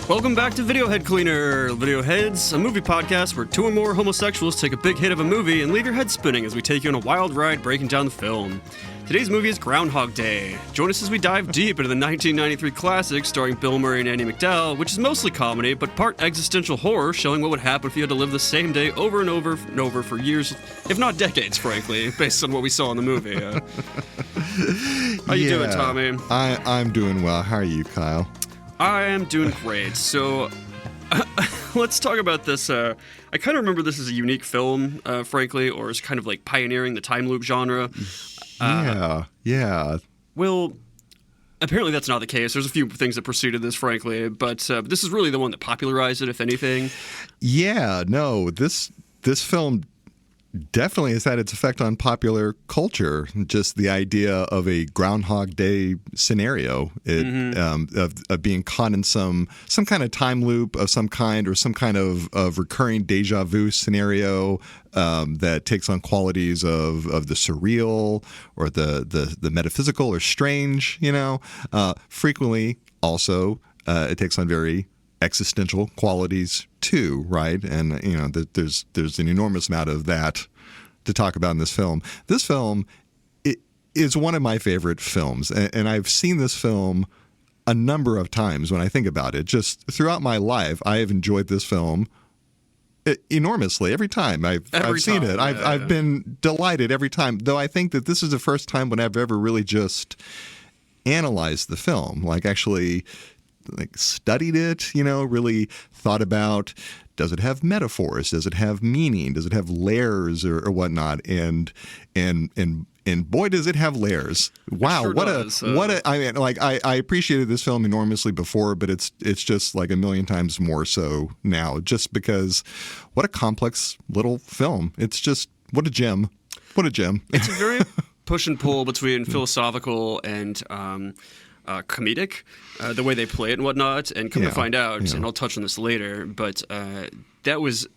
Welcome back to Video Head Cleaner. Video Heads, a movie podcast where two or more homosexuals take a big hit of a movie and leave your head spinning as we take you on a wild ride breaking down the film. Today's movie is Groundhog Day. Join us as we dive deep into the 1993 classic starring Bill Murray and Andie MacDowell, which is mostly comedy, but part existential horror, showing what would happen if you had to live the same day over and over and over for years, if not decades, frankly, based on what we saw in the movie. How you doing, Tommy? I'm doing well. How are you, Kyle? I am doing great. So, let's talk about this. I kind of remember this as a unique film, frankly, or as kind of like pioneering the time loop genre. Yeah. Well, apparently that's not the case. There's a few things that preceded this, frankly, but this is really the one that popularized it, if anything. Yeah, no, this film definitely has had its effect on popular culture. Just the idea of a Groundhog Day scenario, of being caught in some kind of time loop of some kind, or some kind of recurring deja vu scenario that takes on qualities of the surreal or the metaphysical or strange. Frequently also it takes on very existential qualities too, right? And there's an enormous amount of that to talk about in this film. This film is one of my favorite films, and I've seen this film a number of times. When I think about it, just throughout my life, I have enjoyed this film enormously every time I've seen it. I've been delighted every time, though I think that this is the first time when I've ever really just analyzed the film, actually studied it, really thought about, does it have metaphors? Does it have meaning? Does it have layers or whatnot? And boy, does it have layers. Wow. Sure I appreciated this film enormously before, but it's just like a million times more so now, just because what a complex little film. It's just, what a gem. What a gem. It's a very push and pull between philosophical and comedic, the way they play it and whatnot, and come to find out, and I'll touch on this later, but that was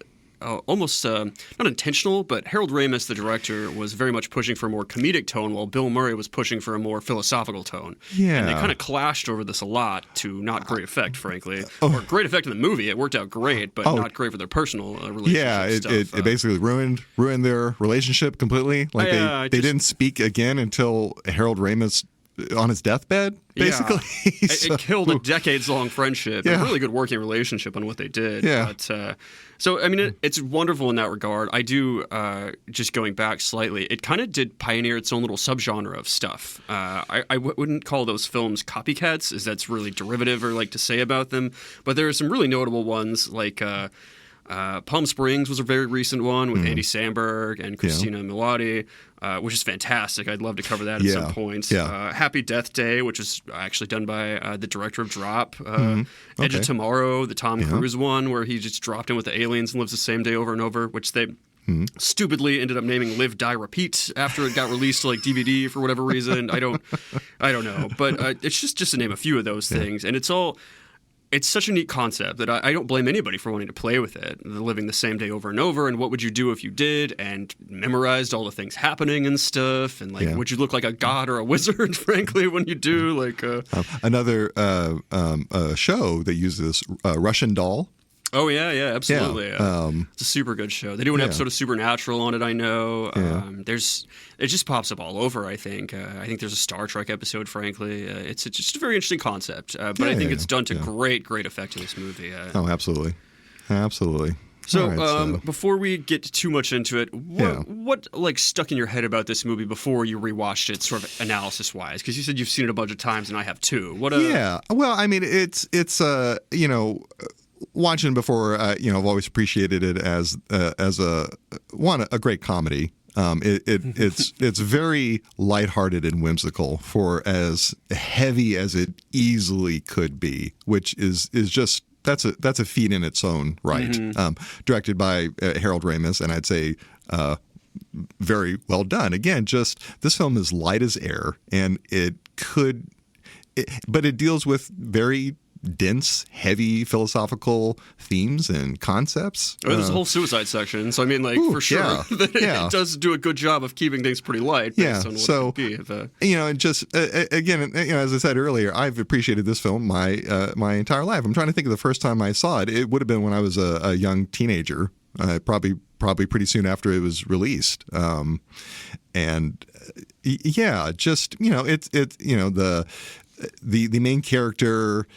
almost not intentional, but Harold Ramis, the director, was very much pushing for a more comedic tone, while Bill Murray was pushing for a more philosophical tone. Yeah. And they kind of clashed over this a lot, to not great effect, frankly. Or great effect in the movie. It worked out great, but not great for their personal relationship stuff. It basically ruined their relationship completely. They didn't speak again until Harold Ramis on his deathbed, basically. Yeah. It killed a decades-long friendship, a really good working relationship on what they did. Yeah. But, it's wonderful in that regard. I do, just going back slightly, it kind of did pioneer its own little subgenre of stuff. I wouldn't call those films copycats, as that's really derivative or to say about them, but there are some really notable ones, like Palm Springs was a very recent one with Andy Samberg and Christina Milioti, which is fantastic. I'd love to cover that at some point. Yeah. Happy Death Day, which is actually done by the director of Drop. Edge of Tomorrow, the Tom Cruise one, where he just dropped in with the aliens and lives the same day over and over, which they stupidly ended up naming Live, Die, Repeat after it got released to DVD for whatever reason. I don't know. But it's just to name a few of those things. And it's such a neat concept that I don't blame anybody for wanting to play with it, living the same day over and over, and what would you do if you did, and memorized all the things happening and stuff, and would you look like a god or a wizard, frankly, when you do? Another show that uses Russian Doll. Oh, yeah, absolutely. Yeah. It's a super good show. They do an episode of Supernatural on it, I know. It just pops up all over, I think. I think there's a Star Trek episode, frankly. It's just a very interesting concept. But I think it's done to great effect in this movie. Absolutely. Absolutely. So, before we get too much into it, what stuck in your head about this movie before you rewatched it, sort of analysis-wise? Because you said you've seen it a bunch of times, and I have too. Yeah. Well, I mean, it's watching before, I've always appreciated it as a great comedy. It's very lighthearted and whimsical for as heavy as it easily could be, which is just that's a feat in its own right. Directed by Harold Ramis, and I'd say very well done. Again, just this film is light as air, and but it deals with very dense, heavy philosophical themes and concepts. There's a whole suicide section, so I mean, for sure, it does do a good job of keeping things pretty light based on what it could be. And just again, as I said earlier, I've appreciated this film my entire life. I'm trying to think of the first time I saw it. It would have been when I was a young teenager, probably pretty soon after it was released. The main character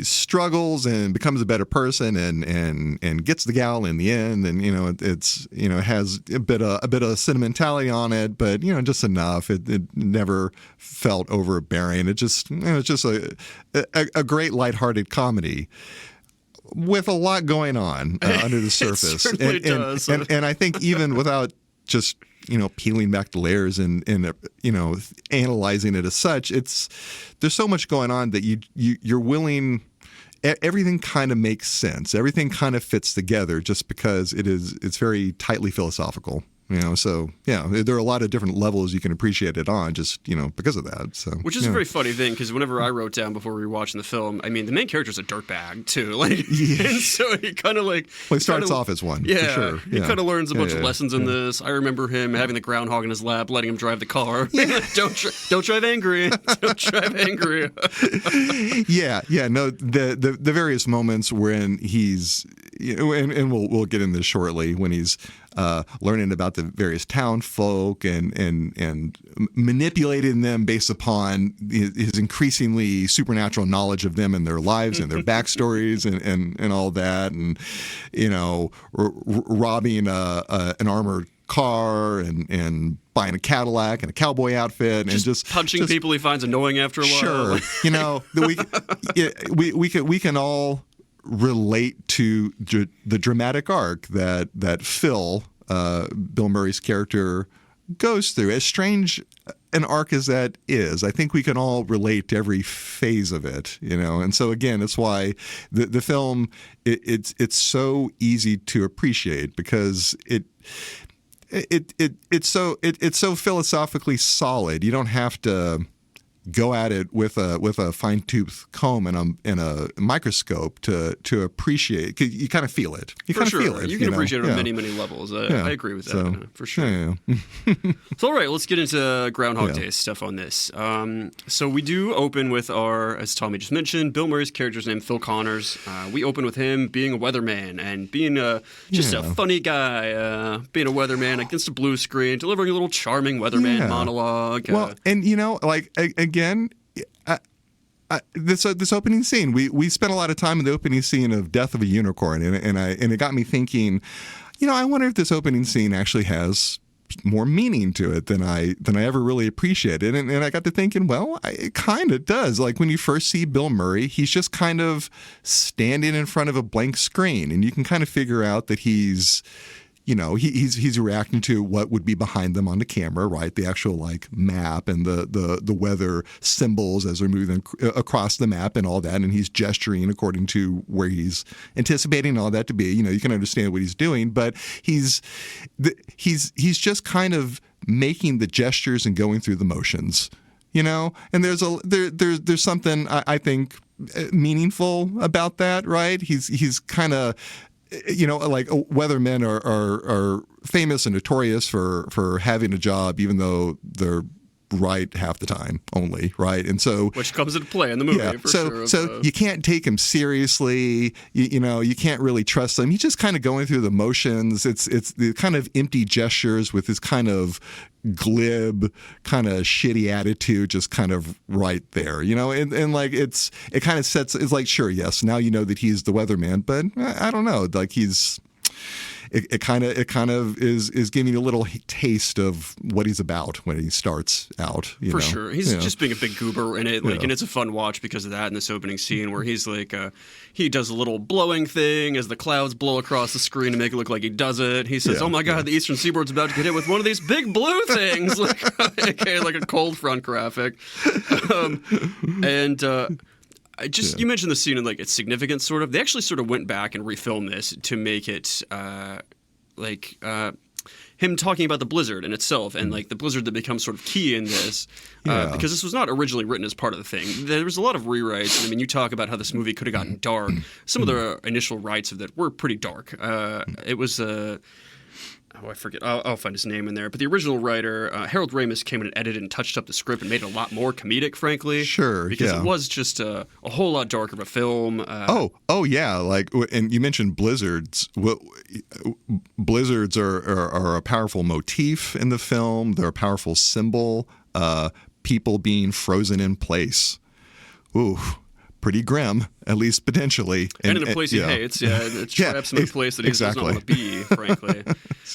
struggles and becomes a better person and gets the gal in the end, and it has a bit of sentimentality on it, but just enough. It never felt overbearing. It was just a great lighthearted comedy with a lot going on under the surface. It certainly does. And I think even without just peeling back the layers and analyzing it as such, there's so much going on that you're willing. Everything kind of makes sense. Everything kind of fits together just because it's very tightly philosophical. So there are a lot of different levels you can appreciate it on just, because of that. So, which is a very funny thing, because whenever I wrote down before we were watching the film, I mean, the main character's a dirtbag too. And so he kind of he starts off as one. Yeah. For sure. He kind of learns a bunch of lessons in this. I remember him having the groundhog in his lap, letting him drive the car. Yeah. Don't drive angry. Don't drive angry. No, the various moments when he's, and we'll get into this shortly, when he's learning about the various town folk and manipulating them based upon his increasingly supernatural knowledge of them and their lives and their backstories and all that, and robbing an armored car and buying a Cadillac and a cowboy outfit and just punching people he finds annoying after a while. Sure, we can all relate to the dramatic arc that Phil, Bill Murray's character, goes through. As strange an arc as that is, I think we can all relate to every phase of it, And so again, it's why the film it's so easy to appreciate, because it's so philosophically solid. You don't have to go at it with a fine-tooth comb and a microscope to appreciate. 'Cause you kind of feel it. You kind of feel it. You can appreciate it on many levels. I agree with that, for sure. So all right, let's get into Groundhog Day stuff on this. So we do open with as Tommy just mentioned, Bill Murray's character's named Phil Connors. We open with him being a weatherman and being a funny guy, being a weatherman against a blue screen, delivering a little charming weatherman monologue. Well, and again, this opening scene, we spent a lot of time in the opening scene of Death of a Unicorn, and it got me thinking, I wonder if this opening scene actually has more meaning to it than I ever really appreciated. And I got to thinking, well, it kind of does. Like when you first see Bill Murray, he's just kind of standing in front of a blank screen, and you can kind of figure out that he's reacting to what would be behind them on the camera, right? The actual map and the weather symbols as they're moving across the map and all that, and he's gesturing according to where he's anticipating all that to be. You can understand what he's doing, but he's just kind of making the gestures and going through the motions, And there's something I think meaningful about that, right? He's kind of, weathermen are famous and notorious for having a job, even though they're right half the time only, right? And so, which comes into play in the movie, for sure. So you can't take him seriously. You can't really trust him. He's just kind of going through the motions. It's the kind of empty gestures with this kind of glib, kind of shitty attitude, just kind of right there, and it kind of sets. It's like, sure, yes, now you know that he's the weatherman, but I don't know, he's. It kind of is giving you a little taste of what he's about when he starts out. For sure, he's just being a big goober in it, and it's a fun watch because of that in this opening scene where he's he does a little blowing thing as the clouds blow across the screen to make it look like he does it. He says, "Oh my God, the Eastern Seaboard's about to get hit with one of these big blue things," like a cold front graphic, you mentioned the scene and its significance, sort of. They actually sort of went back and refilmed this to make it him talking about the blizzard in itself and like the blizzard that becomes sort of key in this because this was not originally written as part of the thing. There was a lot of rewrites. I mean, you talk about how this movie could have gotten dark. Some of the initial writes of that were pretty dark. It was I forget. I'll find his name in there. But the original writer, Harold Ramis, came in and edited and touched up the script and made it a lot more comedic, frankly. Sure, because it was just a whole lot darker of a film. Yeah. Like, and you mentioned blizzards. Blizzards are a powerful motif in the film. They're a powerful symbol. People being frozen in place. Ooh. Pretty grim, at least potentially. And in a place he hates, it traps him in a place that he does not want to be, frankly.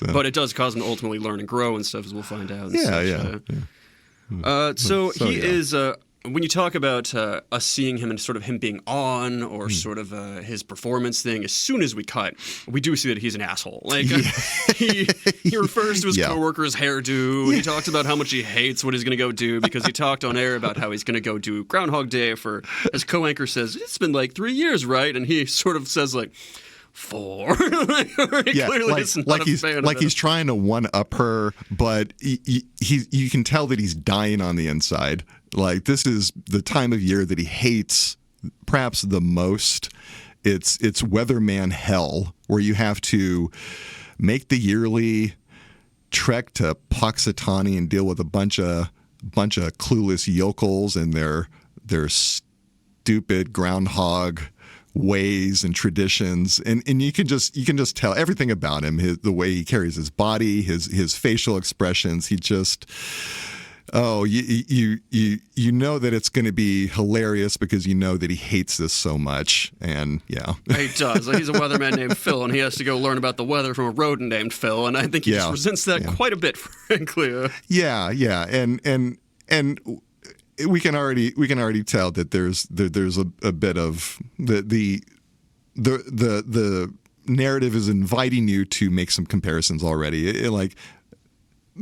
But it does cause him to ultimately learn and grow and stuff, as we'll find out. So he is... when you talk about us seeing him and sort of him being on or sort of his performance thing, as soon as we cut, we do see that he's an asshole. Like he refers to his coworker's hairdo. He talks about how much he hates what he's going to go do because he talked on air about how he's going to go do Groundhog Day for, as co-anchor says, it's been like 3 yeyears, right? And he sort of says like, 4. Clearly is not a fan of he's trying to one-up her, but you can tell that he's dying on the inside. Like, this is the time of year that he hates perhaps the most. It's weatherman hell, where you have to make the yearly trek to Puxatawny and deal with a bunch of clueless yokels and their stupid groundhog ways and traditions, and you can just tell everything about him, the way he carries his body, his facial expressions. He just you know that it's going to be hilarious because you know that he hates this so much, and he does. He's a weatherman named Phil, and he has to go learn about the weather from a rodent named Phil, and I think he just resents that quite a bit, frankly. And we can already tell that there's a bit of the narrative is inviting you to make some comparisons already. Like,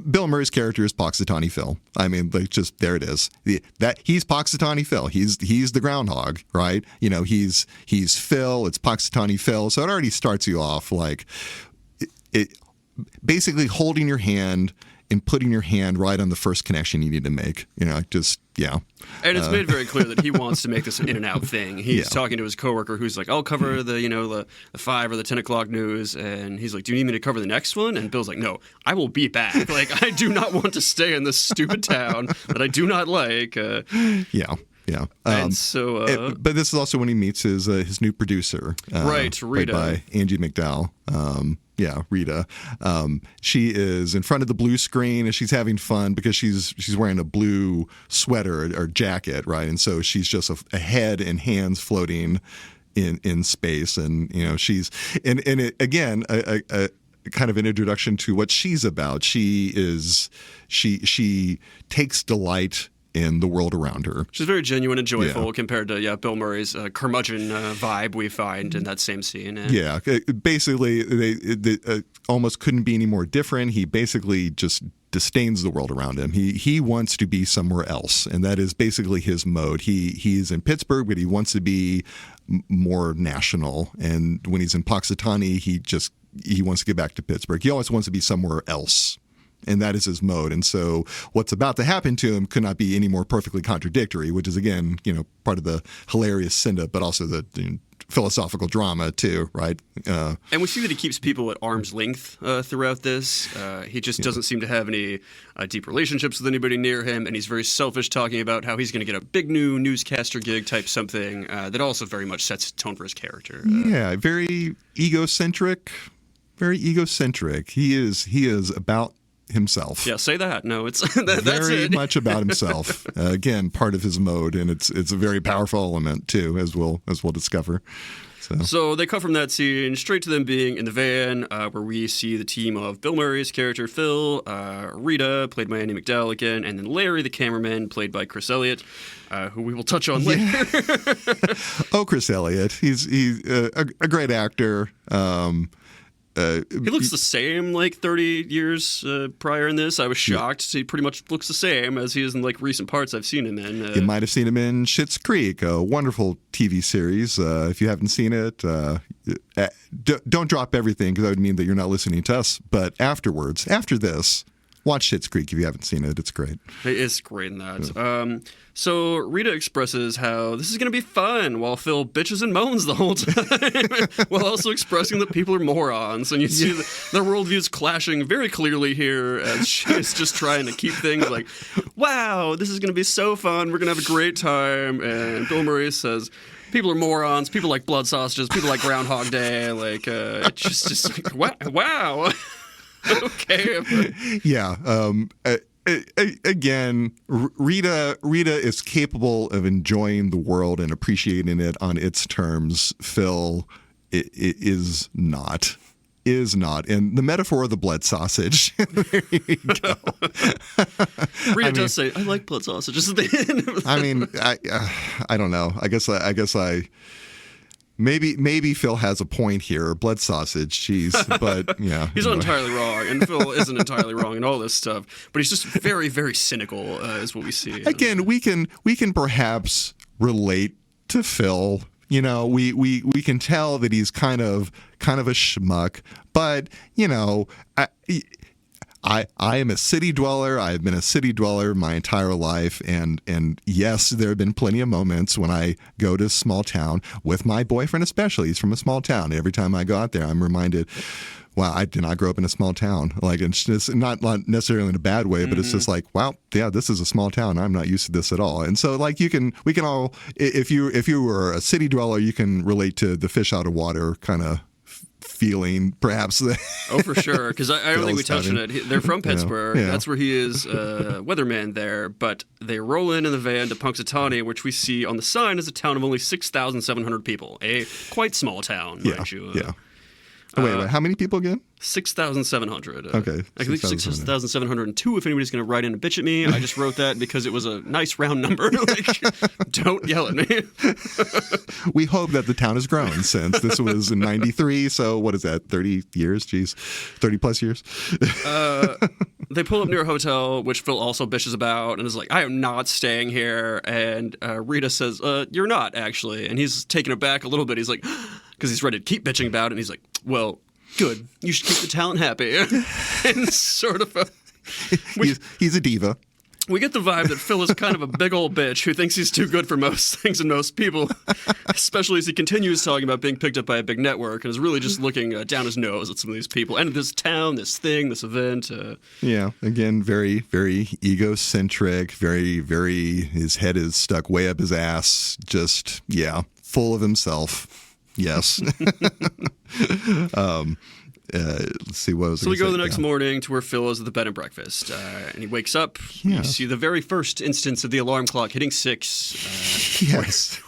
Bill Murray's character is Puxatawny Phil. I mean, like, just there it is. He's Puxatawny Phil. He's the groundhog, right? You know, he's Phil. It's Puxatawny Phil. So it already starts you off like it basically holding your hand and putting your hand right on the first connection you need to make. You know, And it's made very clear that he wants to make this an in-and-out thing. He's talking to his coworker who's like, I'll cover the 5 or the 10 o'clock news. And he's like, do you need me to cover the next one? And Bill's like, no, I will be back. Like, I do not want to stay in this stupid town that I do not like. And so, but this is also when he meets his new producer, Rita, played by Angie McDowell. Rita. She is in front of the blue screen and she's having fun because she's wearing a blue sweater or jacket, right? And so she's just a head and hands floating in space, and you know she's and it, again a kind of an introduction to what she's about. She takes delight in the world around her. She's very genuine and joyful compared to Bill Murray's curmudgeon vibe we find in that same scene. Basically, they almost couldn't be any more different. He basically just disdains the world around him. He wants to be somewhere else, and that is basically his mode. He's in Pittsburgh, but he wants to be more national. And when he's in Puxatawny, he wants to get back to Pittsburgh. He always wants to be somewhere else. And that is his mode. And so what's about to happen to him could not be any more perfectly contradictory, which is, again, part of the hilarious send-up, but also the philosophical drama, too, right? And we see that he keeps people at arm's length throughout this. He just doesn't seem to have any deep relationships with anybody near him, and he's very selfish, talking about how he's going to get a big new newscaster gig type something that also very much sets the tone for his character. Very egocentric. Very egocentric. He is about himself. Yeah, say that. No, it's that's very it. much about himself. Again, part of his mode, and it's a very powerful element too, as we'll discover. So they cut from that scene straight to them being in the van, where we see the team of Bill Murray's character Phil, Rita, played by Andy McDowell again, and then Larry, the cameraman, played by Chris Elliott, who we will touch on later. Chris Elliott, he's a great actor. he looks the same like 30 years prior in this. I was shocked. He pretty much looks the same as he is in like recent parts I've seen him in. You might have seen him in Schitt's Creek, a wonderful TV series. If you haven't seen it, don't drop everything, because that would mean that you're not listening to us. But after this, watch Schitt's Creek if you haven't seen it. It's great. It's great in that. Yeah. So Rita expresses how this is going to be fun while Phil bitches and moans the whole time, while also expressing that people are morons. And you see their worldviews clashing very clearly here, as she's just trying to keep things like, wow, this is going to be so fun. We're going to have a great time. And Bill Murray says, people are morons. People like blood sausages. People like Groundhog Day. Like, it's just like, wow. Okay. Yeah. Again, Rita is capable of enjoying the world and appreciating it on its terms. Phil is not. And the metaphor of the blood sausage. There you go. Rita does say, "I like blood sausages." At the end. I mean, I don't know. I guess Maybe Phil has a point here. Blood sausage, cheese, but yeah. He's not entirely wrong, and Phil isn't entirely wrong in all this stuff. But he's just very, very cynical, is what we see. Again, we can perhaps relate to Phil. You know, we can tell that he's kind of a schmuck, but you know, I am a city dweller. I've been a city dweller my entire life, and yes, there have been plenty of moments when I go to a small town with my boyfriend, especially. He's from a small town. Every time I go out there, I'm reminded, wow, I did not grow up in a small town. Like, it's just not necessarily in a bad way, but it's just like, wow, yeah, this is a small town. I'm not used to this at all. And so, like, we can all, if you were a city dweller, you can relate to the fish out of water kind of feeling, perhaps. Oh, for sure. Because I don't think we touched on it. They're from Pittsburgh. Yeah. That's where he is weatherman there. But they roll in the van to Punxsutawney, which we see on the sign as a town of only 6,700 people. A quite small town, mind you. Yeah. Wait, how many people again? 6,700. Okay. I think 6,702 if anybody's going to write in and bitch at me. I just wrote that because it was a nice round number. Like, don't yell at me. We hope that the town has grown since this was in 93. So what is that, 30 years? Geez, 30 plus years? They pull up near a hotel, which Phil also bitches about, and is like, I am not staying here. And Rita says, you're not, actually. And he's taken aback a little bit. He's like, because he's ready to keep bitching about it. And he's like, well, good. You should keep the talent happy. And sort of he's a diva. We get the vibe that Phil is kind of a big old bitch who thinks he's too good for most things and most people, especially as he continues talking about being picked up by a big network and is really just looking down his nose at some of these people and this town, this thing, this event. Yeah, again, very, very egocentric, very, very, his head is stuck way up his ass, just, yeah, full of himself. Yes. Let's see what was. So we go the next morning to where Phil is at the bed and breakfast, and he wakes up. Yeah. You see the very first instance of the alarm clock hitting 6. Yes.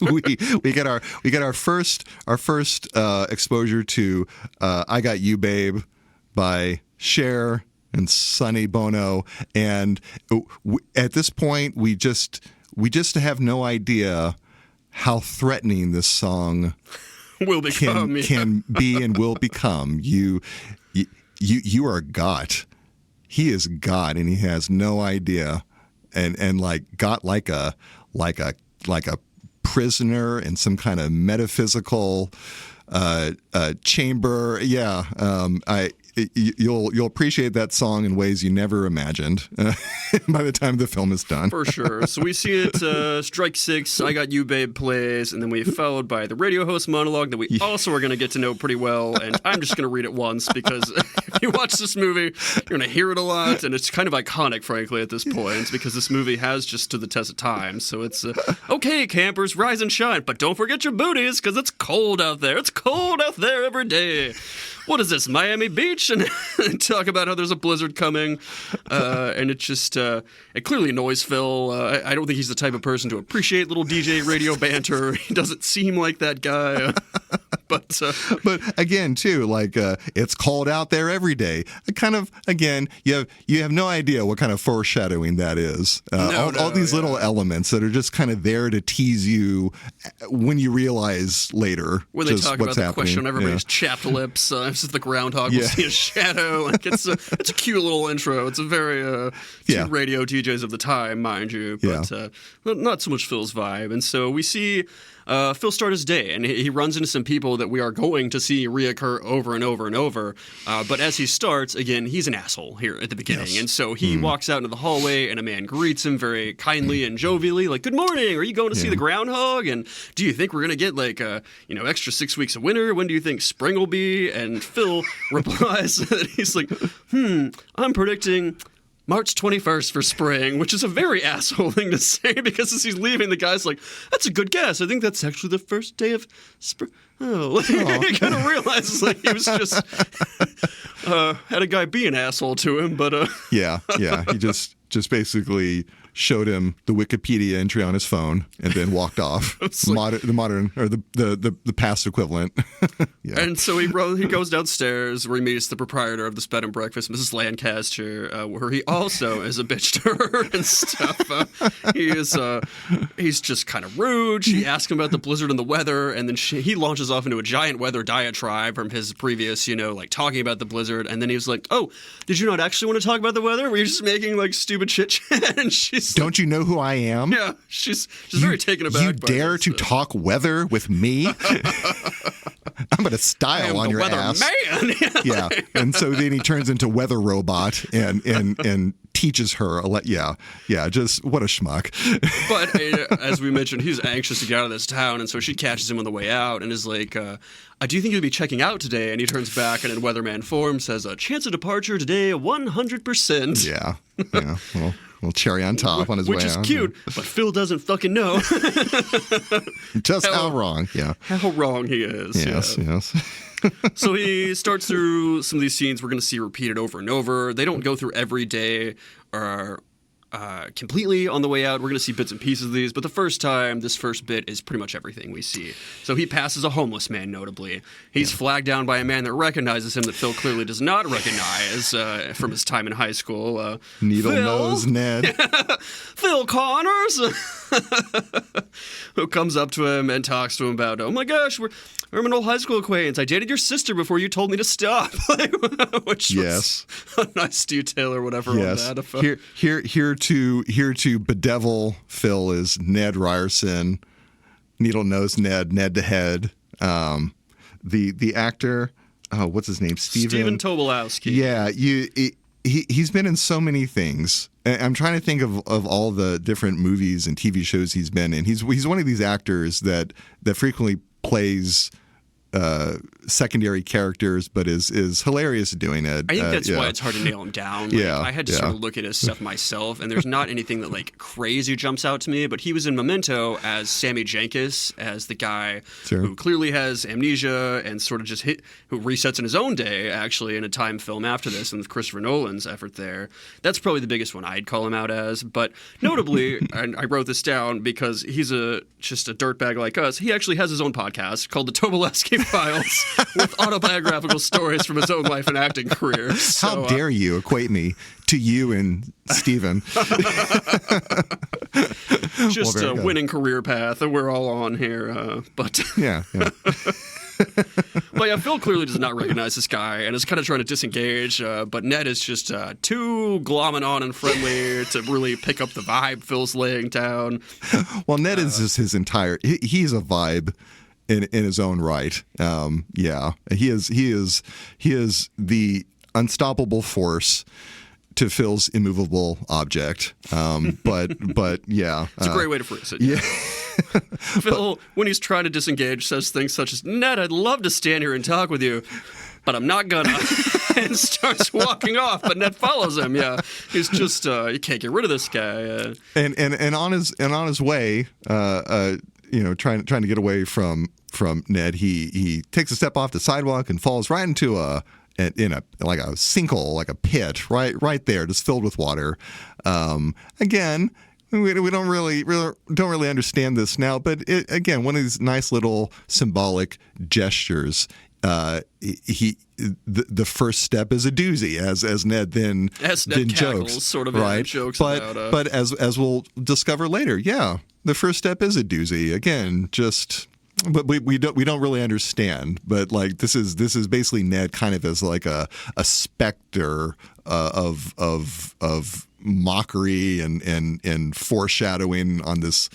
we get our first exposure to "I Got You, Babe" by Cher and Sonny Bono, and at this point we just have no idea how threatening this song will become, can be and will become. You are got. He is God, and he has no idea, and like got like a prisoner in some kind of metaphysical chamber. Yeah, you'll appreciate that song in ways you never imagined by the time the film is done. For sure. So we see it strike 6, "I Got You, Babe" plays, and then we followed by the radio host monologue that we also are going to get to know pretty well, and I'm just going to read it once because if you watch this movie, you're going to hear it a lot, and it's kind of iconic, frankly, at this point, because this movie has just stood the test of time. So it's, okay, campers, rise and shine, but don't forget your booties, because it's cold out there. It's cold out there every day. What is this, Miami Beach? And talk about how there's a blizzard coming. And it just, it clearly annoys Phil. I don't think he's the type of person to appreciate little DJ radio banter. He doesn't seem like that guy. But again, too, like it's called out there every day. Kind of, again, you have no idea what kind of foreshadowing that is. All these little elements that are just kind of there to tease you when you realize later when they talk about the question on everybody's chapped lips. This is the groundhog will see a shadow. Like it's a cute little intro. It's a very two radio DJs of the time, mind you, but not so much Phil's vibe. And so we see Phil start his day, and he runs into some people that we are going to see reoccur over and over and over. But as he starts, again, he's an asshole here at the beginning. Yes. And so he walks out into the hallway, and a man greets him very kindly and jovially, like, "Good morning. Are you going to see the groundhog? And do you think we're going to get, like, extra 6 weeks of winter? When do you think spring will be?" And Phil replies that he's like, I'm predicting March 21st for spring, which is a very asshole thing to say, because as he's leaving, the guy's like, "That's a good guess. I think that's actually the first day of spring." He kind of realizes like he was just had a guy be an asshole to him, but he just basically showed him the Wikipedia entry on his phone and then walked off. The modern or the past equivalent. And so he goes downstairs where he meets the proprietor of this bed and breakfast, Mrs. Lancaster, where he also is a bitch to her and stuff. He's just kind of rude. She asks him about the blizzard and the weather, and then he launches off into a giant weather diatribe from his previous, like talking about the blizzard. And then he was like, "Oh, did you not actually want to talk about the weather? Were you just making like stupid chit chat?" And she's "Don't you know who I am?" Yeah, she's very taken aback. You dare to talk weather with me? I'm going to style on your ass. Man. Yeah, and so then he turns into weather robot and teaches her. Just what a schmuck. But as we mentioned, he's anxious to get out of this town, and so she catches him on the way out and is like, "I do think you'll be checking out today." And he turns back and in weatherman form says, "Chance of departure today, 100%. Yeah. Well, cherry on top on his way out. Which is cute, but Phil doesn't fucking know. Just how wrong, How wrong he is. Yes. So he starts through some of these scenes we're going to see repeated over and over. They don't go through every day or completely on the way out. We're going to see bits and pieces of these, but the first time, this first bit is pretty much everything we see. So he passes a homeless man, notably. He's flagged down by a man that recognizes him that Phil clearly does not recognize from his time in high school. Needle-nosed Ned. Phil Connors, who comes up to him and talks to him about, "Oh my gosh, we're an old high school acquaintance. I dated your sister before you told me to stop." Which was a nice detail or whatever on that. Here to bedevil Phil is Ned Ryerson, Needle-nosed Ned the Head. The actor, what's his name? Stephen Tobolowsky. Yeah, he's been in so many things. I'm trying to think of all the different movies and TV shows he's been in. He's one of these actors that frequently plays secondary characters, but is hilarious at doing it. I think that's why it's hard to nail him down. Like, I had to sort of look at his stuff myself, and there's not anything that like crazy jumps out to me. But he was in Memento as Sammy Jenkins, as the guy who clearly has amnesia and sort of just who resets in his own day, actually, in a time film after this, and with Christopher Nolan's effort there. That's probably the biggest one I'd call him out as. But notably, and I wrote this down because he's just a dirtbag like us. He actually has his own podcast called The Tobolowsky Files with autobiographical stories from his own life and acting career. So, how dare you equate me to you and Stephen? Just a winning career path that we're all on here. But But yeah, Phil clearly does not recognize this guy and is kind of trying to disengage. But Ned is just too glomming on and friendly to really pick up the vibe Phil's laying down. Well, Ned is just his entire. He's a vibe in his own right. He is the unstoppable force to Phil's immovable object. But yeah, it's a great way to phrase it. Yeah. Phil, when he's trying to disengage, says things such as, "Ned, I'd love to stand here and talk with you, but I'm not gonna," and starts walking off. But Ned follows him. Yeah, he's just you can't get rid of this guy. And on his way, trying to get away from Ned, he takes a step off the sidewalk and falls right into a sinkhole, like a pit, right there, just filled with water. Again, we don't really understand this now. But again, one of these nice little symbolic gestures. The first step is a doozy, as Ned then jokes, sort of right? Jokes but as we'll discover later, the first step is a doozy. Again, but we don't really understand. But like this is basically Ned kind of as like a specter of mockery and foreshadowing on this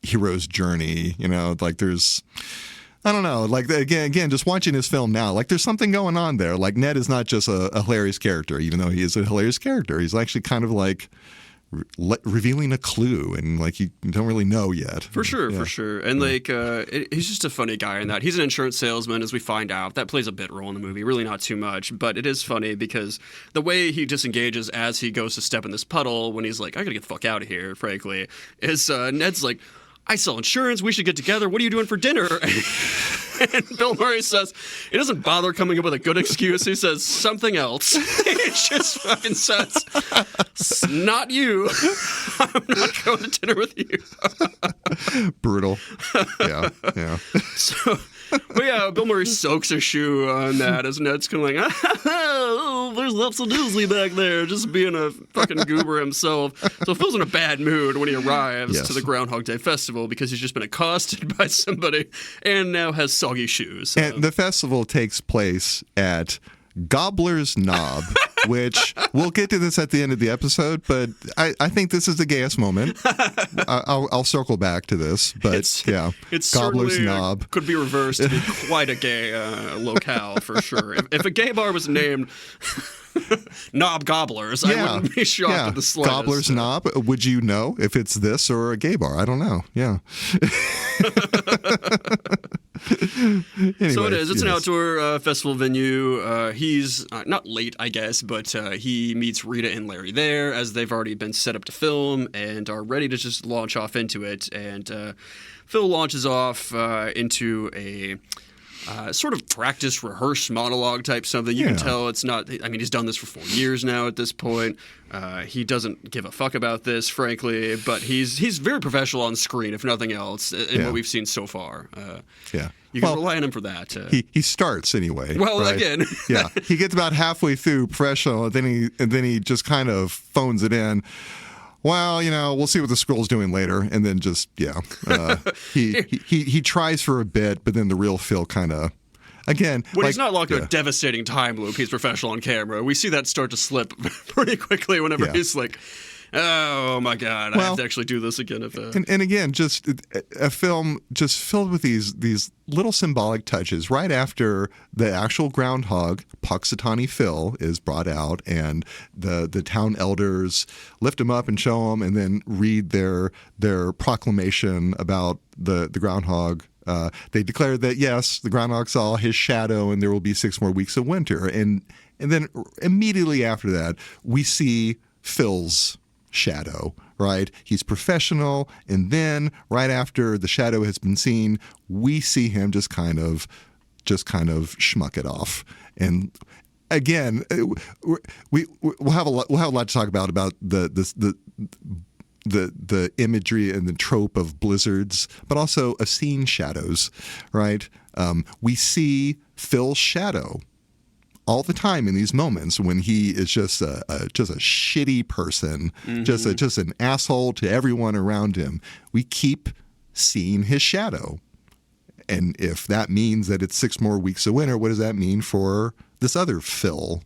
hero's journey. Like there's. I don't know. Like again, just watching his film now, like there's something going on there. Like Ned is not just a hilarious character, even though he is a hilarious character. He's actually kind of like revealing a clue, and like you don't really know yet. For sure. And like he's just a funny guy in that. He's an insurance salesman, as we find out. That plays a bit role in the movie. Really not too much, but it is funny because the way he disengages as he goes to step in this puddle when he's like, I gotta get the fuck out of here, frankly, is Ned's like, I sell insurance. We should get together. What are you doing for dinner? And Bill Murray says, he doesn't bother coming up with a good excuse. He says something else. He just fucking says, not you. I'm not going to dinner with you. Brutal. Yeah. So, Bill Murray soaks a shoe on that as Ned's kind of like, oh, there's lots of Disney back there, just being a fucking goober himself. So Phil's in a bad mood when he arrives to the Groundhog Day festival because he's just been accosted by somebody and now has soggy shoes. And the festival takes place at Gobbler's Knob, which we'll get to this at the end of the episode, but I think this is the gayest moment. I'll circle back to this, but it's Gobbler's Knob could be reversed to be quite a gay locale for sure. If a gay bar was named Knob Gobblers, I wouldn't be shocked at the slightest. Gobbler's Knob, would you know if it's this or a gay bar? I don't know. Yeah. Anyway, so it is. It's an outdoor festival venue. He's not late, I guess, but he meets Rita and Larry there as they've already been set up to film and are ready to just launch off into it. And Phil launches off into a sort of practice, rehearse monologue type something. You can tell it's not. I mean, he's done this for 4 years now at this point. He doesn't give a fuck about this, frankly, but he's very professional on screen, if nothing else, in what we've seen so far. You can rely on him for that. He starts anyway. Well, right? again, he gets about halfway through professional, and then he just kind of phones it in. Well, we'll see what the scroll's doing later, and then just he tries for a bit, but then the real Phil kind of. Again, when he's not locked in a devastating time loop, he's professional on camera. We see that start to slip pretty quickly whenever he's like, oh my God, I have to actually do this again. And again, just a film just filled with these little symbolic touches right after the actual groundhog, Puxatawny Phil, is brought out, and the town elders lift him up and show him, and then read their proclamation about the groundhog. They declare that, yes, the groundhog saw his shadow and there will be 6 more weeks of winter. And then immediately after that, we see Phil's shadow, right? He's professional. And then right after the shadow has been seen, we see him just kind of schmuck it off. And again, we'll have a lot to talk about the imagery and the trope of blizzards, but also of seeing shadows, right? We see Phil's shadow all the time in these moments when he is just a shitty person, just an asshole to everyone around him. We keep seeing his shadow. And if that means that it's 6 more weeks of winter, what does that mean for this other Phil?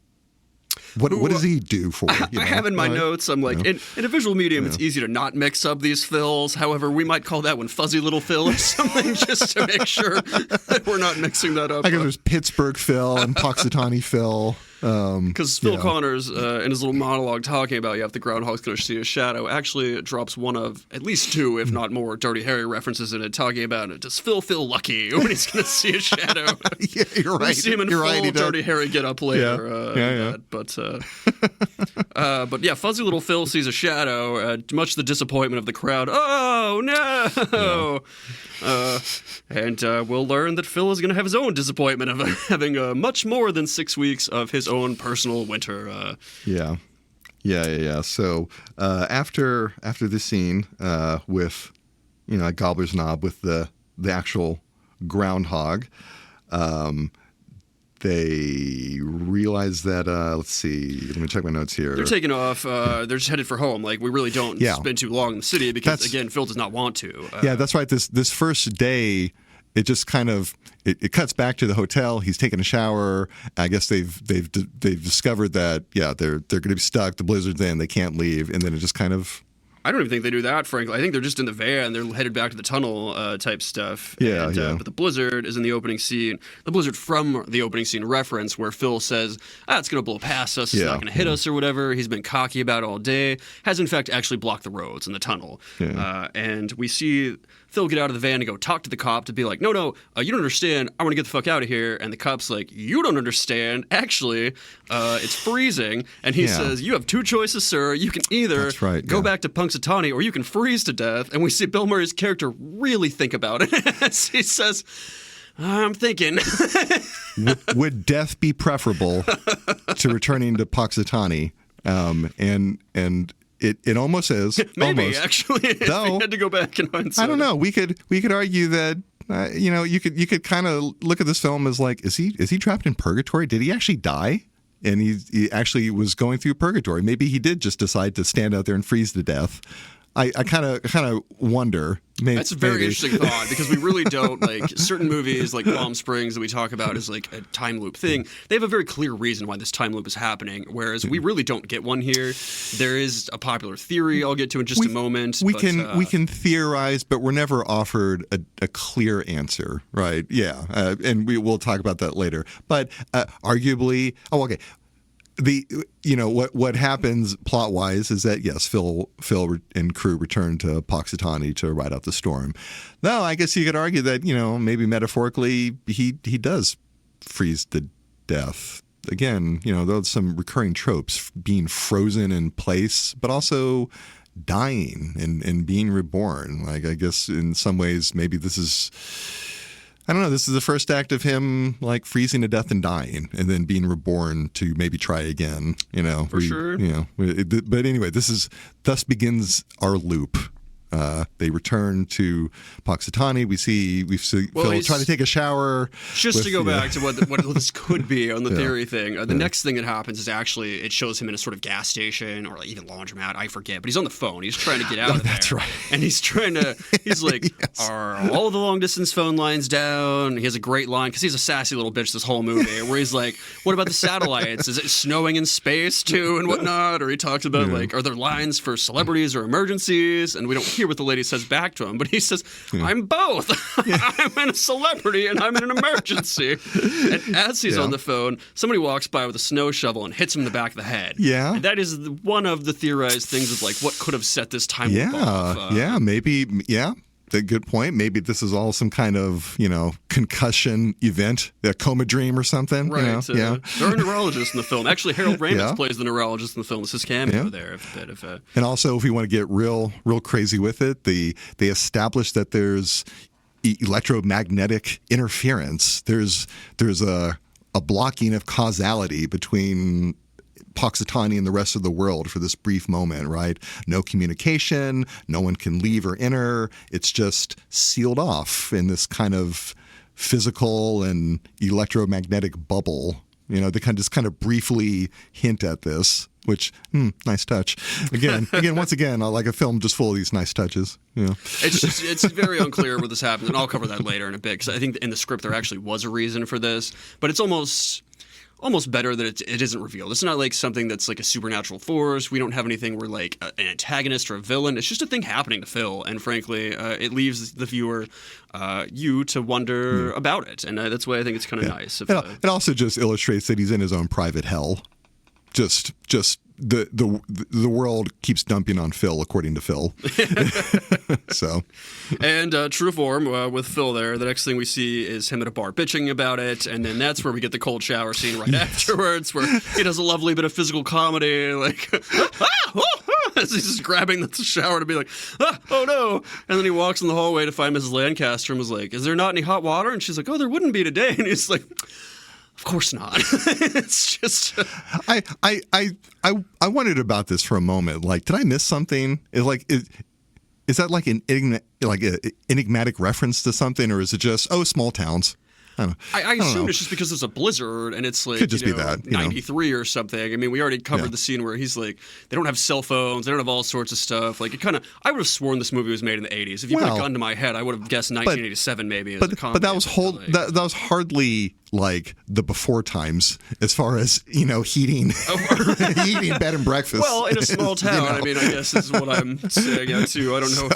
What does he do for you? I have in my notes, I'm like, in a visual medium, it's easy to not mix up these Phils. However, we might call that one Fuzzy Little Phil or something just to make sure that we're not mixing that up. I guess there's Pittsburgh Phil and Puxatawny Phil. Because Phil Connors, in his little monologue talking about if the groundhog's going to see a shadow, actually drops one of at least 2, if not more, Dirty Harry references in it, talking about it. Does Phil feel lucky when he's going to see a shadow? Yeah, you're right. We see him in full Dirty Harry get up later. But yeah, Fuzzy Little Phil sees a shadow, much to the disappointment of the crowd. Oh, no! Yeah. And we'll learn that Phil is going to have his own disappointment of having much more than 6 weeks of his own personal winter. Yeah. So after this scene with, at Gobbler's Knob with the actual groundhog, they realize that, let's see, let me check my notes here. They're taking off. They're just headed for home. Like, we really don't spend too long in the city because, again, Phil does not want to. That's right. This first day, it just kind of it cuts back to the hotel. He's taking a shower. I guess they've discovered that they're going to be stuck. The blizzard's in. They can't leave. And then it just kind of. I don't even think they do that, frankly. I think they're just in the van. They're headed back to the tunnel type stuff. But the blizzard is in the opening scene. The blizzard from the opening scene reference where Phil says, it's going to blow past us. It's not going to hit us or whatever. He's been cocky about it all day. Has, in fact, actually blocked the roads in the tunnel. And we see Phil get out of the van and go talk to the cop to be like, no, you don't understand. I want to get the fuck out of here. And the cop's like, you don't understand. Actually, it's freezing. And he says, you have two choices, sir. You can either go back to Punxsutawney or you can freeze to death. And we see Bill Murray's character really think about it. He says, I'm thinking. Would death be preferable to returning to Punxsutawney? And it almost is. Maybe, actually, if we had to go back in hindsight. I don't know. We could argue that you could kind of look at this film as like, is he trapped in purgatory? Did he actually die? And he actually was going through purgatory. Maybe he did just decide to stand out there and freeze to death. I kind of wonder. That's a very interesting thought because we really don't like certain movies like Palm Springs that we talk about as like a time loop thing. They have a very clear reason why this time loop is happening, whereas we really don't get one here. There is a popular theory I'll get to in just a moment. We can theorize, but we're never offered a clear answer, right? Yeah, and we'll talk about that later. But arguably, what happens plot wise is that yes, Phil and crew return to Punxsutawney to ride out the storm. Now, I guess you could argue that maybe metaphorically he does freeze to death. Again, those some recurring tropes, being frozen in place, but also dying and being reborn. Like I guess in some ways maybe this is. I don't know. This is the first act of him like freezing to death and dying, and then being reborn to maybe try again. For sure. But anyway, thus begins our loop. They return to Punxsutawney. We see Phil try to take a shower. Just to go back to what this could be on the theory thing. The next thing that happens is actually it shows him in a sort of gas station or even laundromat. I forget, but he's on the phone. He's trying to get out of there. That's right. And he's like, are all the long distance phone lines down? He has a great line because he's a sassy little bitch this whole movie where he's like, what about the satellites? Is it snowing in space too and whatnot? Or he talks about are there lines for celebrities or emergencies? And we don't hear what the lady says back to him, but he says, I'm both. I'm a celebrity and I'm in an emergency. And as he's on the phone, somebody walks by with a snow shovel and hits him in the back of the head. Yeah. And that is one of the theorized things of like what could have set this time loop off. Maybe. A good point. Maybe this is all some kind of, concussion event, a coma dream or something. Right. There are neurologists in the film. Actually, Harold Ramis plays the neurologist in the film. It's his cameo there. And also, if we want to get real crazy with it, they establish that there's electromagnetic interference. There's a blocking of causality between Punxsutawney and the rest of the world for this brief moment, right? No communication, no one can leave or enter. It's just sealed off in this kind of physical and electromagnetic bubble. They kind of briefly hint at this, which nice touch. Again, once again, I like a film just full of these nice touches. It's very unclear where this happens, and I'll cover that later in a bit because I think in the script there actually was a reason for this, but it's almost better that it isn't revealed. It's not like something that's like a supernatural force. We don't have anything where like an antagonist or a villain. It's just a thing happening to Phil, and frankly, it leaves the viewer, you, to wonder about it, and that's why I think it's kind of nice. It also just illustrates that he's in his own private hell. Just the world keeps dumping on Phil, according to Phil. So, and true form with Phil there. The next thing we see is him at a bar bitching about it, and then that's where we get the cold shower scene right afterwards, where he does a lovely bit of physical comedy, like as he's just grabbing the shower to be like, oh no, and then he walks in the hallway to find Mrs. Lancaster and was like, is there not any hot water? And she's like, oh, there wouldn't be today, and he's like, Of course not. It's just. I wondered about this for a moment. Like, did I miss something? Is that like an enigmatic reference to something, or is it just small towns? I assume it's just because there's a blizzard and it's like could just be that 93 or something. I mean, we already covered the scene where he's like, they don't have cell phones, they don't have all sorts of stuff. Like, it kind of, I would have sworn this movie was made in the 80s. If you put a gun to my head, I would have guessed 1987 maybe. But that was that was hardly like the before times as far as heating heating bed and breakfast. Well, in a small town, I mean, I guess is what I'm saying too. I don't know.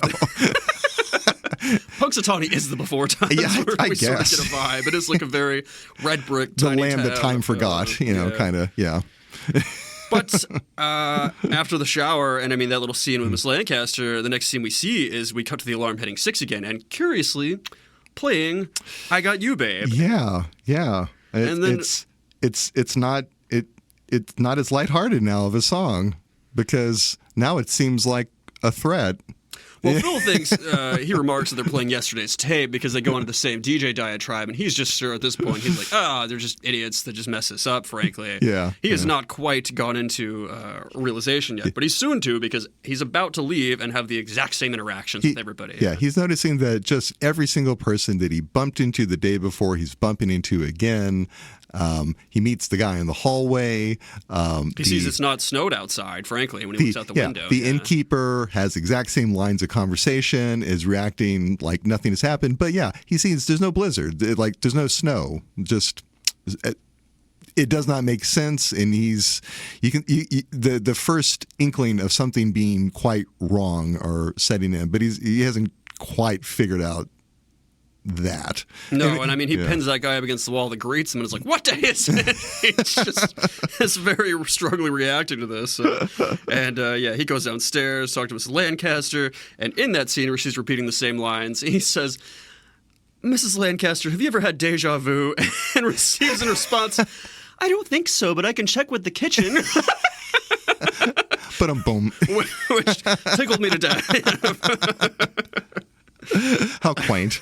Punxsutawney is the before times. Yeah, I guess. Sort of get a vibe. It is like a very red brick, the tiny land town. that time forgot. Kind of, yeah. But after the shower, and I mean that little scene with Miss Lancaster, the next scene we see is we cut to the alarm hitting 6 again, and curiously, playing "I Got You, Babe." Yeah. And then it's not as lighthearted now of a song, because now it seems like a threat. Well, Phil thinks, he remarks that they're playing yesterday's tape because they go into the same DJ diatribe, and he's just sure at this point, he's like, they're just idiots that just mess this up, frankly. Yeah. He has not quite gone into realization yet, but he's soon to, because he's about to leave and have the exact same interactions with everybody. Yeah, he's noticing that just every single person that he bumped into the day before, he's bumping into again. He meets the guy in the hallway. He sees it's not snowed outside, frankly, when he looks out the window. The innkeeper has exact same lines of conversation, is reacting like nothing has happened. But yeah, he sees there's no blizzard, there's no snow. Just it does not make sense, and the first inkling of something being quite wrong or setting in, but he hasn't quite figured out that. No, and I mean, he pins that guy up against the wall that greets him, and it's like, what day is it? It's very strongly reacting to this. And he goes downstairs, talks to Mrs. Lancaster, and in that scene where she's repeating the same lines, he says, "Mrs. Lancaster, have you ever had deja vu?" And receives in response, "I don't think so, but I can check with the kitchen." But boom. Which tickled me to death. How quaint.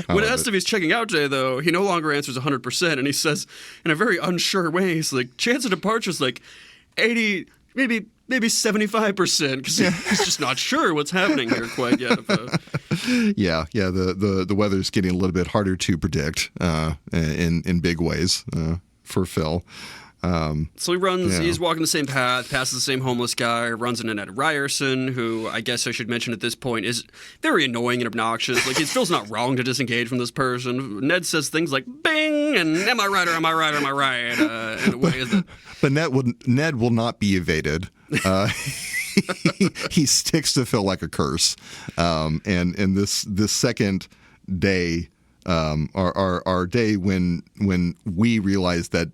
When asked if he's checking out today, though, he no longer answers 100%, and he says, in a very unsure way, he's like, chance of departure is like 80, maybe 75%, because he's just not sure what's happening here quite yet. Yeah. The weather's getting a little bit harder to predict in big ways for Phil. So he runs, he's walking the same path, passes the same homeless guy, runs into Ned Ryerson, who I guess I should mention at this point is very annoying and obnoxious. Like, it feels not wrong to disengage from this person. Ned says things like, bing, and am I right or am I right or am I right? In a way that... But Ned will not be evaded. He sticks to Phil like a curse. And this second day, our day when we realize that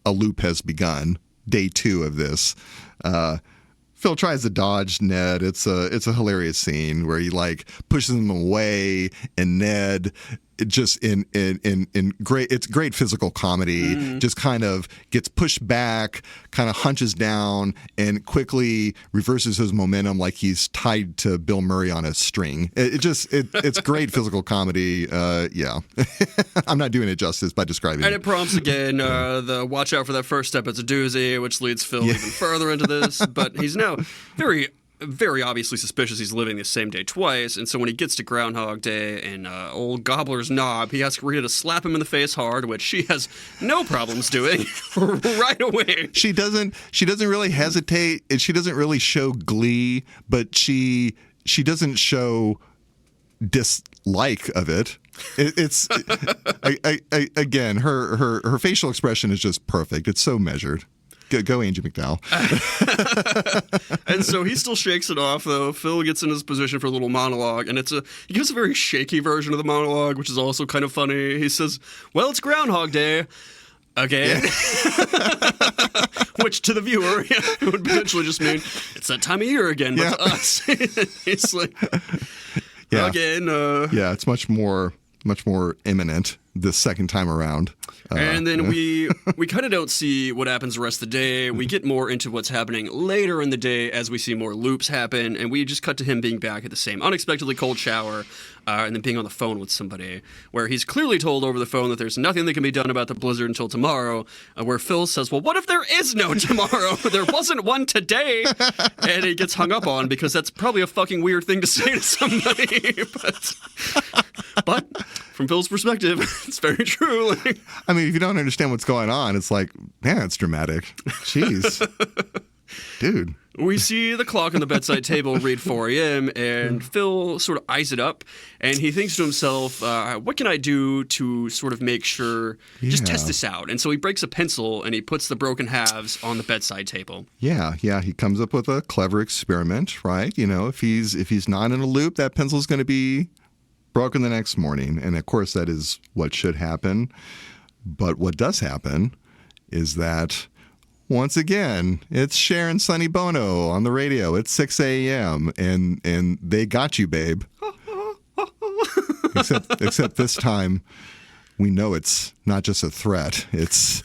a loop has begun, day 2 of this. Phil tries to dodge Ned. It's a hilarious scene where he like pushes him away, and Ned just in great physical comedy, just kind of gets pushed back, kind of hunches down, and quickly reverses his momentum like he's tied to Bill Murray on a string. It's great physical comedy. I'm not doing it justice by describing it. And it prompts again the watch out for that first step. It's a doozy, which leads Phil even further into this. But he's now very, very obviously suspicious he's living the same day twice, and so when he gets to Groundhog Day and old Gobbler's knob, he asks Rita to slap him in the face hard, which she has no problems doing right away. She doesn't really hesitate, and she doesn't really show glee, but she doesn't show dislike of it. Again, her facial expression is just perfect. It's so measured. Go, Angie McDowell. And so he still shakes it off, though. Phil gets in his position for a little monologue, and he gives a very shaky version of the monologue, which is also kind of funny. He says, "Well, it's Groundhog Day again," which to the viewer would potentially just mean it's that time of year again. But to us, it's like again. It's much more much more imminent this second time around. And then we kind of don't see what happens the rest of the day. We get more into what's happening later in the day as we see more loops happen, and we just cut to him being back at the same unexpectedly cold shower, and then being on the phone with somebody, where he's clearly told over the phone that there's nothing that can be done about the blizzard until tomorrow, where Phil says, well, what if there is no tomorrow? There wasn't one today. And he gets hung up on because that's probably a fucking weird thing to say to somebody. But from Phil's perspective, it's very true. I mean, if you don't understand what's going on, it's like, man, it's dramatic. Jeez. Dude. We see the clock on the bedside table read 4 a.m., and Phil sort of eyes it up, and he thinks to himself, what can I do to sort of make sure, just test this out? And so he breaks a pencil, and he puts the broken halves on the bedside table. Yeah. He comes up with a clever experiment, right? You know, if he's not in a loop, that pencil's going to be broken the next morning. And, of course, that is what should happen. But what does happen is that, once again, it's Cher and Sonny Bono on the radio. It's 6 a.m. and they got you, babe. except this time, we know it's not just a threat. It's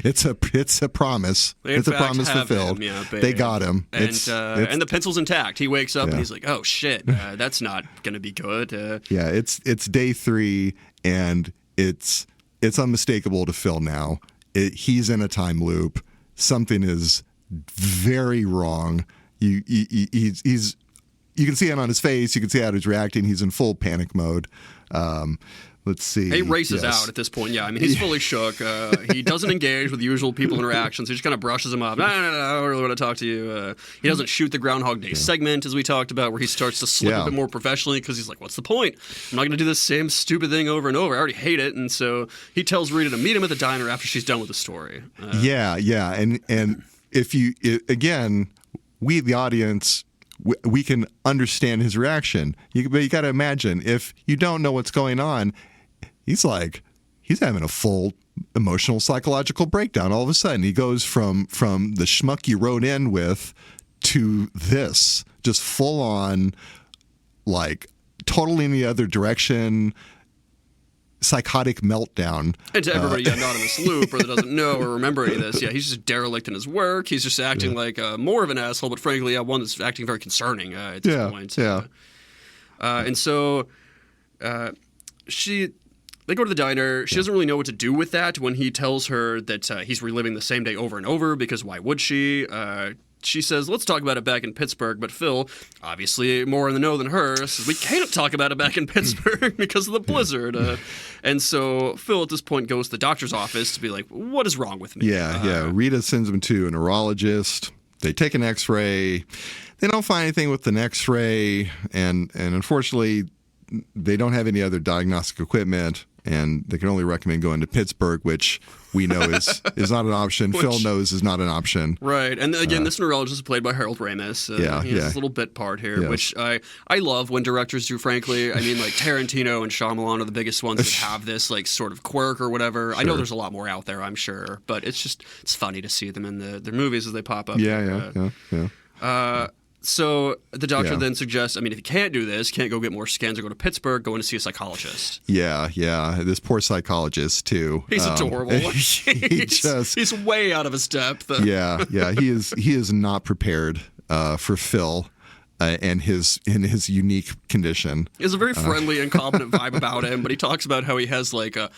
it's a promise. It's a promise fulfilled. They got him. And the pencil's intact. He wakes up and he's like, "Oh shit, that's not going to be good." It's day 3, and it's unmistakable to Phil now. He's in a time loop. Something is very wrong. You can see it on his face. You can see how he's reacting. He's in full panic mode. Let's see. He races out at this point. Yeah, I mean, he's fully shook. He doesn't engage with usual people interactions. He just kind of brushes him off. No, I don't really want to talk to you. He doesn't shoot the Groundhog Day segment, as we talked about, where he starts to slip a bit more professionally because he's like, what's the point? I'm not going to do this same stupid thing over and over. I already hate it. And so he tells Rita to meet him at the diner after she's done with the story. And again, we, the audience, we can understand his reaction. But you got to imagine, if you don't know what's going on, he's having a full emotional, psychological breakdown. All of a sudden, he goes from the schmuck you rode in with to this, just full on, like, totally in the other direction, psychotic meltdown. And to everybody not in this loop or that doesn't know or remember any of this, he's just derelict in his work. He's just acting like more of an asshole, but frankly, one that's acting very concerning at this point. And so they go to the diner. She doesn't really know what to do with that when he tells her that he's reliving the same day over and over, because why would she? She says, let's talk about it back in Pittsburgh. But Phil, obviously more in the know than her, says, we can't talk about it back in Pittsburgh because of the blizzard. And so Phil at this point goes to the doctor's office to be like, what is wrong with me? Rita sends him to a neurologist. They take an x-ray. They don't find anything with an x-ray. And unfortunately, they don't have any other diagnostic equipment. And they can only recommend going to Pittsburgh, which we know is not an option. Phil knows is not an option. Right. And again, this neurologist is played by Harold Ramis. He has this little bit part here, which I love when directors do, frankly. I mean, like Tarantino and Shyamalan are the biggest ones that have this like sort of quirk or whatever. Sure. I know there's a lot more out there, I'm sure. But it's funny to see them in their movies as they pop up. So the doctor then suggests, I mean, if you can't do this, can't go get more scans or go to Pittsburgh, go in to see a psychologist. This poor psychologist, too. He's adorable. He's way out of his depth. He is not prepared for Phil and his unique condition. He has a very friendly and competent vibe about him, but he talks about how he has like a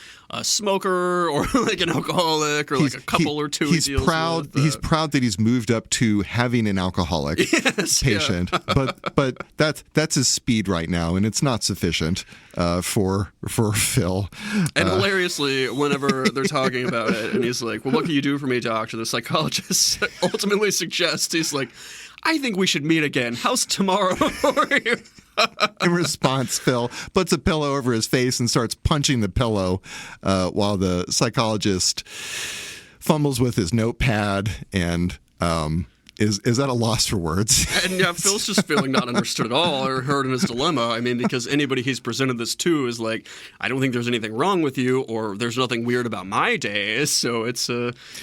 smoker or like an alcoholic or like a couple or two. He's proud. He's proud that he's moved up to having an alcoholic patient, but that's his speed right now, and it's not sufficient for Phil. And hilariously, whenever they're talking about it, and he's like, "Well, what can you do for me, doctor?" The psychologist ultimately suggests, he's like, I think we should meet again. How's tomorrow for you? In response, Phil puts a pillow over his face and starts punching the pillow while the psychologist fumbles with his notepad and is at a loss for words. And yeah, Phil's just feeling not understood at all or heard in his dilemma. I mean, because anybody he's presented this to is like, I don't think there's anything wrong with you, or there's nothing weird about my day. So it's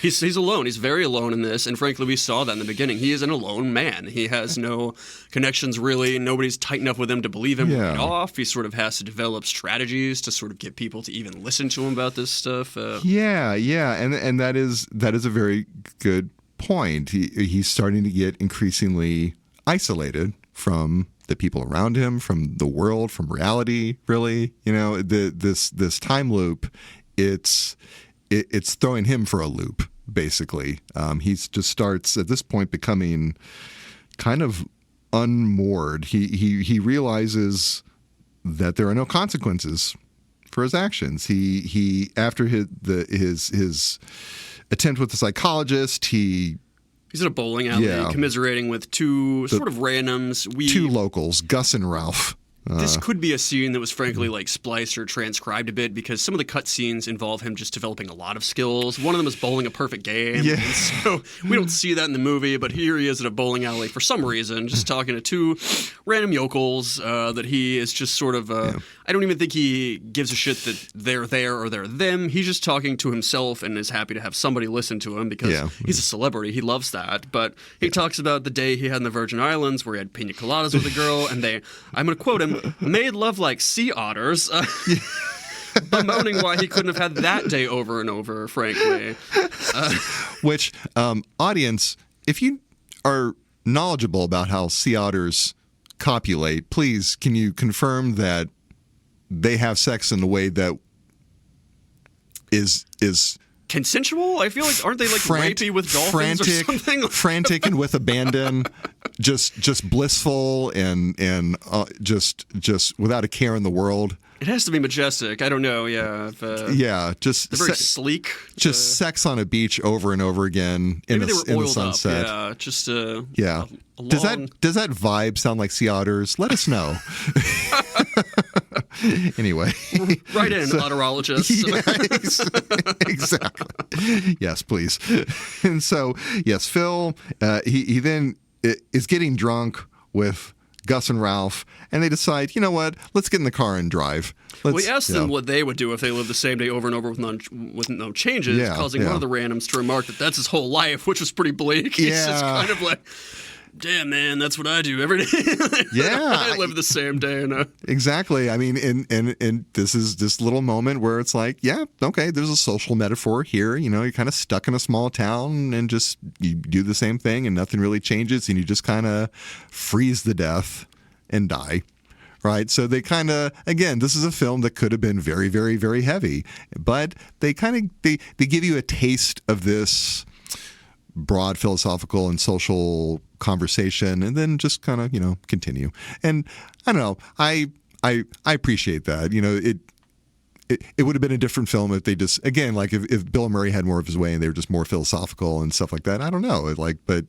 he's alone. He's very alone in this, and frankly, we saw that in the beginning. He is an alone man. He has no connections really. Nobody's tight enough with him to believe him right off. He sort of has to develop strategies to sort of get people to even listen to him about this stuff. And that is a very good point. He's starting to get increasingly isolated from the people around him, from the world, from reality. Really, this time loop, it's throwing him for a loop. Basically, he just starts at this point becoming kind of unmoored. He realizes that there are no consequences for his actions. He after his attempt with the psychologist, he's at a bowling alley commiserating with two sort of randoms. Two locals, Gus and Ralph. This could be a scene that was frankly like spliced or transcribed a bit, because some of the cut scenes involve him just developing a lot of skills. One of them is bowling a perfect game. Yeah. And so we don't see that in the movie, but here he is at a bowling alley for some reason, just talking to two random yokels that he is just sort of, I don't even think he gives a shit that they're there or they're them. He's just talking to himself and is happy to have somebody listen to him because he's a celebrity. He loves that. But he talks about the day he had in the Virgin Islands where he had pina coladas with a girl, and I'm going to quote him, made love like sea otters, bemoaning why he couldn't have had that day over and over, frankly. Which, audience, if you are knowledgeable about how sea otters copulate, please, can you confirm that they have sex in a way that is consensual? I feel like, aren't they like rapey with dolphins or something? Frantic and with abandon, just blissful and just without a care in the world. It has to be majestic. I don't know. Yeah. Just very sleek. Just sex on a beach over and over again in the sunset. Up. Yeah. Just Does that vibe sound like sea otters? Let us know. Anyway, right in, otterologists. Exactly. Yes, please. And so, yes, Phil, he then is getting drunk with Gus and Ralph, and they decide, you know what, let's get in the car and drive. We asked them what they would do if they lived the same day over and over with no changes, causing one of the randoms to remark that that's his whole life, which was pretty bleak. He's just kind of like, damn, man, that's what I do every day. I live the same day. Exactly. I mean, and this is this little moment where it's like, okay, there's a social metaphor here. You're kind of stuck in a small town and just you do the same thing and nothing really changes, and you just kind of freeze to death and die. Right. So they kind of, again, this is a film that could have been very, very, very heavy, but they kind of, they give you a taste of this broad philosophical and social conversation, and then just kind of continue. And I don't know, I appreciate that. It would have been a different film if they just, again, like if Bill Murray had more of his way and they were just more philosophical and stuff like that. I don't know, but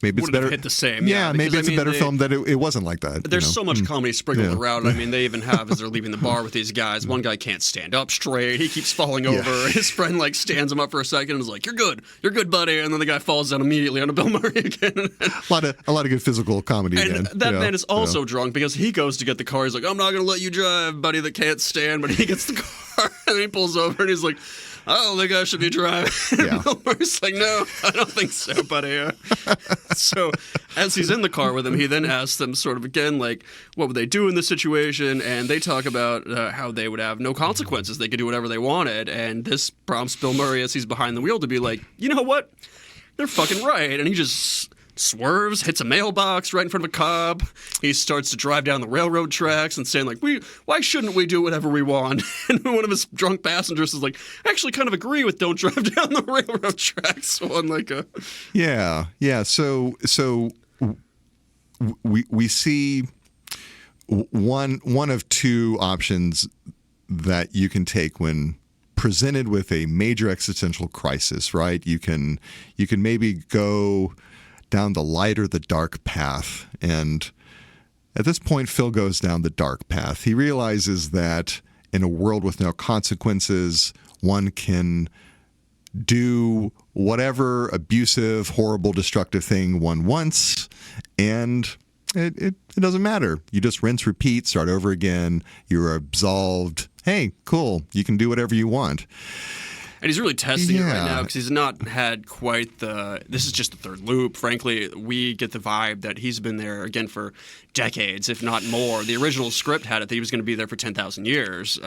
maybe it's better. Hit the same. Yeah, maybe it's a better film that it wasn't like that. There's so much comedy sprinkled around. I mean, they even have, as they're leaving the bar with these guys, one guy can't stand up straight. He keeps falling over. His friend stands him up for a second and is like, "You're good, buddy." And then the guy falls down immediately onto Bill Murray again. a lot of good physical comedy. And again. That man is also drunk because he goes to get the car. He's like, "I'm not going to let you drive, buddy that can't stand." But he gets the car and he pulls over and he's like, "I don't think I should be driving." And Bill Murray's like, "No, I don't think so, buddy." So as he's in the car with him, he then asks them sort of again, like, what would they do in this situation? And they talk about how they would have no consequences. They could do whatever they wanted. And this prompts Bill Murray, as he's behind the wheel, to be like, you know what? They're fucking right. And he just swerves, hits a mailbox right in front of a cop. He starts to drive down the railroad tracks and saying, like, why shouldn't we do whatever we want? And one of his drunk passengers is like, I actually kind of agree with don't drive down the railroad tracks. So on like a... Yeah. So we see one of two options that you can take when presented with a major existential crisis, right? You can maybe go down the light or the dark path. And at this point, Phil goes down the dark path. He realizes that in a world with no consequences, one can do whatever abusive, horrible, destructive thing one wants, and it doesn't matter. You just rinse, repeat, start over again. You're absolved. Hey, cool. You can do whatever you want. And he's really testing it right now because he's not had quite the... This is just the third loop. Frankly, we get the vibe that he's been there, again, for decades, if not more. The original script had it that he was going to be there for 10,000 years.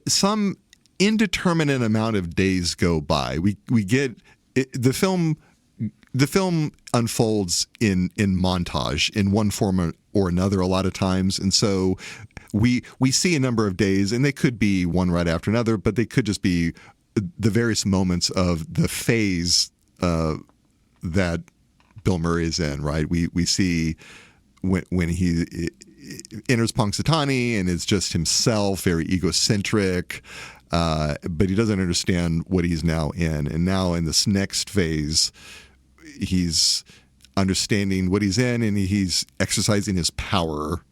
Some indeterminate amount of days go by. We get... The film unfolds in montage in one form or another a lot of times, and so we see a number of days, and they could be one right after another, but they could just be the various moments of the phase that Bill Murray is in. Right? We see when he enters Punxsutawney and is just himself, very egocentric. But he doesn't understand what he's now in, and now in this next phase, he's understanding what he's in, and he's exercising his power.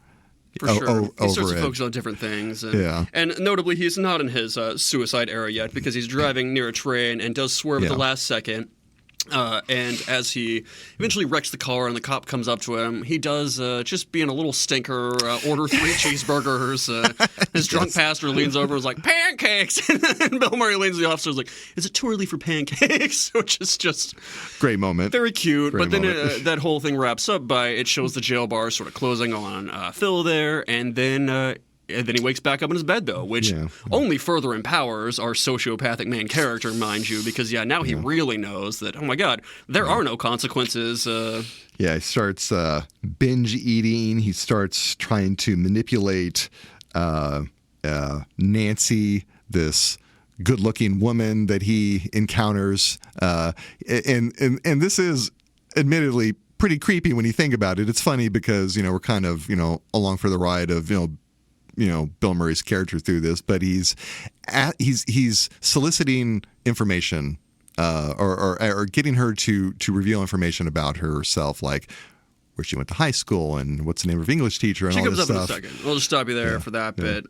For sure. He starts to focus on different things. And notably, he's not in his suicide era yet because he's driving near a train and does swerve at the last second. And as he eventually wrecks the car and the cop comes up to him, he does, just being a little stinker, order 3 cheeseburgers. His drunk pastor leans over and is like, pancakes! And Bill Murray leans to the officer and is like, is it too early for pancakes? Which is just... Great moment. Very cute. But then that whole thing wraps up by, it shows the jail bar sort of closing on Phil there, and then he wakes back up in his bed, though, which only further empowers our sociopathic main character, mind you, because, now he really knows that, oh, my God, there are no consequences. He starts binge eating. He starts trying to manipulate Nancy, this good-looking woman that he encounters. And this is admittedly pretty creepy when you think about it. It's funny because, we're kind of, along for the ride of, Bill Murray's character through this, but he's soliciting information or getting her to reveal information about herself, like where she went to high school and what's the name of English teacher and all this stuff. She comes up in a second. We'll just stop you there for that bit.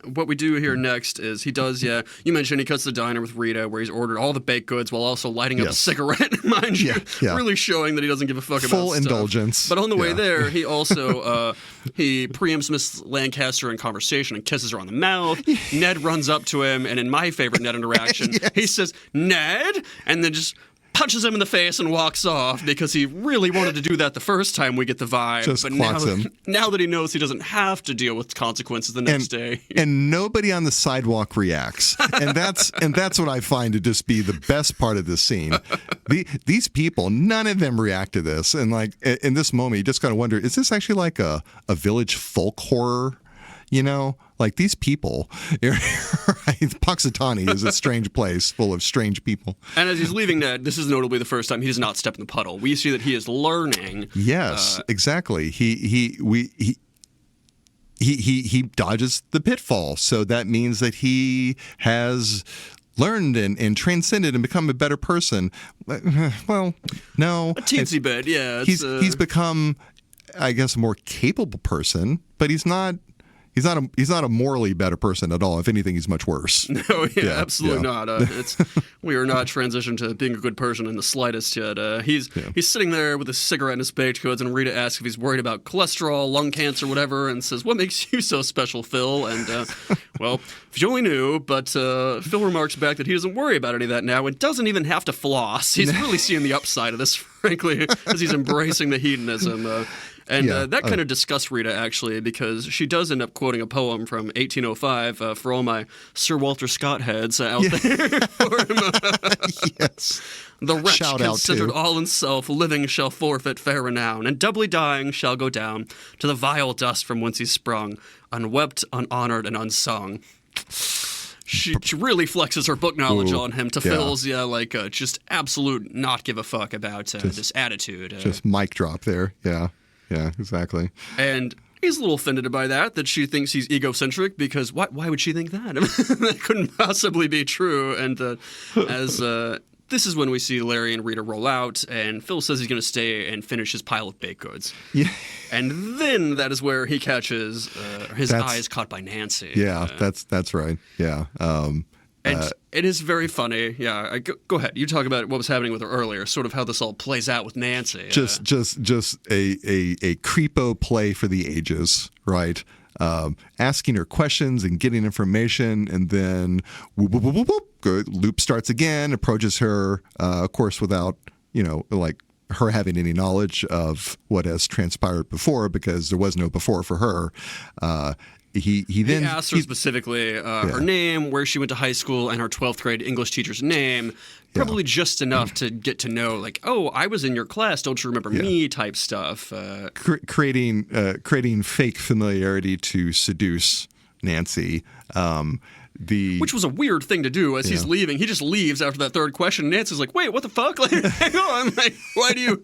What we do here next is he does, you mentioned he cuts the diner with Rita where he's ordered all the baked goods while also lighting up a cigarette, mind you, really showing that he doesn't give a fuck about full indulgence. But on the way there, he also, he preempts Miss Lancaster in conversation and kisses her on the mouth. Ned runs up to him, and in my favorite Ned interaction, he says, Ned, and then just punches him in the face and walks off because he really wanted to do that the first time, we get the vibe. Just but clocks him. Now that he knows he doesn't have to deal with consequences the next day. And nobody on the sidewalk reacts. And that's what I find to just be the best part of this scene. These people, none of them react to this. And like in this moment, you just gotta wonder, is this actually like a village folk horror? Like these people, Punxsutawney is a strange place full of strange people. And as he's leaving Ned, this is notably the first time he does not step in the puddle. We see that he is learning. Yes, exactly. He dodges the pitfall. So that means that he has learned and transcended and become a better person. Well, no. A teensy bit, yeah. He's become, I guess, a more capable person, but he's not a morally better person at all. If anything, he's much worse. No, absolutely not. We are not transitioned to being a good person in the slightest yet. He's sitting there with a cigarette and his baked goods, and Rita asks if he's worried about cholesterol, lung cancer, whatever, and says, "What makes you so special, Phil?" And well, if you only knew, but Phil remarks back that he doesn't worry about any of that now and doesn't even have to floss. He's really seeing the upside of this, frankly, as he's embracing the hedonism. And that kind of disgusts Rita, actually, because she does end up quoting a poem from 1805 for all my Sir Walter Scott heads out there. For him. Yes. The wretch considered all in self, living shall forfeit fair renown, and doubly dying shall go down to the vile dust from whence he sprung, unwept, unhonored, and unsung. She really flexes her book knowledge on him to Phil's, just absolute not give a fuck about this attitude. Just mic drop there, Yeah, exactly. And he's a little offended by that she thinks he's egocentric, because why would she think that? That couldn't possibly be true. And this is when we see Larry and Rita roll out, and Phil says he's going to stay and finish his pile of baked goods. Yeah. And then that is where he catches his eyes caught by Nancy. Yeah, that's right. Yeah. And it is very funny. Yeah, go ahead. You talk about what was happening with her earlier, sort of how this all plays out with Nancy. Just a creepo play for the ages, right? Asking her questions and getting information, and then whoop, whoop, whoop, whoop, whoop, loop starts again, approaches her, of course, without, like her having any knowledge of what has transpired before, because there was no before for her. He then asked her specifically her name, where she went to high school, and her 12th grade English teacher's name, probably just enough to get to know, like, oh, I was in your class, don't you remember me, type stuff. Creating fake familiarity to seduce Nancy. Which was a weird thing to do as he's leaving. He just leaves after that third question. Nancy's like, wait, what the fuck? Like, hang on. Like, why do you...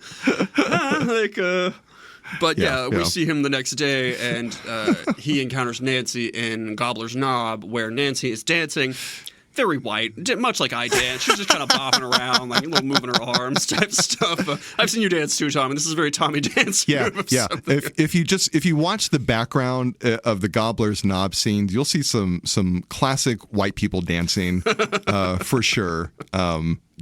But we see him the next day, and he encounters Nancy in Gobbler's Knob, where Nancy is dancing, very white, much like I dance. She's just kind of bopping around, like a little moving her arms type stuff. I've seen you dance too, Tom, and this is a very Tommy dance move. If you watch the background of the Gobbler's Knob scene, you'll see some classic white people dancing for sure.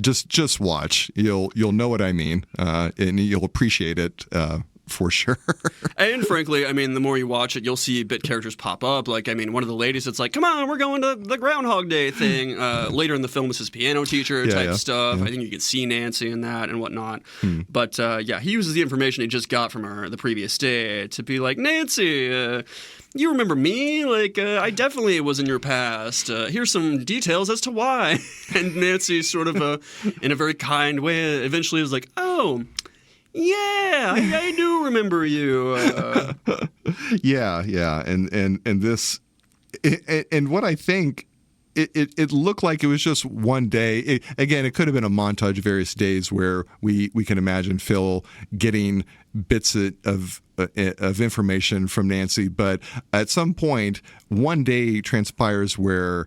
Just watch. You'll know what I mean, and you'll appreciate it. For sure. And frankly, I mean, the more you watch it, you'll see bit characters pop up. Like, I mean, one of the ladies, it's like, come on, we're going to the Groundhog Day thing. Later in the film, this is piano teacher type stuff. I think you can see Nancy in that and whatnot. But he uses the information he just got from her the previous day to be like, Nancy, you remember me? Like, I definitely was in your past. Here's some details as to why. And Nancy sort of, in a very kind way, eventually is like, oh, yeah, I do remember you. And this, and what I think, it looked like it was just one day. Again, it could have been a montage of various days where we can imagine Phil getting bits of information from Nancy, but at some point, one day transpires where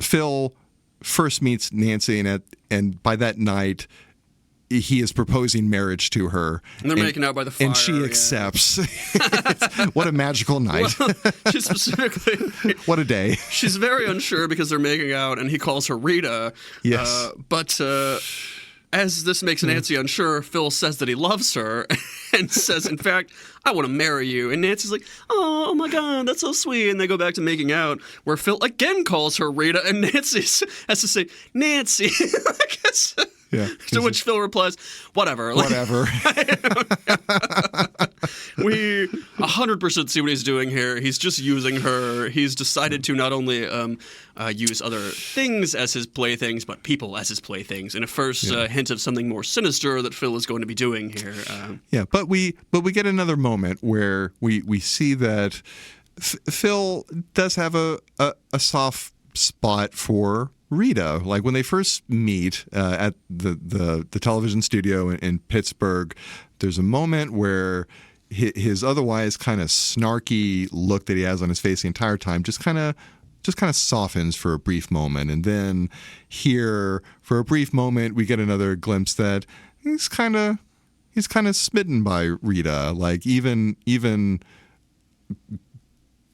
Phil first meets Nancy, and by that night, he is proposing marriage to her. And they're making out by the fire. And she accepts. What a magical night. Well, she specifically... What a day. She's very unsure because they're making out, and he calls her Rita. Yes. But as this makes Nancy unsure, Phil says that he loves her and says, in fact, I want to marry you. And Nancy's like, oh my God, that's so sweet. And they go back to making out, where Phil again calls her Rita, and Nancy has to say, Nancy. I guess... Yeah. To which Phil replies, whatever. Whatever. We 100% see what he's doing here. He's just using her. He's decided to not only use other things as his playthings, but people as his playthings. In a first hint of something more sinister that Phil is going to be doing here. But we get another moment where we see that Phil does have a soft spot for Rita. Like when they first meet at the television studio in Pittsburgh, there's a moment where his otherwise kind of snarky look that he has on his face the entire time just kind of softens for a brief moment, and then here for a brief moment we get another glimpse that he's kind of smitten by Rita. Like even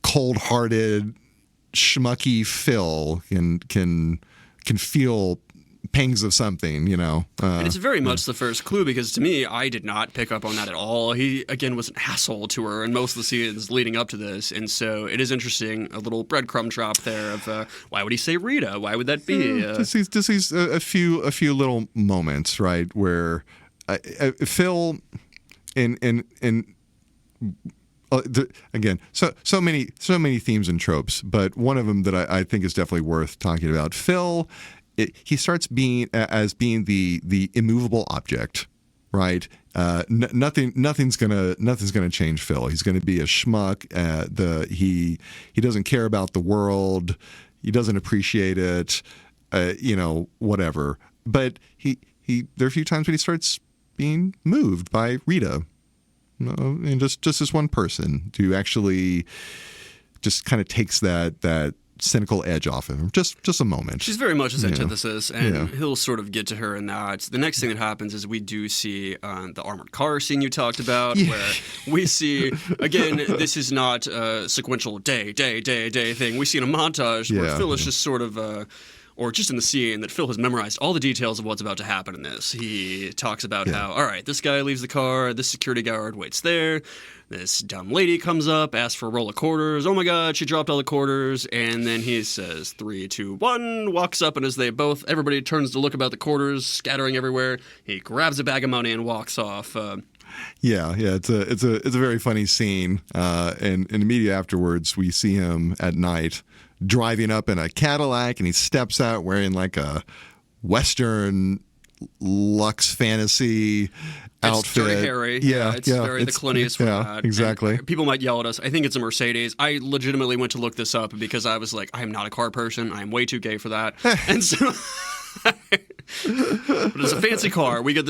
cold-hearted schmucky Phil can feel pangs of something, and it's very much the first clue, because to me, I did not pick up on that at all. He, again, was an asshole to her in most of the scenes leading up to this, and so it is interesting, a little breadcrumb drop there of why would he say Rita? Why would that be? Just these a few little moments, right, where Phil again, so many themes and tropes, but one of them that I think is definitely worth talking about. Phil, he starts being the immovable object, right? Nothing's gonna change Phil. He's gonna be a schmuck. He doesn't care about the world. He doesn't appreciate it. Whatever. But there are a few times when he starts being moved by Rita. And just this one person who actually just kind of takes that cynical edge off of him. Just a moment. She's very much his antithesis, and he'll sort of get to her in that. The next thing that happens is we do see the armored car scene you talked about, where we see, again, this is not a sequential day thing. We see in a montage where Phil is just sort of or just in the scene, that Phil has memorized all the details of what's about to happen in this. He talks about how, all right, this guy leaves the car, this security guard waits there, this dumb lady comes up, asks for a roll of quarters, oh my god, she dropped all the quarters, and then he says 3, 2, 1, walks up, and as everybody turns to look about the quarters scattering everywhere, he grabs a bag of money and walks off. It's a very funny scene, and immediately afterwards we see him at night driving up in a Cadillac, and he steps out wearing like a Western luxe fantasy outfit. It's Dirty Harry. It's very the Clint Eastwood. Yeah, exactly. And people might yell at us. I think it's a Mercedes. I legitimately went to look this up because I was like, I am not a car person. I am way too gay for that. And so, but it's a fancy car. We get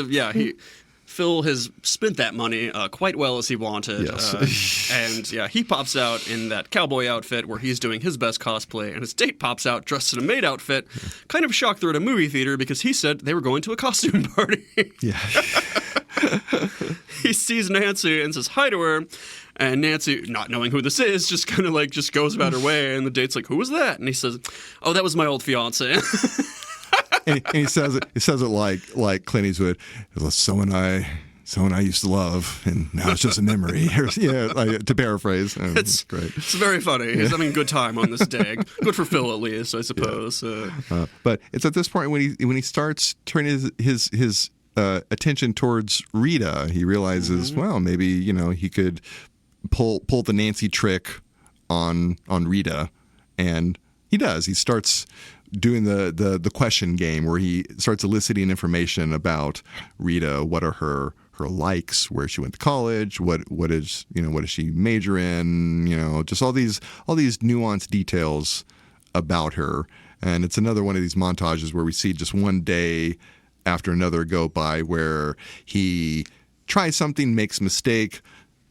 Phil has spent that money quite well as he wanted. Yes. And he pops out in that cowboy outfit where he's doing his best cosplay, and his date pops out dressed in a maid outfit. Kind of shocked they're at a movie theater because he said they were going to a costume party. Yeah. He sees Nancy and says hi to her, and Nancy, not knowing who this is, just kind of just goes about her way, and the date's like, who was that? And he says, oh, that was my old fiance. and he says it like Clint Eastwood. Someone I used to love, and now it's just a memory. To paraphrase. It's great. It's very funny. He's having a good time on this day. Good for Phil, at least, I suppose. But it's at this point when he starts turning his attention towards Rita. He realizes, well, maybe he could pull the Nancy trick on Rita, and he does. He starts doing the question game where he starts eliciting information about Rita. What are her likes? Where she went to college? What does she major in? Just all these nuanced details about her. And it's another one of these montages where we see just one day after another go by where he tries something, makes a mistake,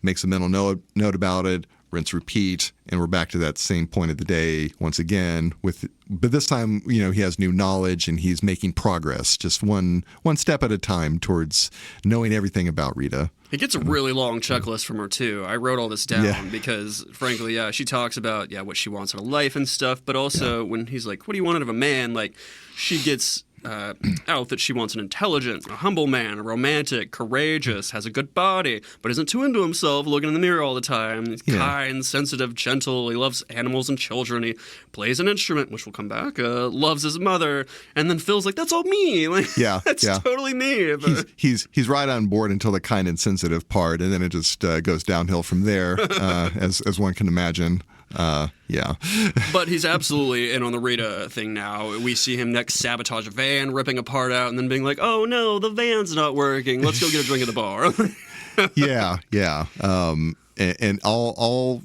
makes a mental note about it, rinse, repeat, and we're back to that same point of the day once again. But this time, he has new knowledge and he's making progress, just one step at a time towards knowing everything about Rita. He gets a really long checklist from her too. I wrote all this down because, frankly, she talks about what she wants in a life and stuff. But also when he's like, "What do you want out of a man?" She gets out that she wants an intelligent, a humble man, a romantic, courageous, has a good body, but isn't too into himself, looking in the mirror all the time. He's kind, sensitive, gentle. He loves animals and children. He plays an instrument, which will come back. Loves his mother, and then Phil's like, "That's all me." That's totally me. He's right on board until the kind and sensitive part, and then it just goes downhill from there, as one can imagine. But he's absolutely in on the Rita thing now. We see him next sabotage a van, ripping a part out, and then being like, "Oh no, the van's not working. Let's go get a drink at the bar." And all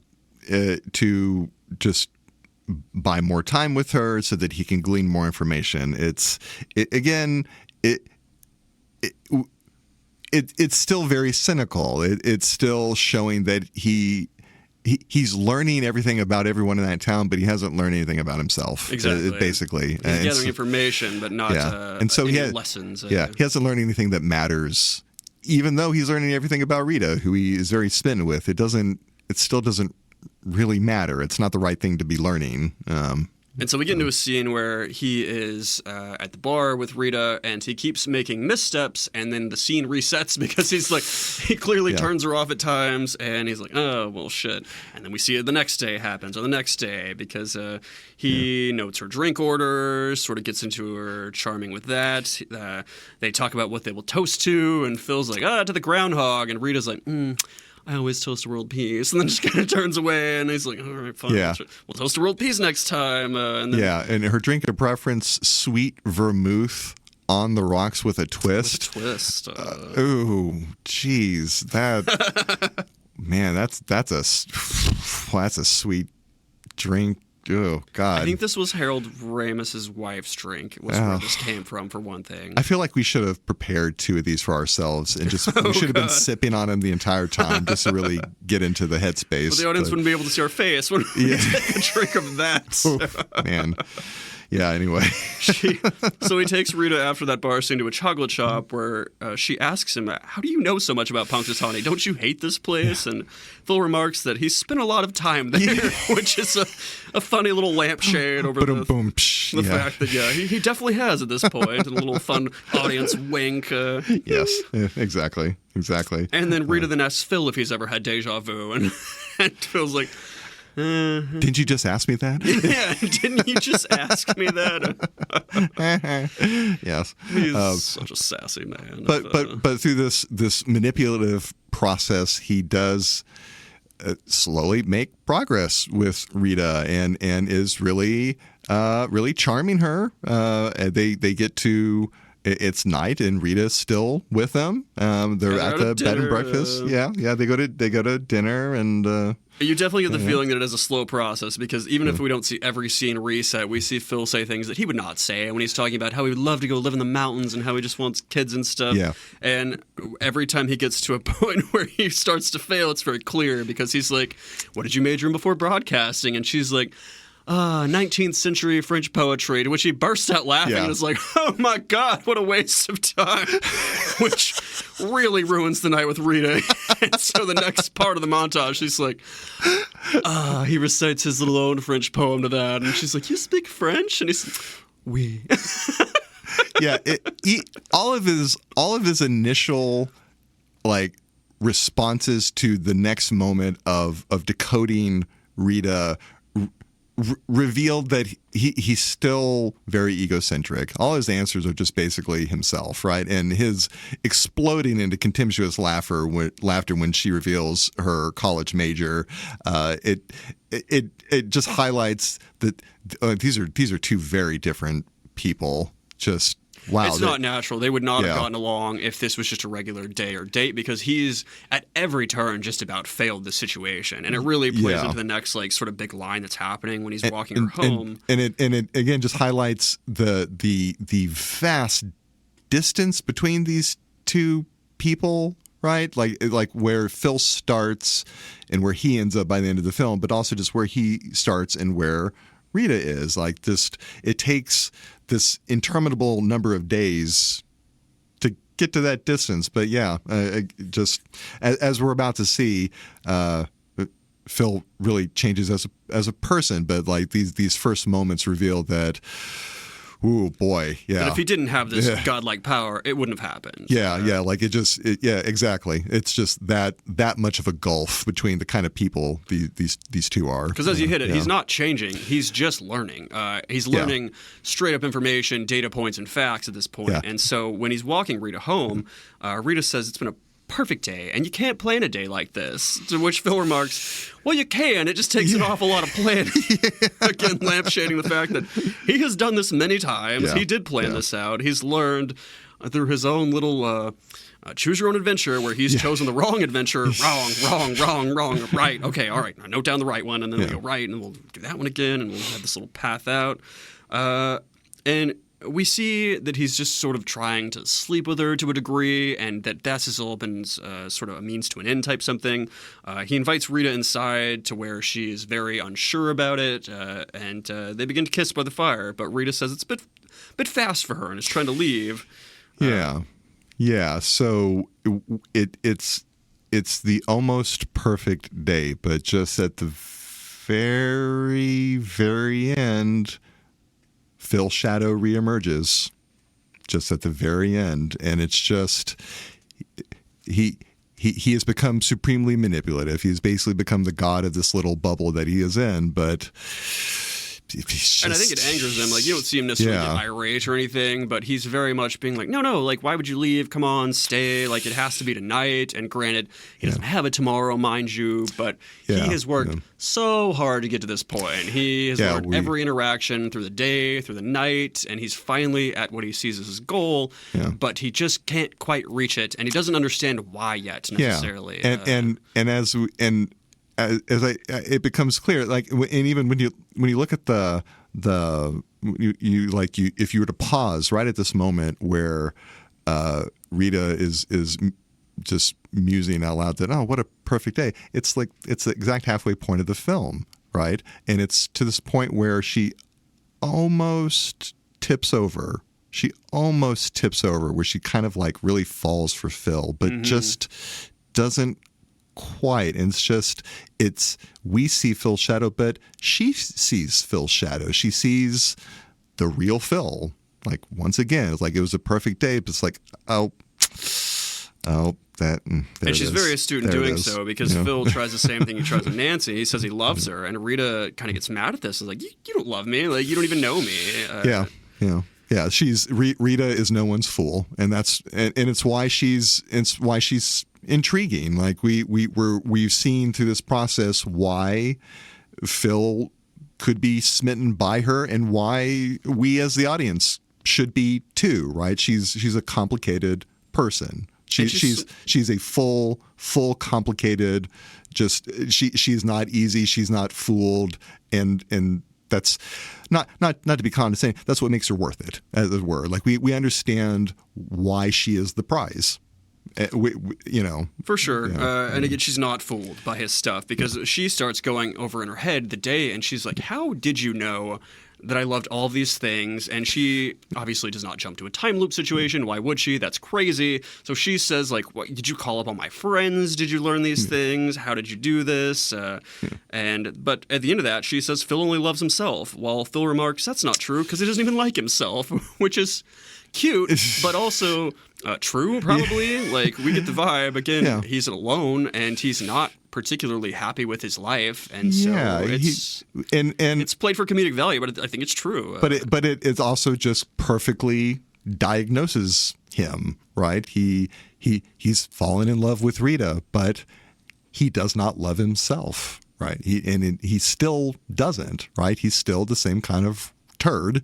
to just buy more time with her so that he can glean more information. It's still very cynical. It's still showing that he's learning everything about everyone in that town, but he hasn't learned anything about himself. Exactly. Basically. He's gathering information, but not lessons. He hasn't learned anything that matters, even though he's learning everything about Rita, who he is very smitten with. It still doesn't really matter. It's not the right thing to be learning. And so we get into a scene where he is at the bar with Rita, and he keeps making missteps, and then the scene resets because he clearly turns her off at times, and he's like, oh, well, shit. And then we see it the next day happens, or the next day, because he notes her drink orders, sort of gets into her charming with that. They talk about what they will toast to, and Phil's like, to the Groundhog, and Rita's like, I always toast world peace, and then just kind of turns away, and he's like, all right, fine. Yeah. We'll toast world peace next time. And her drink of preference, sweet vermouth on the rocks with a twist. Ooh, jeez. Man, that's a sweet drink. Oh, God. I think this was Harold Ramis's wife's drink, was where this came from, for one thing. I feel like we should have prepared 2 of these for ourselves and we should have been sipping on them the entire time just to really get into the headspace. Well, the audience wouldn't be able to see our face when we take a drink of that. Man. Yeah, anyway. So he takes Rita after that bar scene to a chocolate shop where she asks him, how do you know so much about Punxsutawney? Don't you hate this place? And Phil remarks that he's spent a lot of time there, which is a funny little lampshade over the fact that, he definitely has at this point. And a little fun audience wink. Yes, exactly. And then Rita then asks Phil if he's ever had deja vu. And Phil's like... Didn't you just ask me that? Yeah, didn't you just ask me that? Yes, he's such a sassy man. But through this manipulative process, he does slowly make progress with Rita and is really charming her. They get to. It's night and Rita's still with them. They're at the bed and breakfast. Yeah. They go to dinner and. You definitely get the feeling that it is a slow process because even if we don't see every scene reset, we see Phil say things that he would not say when he's talking about how he would love to go live in the mountains and how he just wants kids and stuff. Yeah. And every time he gets to a point where he starts to fail, it's very clear because he's like, "What did you major in before broadcasting?" And she's like, 19th century French poetry, to which he bursts out laughing and is like, oh my God, what a waste of time, which really ruins the night with Rita. And so the next part of the montage, she's like, he recites his little own French poem to that. And she's like, you speak French? And he's like, oui. Yeah. All of his initial, responses to the next moment of decoding Rita revealed that he's still very egocentric. All his answers are just basically himself, right? And his exploding into contemptuous laughter when she reveals her college major, it just highlights that these are two very different people. Just wow, it's not natural. They would not have gotten along if this was just a regular day or date because he's at every turn just about failed the situation, and it really plays into the next sort of big line that's happening when he's walking her home. And it again just highlights the vast distance between these two people, right? Like where Phil starts and where he ends up by the end of the film, but also just where he starts and where Rita is. It takes this interminable number of days to get to that distance. But just as we're about to see, Phil really changes as a person. But these first moments reveal that, ooh boy, yeah. But if he didn't have this godlike power, it wouldn't have happened. Yeah, exactly. It's just that much of a gulf between the kind of people these two are. Because as you hit it, he's not changing. He's just learning. He's learning straight up information, data points, and facts at this point. Yeah. And so when he's walking Rita home, Rita says it's been a perfect day, and you can't plan a day like this. To which Phil remarks, well, you can. It just takes an awful lot of planning. Again, lampshading the fact that he has done this many times. Yeah. He did plan this out. He's learned through his own little choose your own adventure where he's chosen the wrong adventure. Wrong. Right. Okay, all right. Now note down the right one, and then we'll go right, and we'll do that one again, and we'll have this little path out. And we see that he's just sort of trying to sleep with her to a degree, and that's has all been sort of a means to an end type something. He invites Rita inside to where she is very unsure about it, and they begin to kiss by the fire. But Rita says it's a bit fast for her and is trying to leave. Yeah. So it's the almost perfect day, but just at the very, very end, Phil's shadow reemerges just at the very end, and it's just he has become supremely manipulative. He's basically become the god of this little bubble that he is in, but just, and I think it angers him. You don't see him necessarily get irate or anything, but he's very much being like, no, why would you leave? Come on, stay. It has to be tonight. And granted, he doesn't have it tomorrow, mind you, but he has worked so hard to get to this point. He has learned every interaction through the day, through the night, and he's finally at what he sees as his goal, but he just can't quite reach it, and he doesn't understand why yet necessarily. It becomes clear, and even when you look at if you were to pause right at this moment where Rita is just musing out loud that, oh, what a perfect day. It's the exact halfway point of the film, right? And it's to this point where she almost tips over. She almost tips over where she kind of like really falls for Phil, but just doesn't quite. And we see Phil's shadow, but she sees Phil's shadow. She sees the real Phil. Like, once again, it's like it was a perfect day, but it's like, that. And she's very astute in doing so, because Phil tries the same thing he tries with Nancy. He says he loves her, and Rita kind of gets mad at this. It's like, you don't love me. Like, you don't even know me. Yeah. Rita is no one's fool, and it's why she's intriguing. Like we've seen through this process why Phil could be smitten by her, and why we as the audience should be too. Right? She's a complicated person. She's a full complicated. Just she's not easy. She's not fooled, and that's not to be condescending. That's what makes her worth it, as it were. Like we understand why she is the prize. For sure. And again, she's not fooled by his stuff, because she starts going over in her head the day, and she's like, how did you know that I loved all these things? And she obviously does not jump to a time loop situation. Why would she? That's crazy. So she says, like, what, did you call up all my friends? Did you learn these things? How did you do this? But at the end of that, she says Phil only loves himself, while Phil remarks that's not true, because he doesn't even like himself, which is cute, but also true, probably. Like, we get the vibe. Again, he's alone, and he's not particularly happy with his life, and so it's played for comedic value, but I think it's true. But it also just perfectly diagnoses him, right? He's fallen in love with Rita, but he does not love himself, right? He still doesn't, right? He's still the same kind of turd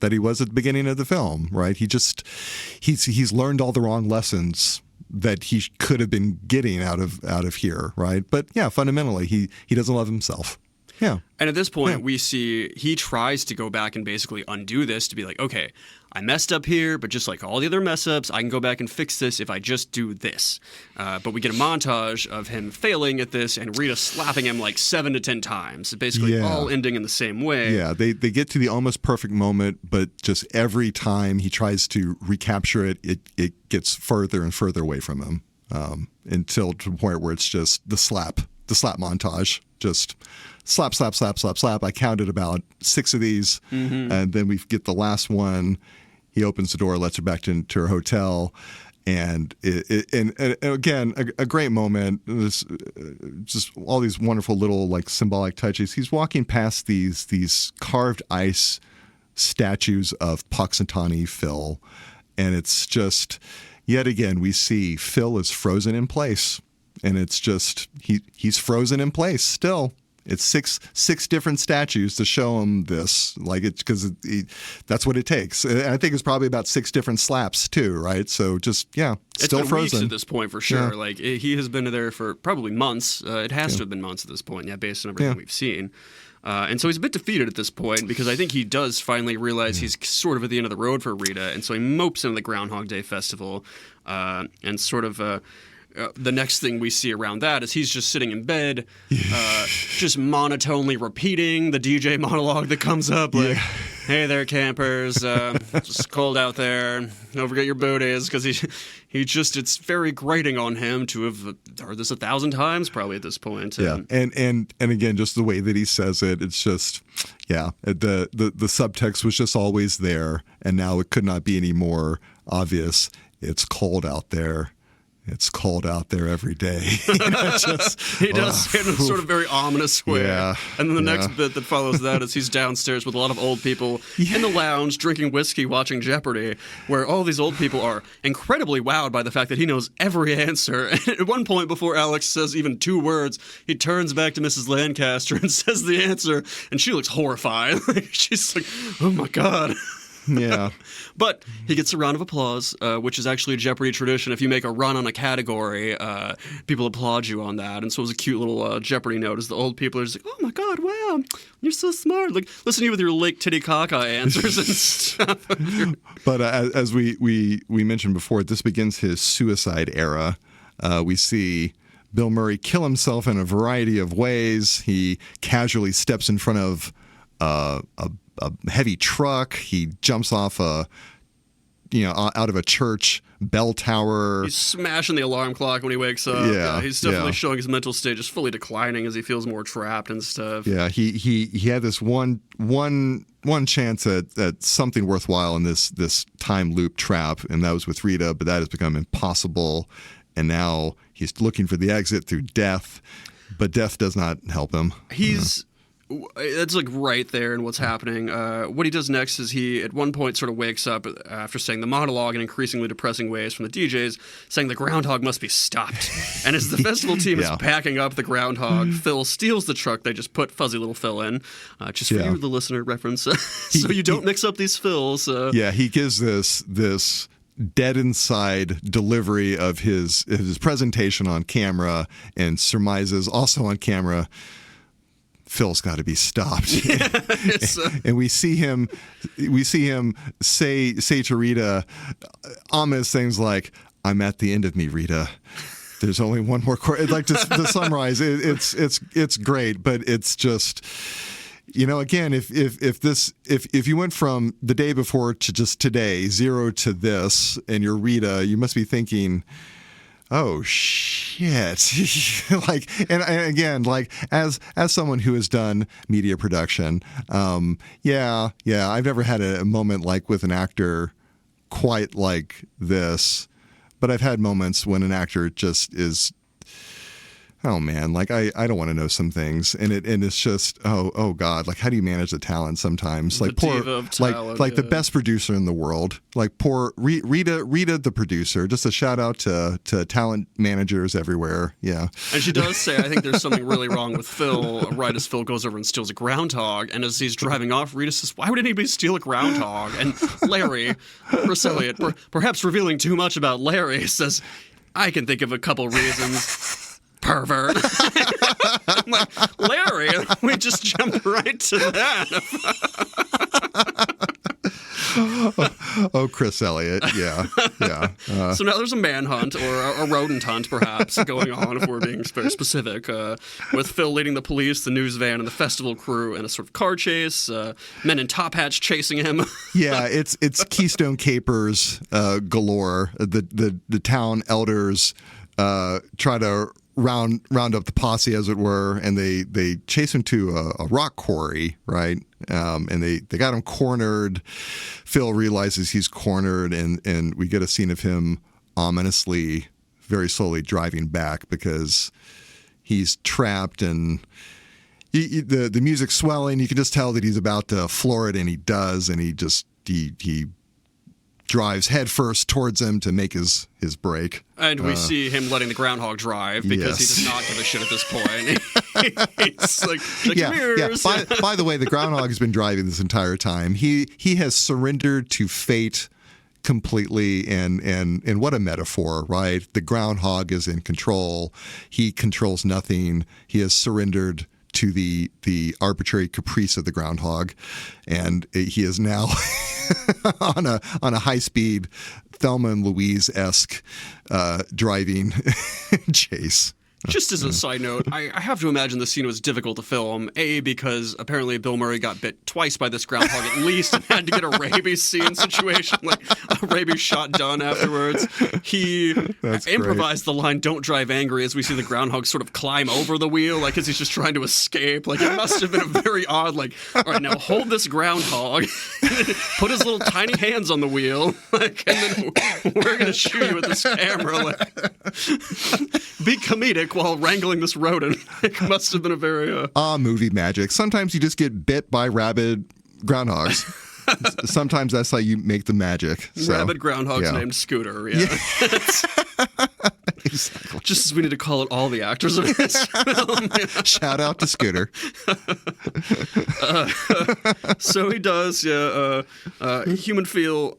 that he was at the beginning of the film, right? He's learned all the wrong lessons that he could have been getting out of here, right? But yeah, fundamentally, he doesn't love himself. Yeah. And at this point, we see he tries to go back and basically undo this, to be like, okay, I messed up here, but just like all the other mess ups, I can go back and fix this if I just do this. But we get a montage of him failing at this, and Rita slapping him like 7 to 10 times, basically all ending in the same way. Yeah, they get to the almost perfect moment, but just every time he tries to recapture it, it gets further and further away from him, until to the point where it's just the slap montage, just slap, slap, slap, slap, slap. I counted about 6 of these, and then we get the last one. He opens the door, lets her back into her hotel, and again, a great moment. This, just all these wonderful little like symbolic touches. He's walking past these carved ice statues of Punxsutawney Phil, and it's just yet again we see Phil is frozen in place, and it's just he's frozen in place still. It's six different statues to show him this, like it's because that's what it takes. And I think it's probably about 6 different slaps too, right? So just still it's been frozen weeks at this point for sure. Yeah. Like he has been there for probably months. It has to have been months at this point, based on everything we've seen. And so he's a bit defeated at this point, because I think he does finally realize he's sort of at the end of the road for Rita, and so he mopes into the Groundhog Day festival, and sort of. The next thing we see around that is he's just sitting in bed, just monotonely repeating the DJ monologue that comes up, like, hey there, campers, just cold out there, don't forget your booties, because he just, it's very grating on him to have heard this 1,000 times probably at this point. And again, just the way that he says it, it's just, the subtext was just always there, and now it could not be any more obvious. It's cold out there. It's cold out there every day. He does say it in a sort of very ominous way. Yeah, and then the next bit that follows that is he's downstairs with a lot of old people in the lounge drinking whiskey, watching Jeopardy, where all these old people are incredibly wowed by the fact that he knows every answer. And at one point, before Alex says even 2 words, he turns back to Mrs. Lancaster and says the answer, and she looks horrified. She's like, oh my God. Yeah. But he gets a round of applause, which is actually a Jeopardy tradition. If you make a run on a category, people applaud you on that. And so it was a cute little Jeopardy note as the old people are just like, oh my God, wow, you're so smart. Like, listen to you with your Lake Titicaca answers and stuff. But as we mentioned before, this begins his suicide era. We see Bill Murray kill himself in a variety of ways. He casually steps in front of a heavy truck. He jumps off out of a church bell tower. He's smashing the alarm clock when he wakes up. Yeah, he's definitely showing his mental state just fully declining as he feels more trapped and stuff. Yeah, he had this one chance at something worthwhile in this time loop trap, and that was with Rita, but that has become impossible. And now he's looking for the exit through death, but death does not help him. That's like right there in what's happening. What he does next is he at one point sort of wakes up after saying the monologue in increasingly depressing ways from the DJs, saying the groundhog must be stopped. And as the festival team is packing up the groundhog, Phil steals the truck they just put Fuzzy Little Phil in. Just for you, the listener reference, so you don't mix up these Phils. He gives this dead inside delivery of his presentation on camera and surmises also on camera, Phil's got to be stopped. And we see him say to Rita ominous things like, "I'm at the end of me, Rita. There's only one more chord." Like to summarize, it's great, but it's just, again, if you went from the day before to just today, 0 to this, and you're Rita, you must be thinking, oh shit! and again, as someone who has done media production, I've never had a moment like with an actor quite like this, but I've had moments when an actor just is, oh man, I don't want to know some things, and it's just oh god, how do you manage the talent sometimes? The diva of talent, the best producer in the world, poor Rita the producer. Just a shout out to talent managers everywhere. Yeah, and she does say, I think there's something really wrong with Phil. Right as Phil goes over and steals a groundhog, and as he's driving off, Rita says, "Why would anybody steal a groundhog?" And Larry, Chris Elliott, perhaps revealing too much about Larry, says, "I can think of a couple reasons." Pervert. I'm like, Larry, we just jumped right to that. Chris Elliott, yeah. So now there's a manhunt, or a rodent hunt, perhaps, going on, if we're being very specific, with Phil leading the police, the news van, and the festival crew in a sort of car chase, men in top hats chasing him. Yeah, it's Keystone Capers galore. The town elders try to round up the posse, as it were, and they chase him to a rock quarry, right? And they got him cornered. Phil realizes he's cornered, and we get a scene of him ominously, very slowly driving back because he's trapped, and the music's swelling. You can just tell that he's about to floor it, and he does, and he drives headfirst towards him to make his break. And we see him letting the groundhog drive because he does not give a shit at this point. He's like, mirrors. By the way, the groundhog has been driving this entire time. He has surrendered to fate completely, and what a metaphor, right? The groundhog is in control. He controls nothing. He has surrendered to the arbitrary caprice of the groundhog, and he is now on a high-speed Thelma and Louise-esque driving chase. Just as a side note, I have to imagine the scene was difficult to film, A, because apparently Bill Murray got bit twice by this groundhog at least and had to get a rabies scene situation, like a rabies shot done afterwards. He improvised the line, "Don't drive angry," as we see the groundhog sort of climb over the wheel, like as he's just trying to escape. Like, it must have been a very odd, like, all right, now hold this groundhog, put his little tiny hands on the wheel, like, and then we're going to shoot you with this camera. Like, be comedic while wrangling this rodent. It must have been a very movie magic. Sometimes you just get bit by rabid groundhogs. Sometimes that's how you make the magic. So, rabid groundhogs named Scooter. Yeah. Exactly. Just as we need to call it all the actors of this film. Yeah. Shout out to Scooter. So he does. Human Phil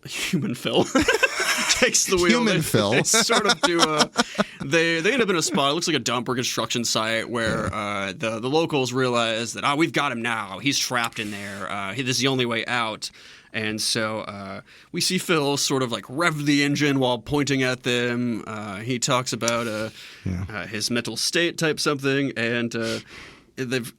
takes the wheel. Human Phil. They sort of do. They end up in a spot. It looks like a dump or construction site where the locals realize that we've got him now. He's trapped in there. This is the only way out. And so we see Phil sort of like rev the engine while pointing at them. He talks about his mental state type something, and they've.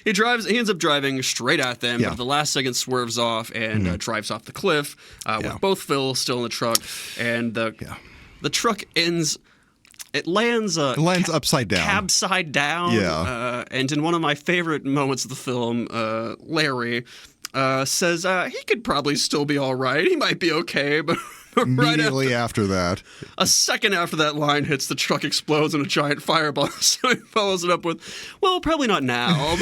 He ends up driving straight at them, but at the last second swerves off and drives off the cliff with both Phil still in the truck, and the truck ends. It lands upside down. Cabside down. Yeah. And in one of my favorite moments of the film, Larry says he could probably still be all right. He might be okay, but immediately after that, a second after that line hits, the truck explodes in a giant fireball. So he follows it up with, well, probably not now.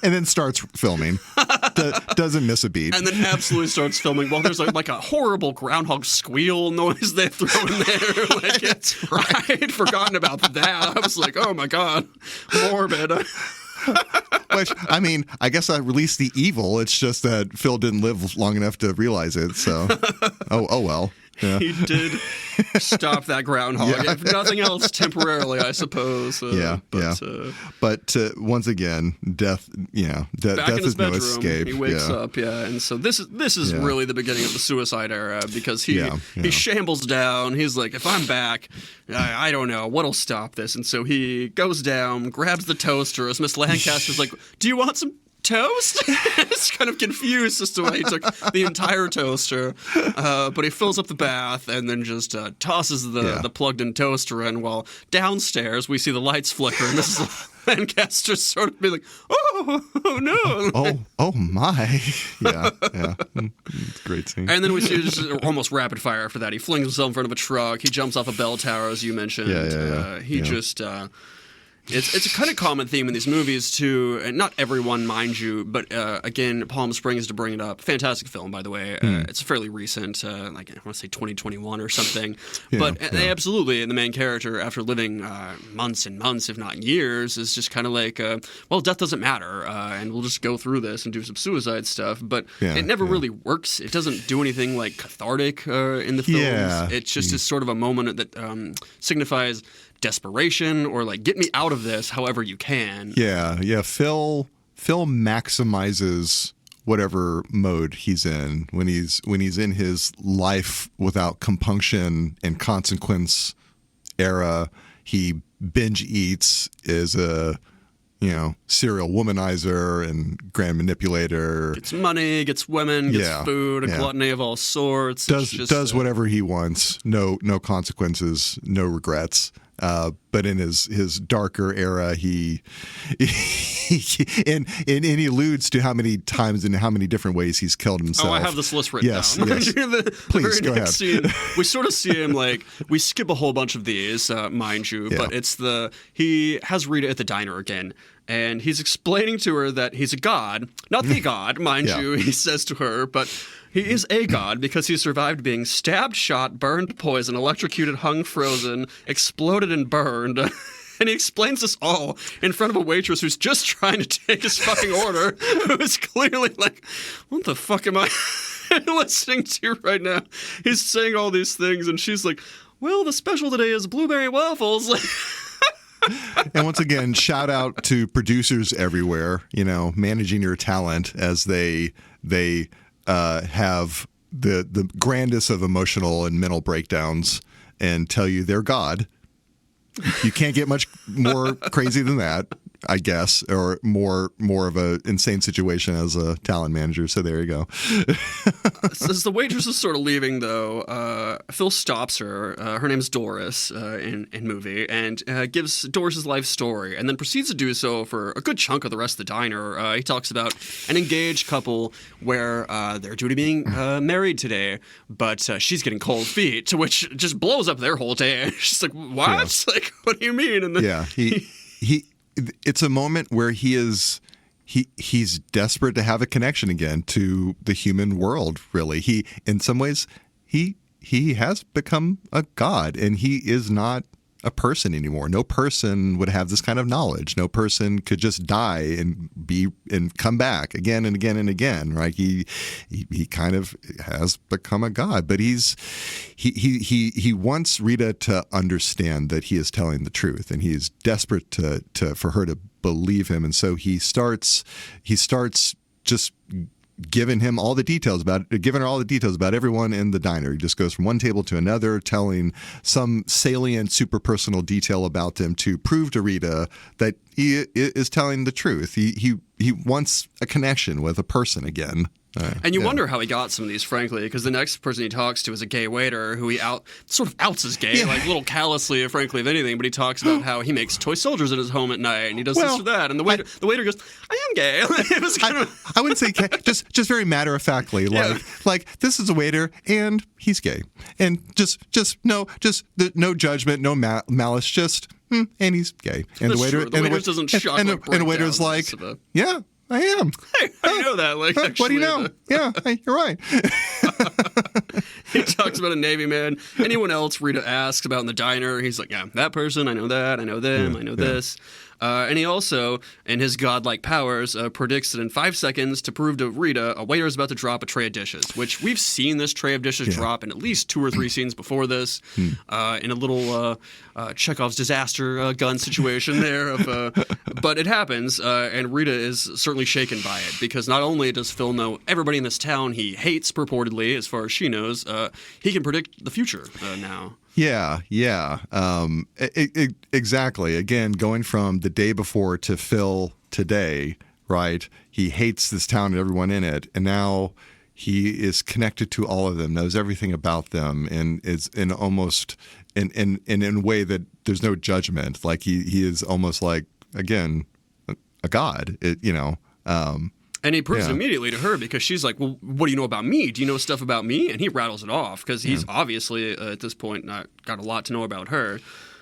And then starts filming. Doesn't miss a beat. And then absolutely starts filming. Well, there's like a horrible groundhog squeal noise they throw in there. Like, That's right. I had forgotten about that. I was like, oh my God, morbid. Which, I mean, I guess I released the evil. It's just that Phil didn't live long enough to realize it. So, oh well. Yeah. He did stop that groundhog, if nothing else, temporarily, I suppose. But once again, death. Death is no escape. He wakes up, and so this is really the beginning of the suicide era, because he shambles down. He's like, if I'm back, I don't know what'll stop this, and so he goes down, grabs the toaster. As Miss Lancaster's like, do you want some toast? It's kind of confused as to why he took the entire toaster, but he fills up the bath and then just tosses the plugged-in toaster in, while downstairs we see the lights flicker and Mrs. Lancaster sort of be like, oh no. Oh my. Yeah. It's a great scene. And then we see just almost rapid fire after that. He flings himself in front of a truck. He jumps off a bell tower, as you mentioned. He just... It's a kind of common theme in these movies, too, and not everyone, mind you, but again, Palm Springs, to bring it up, fantastic film, by the way. It's fairly recent, like I want to say 2021 or something, but absolutely, the main character, after living months and months, if not years, is just kind of like, well, death doesn't matter, and we'll just go through this and do some suicide stuff, but it never really works. It doesn't do anything like cathartic in the films. It just is sort of a moment that signifies desperation, or like, get me out of this however you can. Phil maximizes whatever mode he's in when he's in his life without compunction and consequence era. He binge eats, is a serial womanizer and grand manipulator. Gets money, gets women, gets food, a gluttony of all sorts. Does whatever he wants. No consequences, no regrets. But in his darker era, he he alludes to how many times and how many different ways he's killed himself. Oh, I have this list written down. Yes. Please, go ahead. Scene, we sort of see him, like, we skip a whole bunch of these, mind you, but he has Rita at the diner again, and he's explaining to her that he's a god, not the god, mind you, he says to her, but he is a god because he survived being stabbed, shot, burned, poisoned, electrocuted, hung, frozen, exploded, and burned. And he explains this all in front of a waitress who's just trying to take his fucking order, who is clearly like, what the fuck am I listening to right now? He's saying all these things, and she's like, well, the special today is blueberry waffles. And once again, shout out to producers everywhere, managing your talent as they have the grandest of emotional and mental breakdowns and tell you they're God. You can't get much more crazy than that, I guess, or more of a insane situation as a talent manager. So there you go. As the waitress is sort of leaving, though, Phil stops her. Her name's Doris in movie, and gives Doris's life story, and then proceeds to do so for a good chunk of the rest of the diner. He talks about an engaged couple where they're due to being married today, but she's getting cold feet, to which just blows up their whole day. She's like, "What? Yeah. Like, what do you mean?" And then he it's a moment where he's desperate to have a connection again to the human world, really. In some ways, he has become a god, and he is not a person anymore. No person would have this kind of knowledge. No person could just die and come back again and again and again, right? He kind of has become a god, but he wants Rita to understand that he is telling the truth, and he is desperate for her to believe him, and so he starts just giving her all the details about everyone in the diner. He just goes from one table to another, telling some salient, super personal detail about them to prove to Rita that he is telling the truth. He wants a connection with a person again. And you wonder how he got some of these, frankly, because the next person he talks to is a gay waiter who he sort of outs as gay, like a little callously, frankly, if anything. But he talks about how he makes toy soldiers in his home at night, and he does this or that. And the waiter goes, "I am gay." It was kind of I wouldn't say gay, just very matter of factly, like this is a waiter and he's gay, and just no judgment, no malice, just and he's gay. And the waiter doesn't shock. And the waiter's like, yeah. I am. Hey, how do you know that? Like, actually, what do you know? Yeah, hey, you're right. He talks about a Navy man. Anyone else Rita asks about in the diner, he's like, yeah, that person, I know that, I know them, I know this. And he also, in his godlike powers, predicts that in 5 seconds, to prove to Rita, a waiter is about to drop a tray of dishes, which we've seen this tray of dishes drop in at least 2 or 3 scenes before this, in a little Chekhov's disaster gun situation there. But it happens, and Rita is certainly shaken by it, because not only does Phil know everybody in this town he hates, purportedly, as far as she knows, he can predict the future now. Yeah. Exactly. Again, going from the day before to Phil today, right? He hates this town and everyone in it, and now he is connected to all of them, knows everything about them, and is in almost in a way that there's no judgment. Like he is almost like, again, a god. And he proves it immediately to her, because she's like, well, what do you know about me? Do you know stuff about me? And he rattles it off, because he's obviously, at this point, not got a lot to know about her.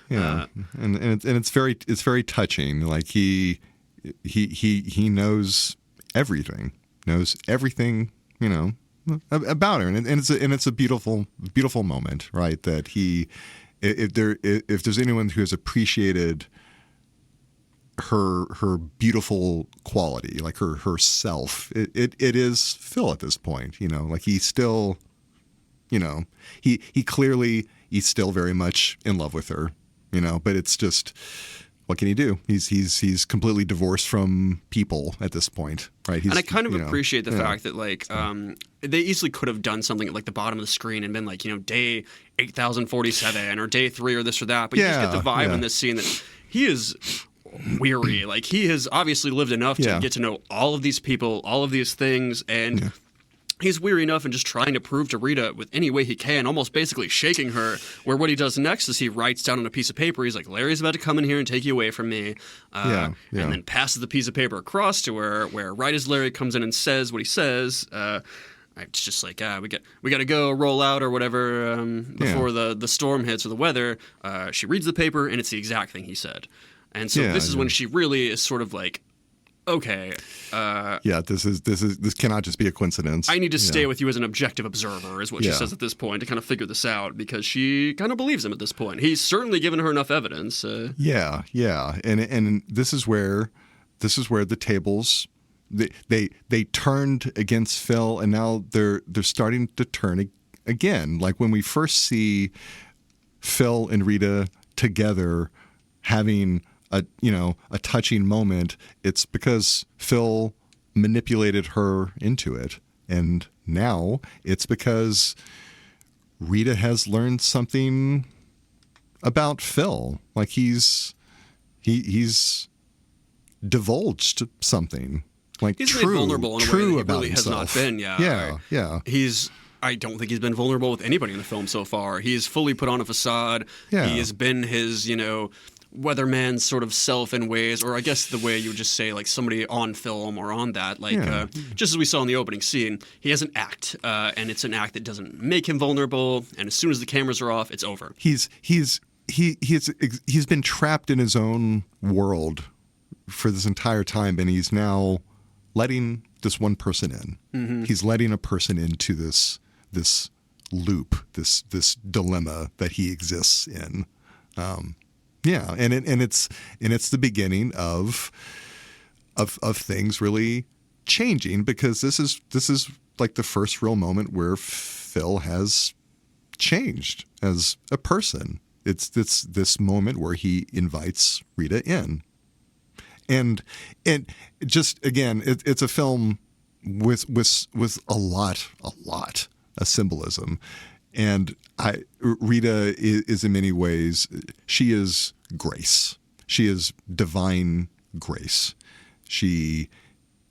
Yeah, and it's very touching. Like he knows everything, about her, and it's a beautiful moment, right? That if there's anyone who has appreciated her beautiful quality, like her self, it is Phil at this point. Like he's still, he clearly he's still very much in love with her, but it's just, what can he do? He's completely divorced from people at this point, right? And I kind of appreciate the fact that they easily could have done something at like the bottom of the screen and been like, day 8047 or day 3 or this or that, but you just get the vibe in this scene that he is weary. Like, he has obviously lived enough to get to know all of these people, all of these things, and he's weary enough and just trying to prove to Rita with any way he can, almost basically shaking her, where what he does next is he writes down on a piece of paper, he's like, Larry's about to come in here and take you away from me, and then passes the piece of paper across to her, where right as Larry comes in and says what he says, it's just like, we got to go, roll out or whatever before the storm hits or the weather. She reads the paper, and it's the exact thing he said. And so this is when she really is sort of like, okay. This cannot just be a coincidence. I need to stay with you as an objective observer, is what she says at this point, to kind of figure this out, because she kind of believes him at this point. He's certainly given her enough evidence. And this is where the tables they turned against Phil, and now they're starting to turn again. Like when we first see Phil and Rita together having a touching moment, it's because Phil manipulated her into it. And now it's because Rita has learned something about Phil. Like he's divulged something. Like he's true, made vulnerable in a way that he really has not been. Yeah. I don't think he's been vulnerable with anybody in the film so far. He's fully put on a facade. Yeah. He has been his, weatherman sort of self in ways, or I guess the way you would just say like somebody on film or on that, just as we saw in the opening scene, he has an act, and it's an act that doesn't make him vulnerable. And as soon as the cameras are off, it's over. He's been trapped in his own world for this entire time, and he's now letting this one person in. Mm-hmm. He's letting a person into this loop, this dilemma that he exists in. And it's the beginning of things really changing, because this is like the first real moment where Phil has changed as a person. It's this moment where he invites Rita in, and just again, it's a film with a lot of symbolism. And Rita is in many ways, she is grace. She is divine grace. She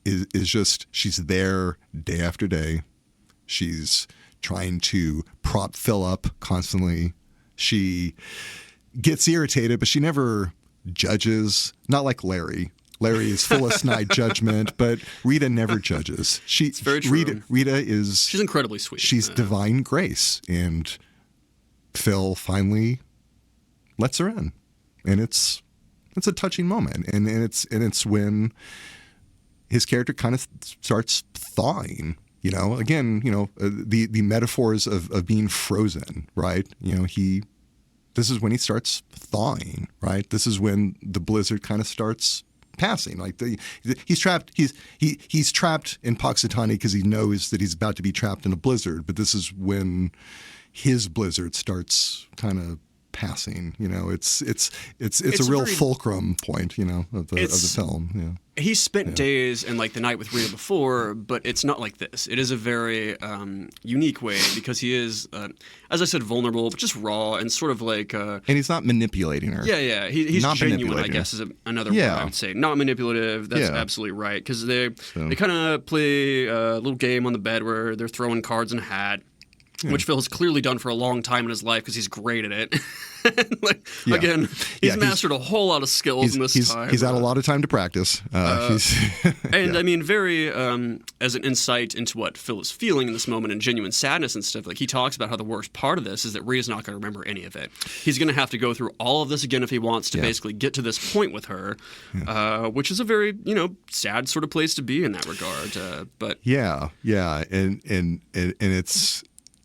is just, she's there day after day. She's trying to prop Phil up constantly. She gets irritated, but she never judges. Not like Larry. Larry is full of snide judgment, but Rita never judges. It's very true. Rita is... She's incredibly sweet. She's divine grace. And Phil finally lets her in. And it's a touching moment. And it's when his character kind of starts thawing. You know, again, you know, the metaphors of being frozen, right? You know, this is when he starts thawing, right? This is when the blizzard kind of starts passing. Like he's trapped. He's trapped in Puxatawny because he knows that he's about to be trapped in a blizzard. But this is when his blizzard starts kind of passing. You know, it's a real fulcrum point. You know, of the film. Yeah. He spent days and like the night with Rita before, but it's not like this. It is a very unique way because he is, as I said, vulnerable, but just raw and sort of like. And he's not manipulating her. Yeah. He's not genuine, I guess, is another word I would say. Not manipulative. That's absolutely right because they kind of play a little game on the bed where they're throwing cards in a hat. Which Phil has clearly done for a long time in his life because he's great at it. Again, he's mastered a whole lot of skills in this time. He's had a lot of time to practice. I mean, very as an insight into what Phil is feeling in this moment and genuine sadness and stuff, like he talks about how the worst part of this is that Rita's not going to remember any of it. He's going to have to go through all of this again if he wants to basically get to this point with her, which is a very, you know, sad sort of place to be in that regard. But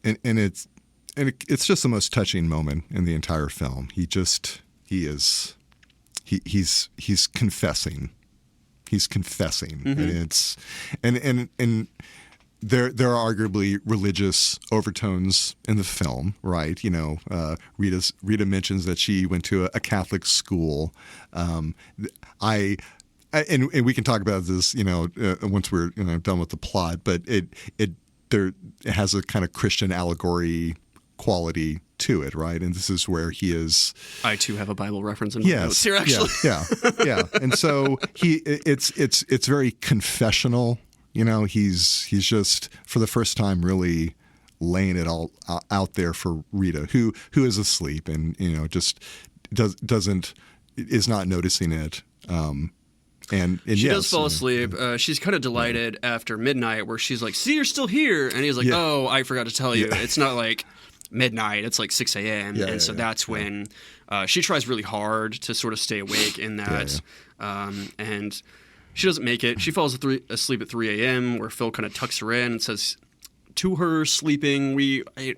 and it's just the most touching moment in the entire film. He's confessing. He's confessing, and there are arguably religious overtones in the film, right? You know, Rita mentions that she went to a Catholic school. And we can talk about this, you know, once we're done with the plot, but it has a kind of Christian allegory quality to it, right? And this is where he is. I too have a Bible reference in my notes here, actually. Yeah. And so it's very confessional. You know, he's just for the first time really laying it all out there for Rita, who is asleep and just is not noticing it. And she does fall asleep. She's kind of delighted after midnight where she's like, see, you're still here. And he's like, oh, I forgot to tell you. It's not like midnight. It's like 6 a.m. That's when she tries really hard to sort of stay awake in that. And she doesn't make it. She falls asleep at 3 a.m. where Phil kind of tucks her in and says to her sleeping, I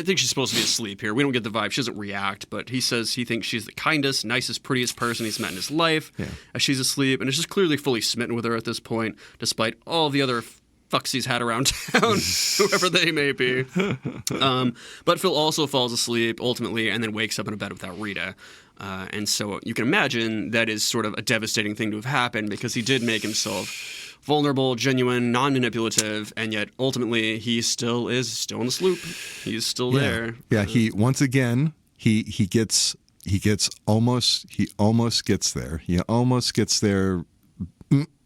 think she's supposed to be asleep here. We don't get the vibe. She doesn't react, but he says he thinks she's the kindest, nicest, prettiest person he's met in his life as she's asleep, and is just clearly fully smitten with her at this point, despite all the other fucks he's had around town, whoever they may be. But Phil also falls asleep ultimately and then wakes up in a bed without Rita. And so you can imagine that is sort of a devastating thing to have happened because he did make himself vulnerable, genuine, non-manipulative, and yet ultimately he still is in the sloop. He's still there. Yeah, he once again he almost gets there. He almost gets there,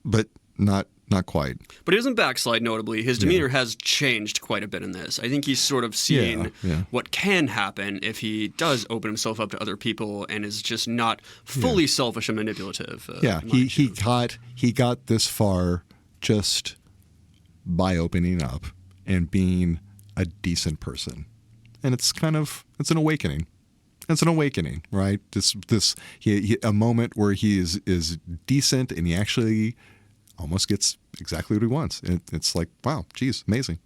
but not quite. But he doesn't backslide, notably. His demeanor has changed quite a bit in this. I think he's sort of seeing what can happen if he does open himself up to other people and is just not fully selfish and manipulative. He got this far just by opening up and being a decent person. And it's an awakening. It's an awakening, right? A moment where he is decent and he actually almost gets exactly what he wants. It's like, wow, geez, amazing.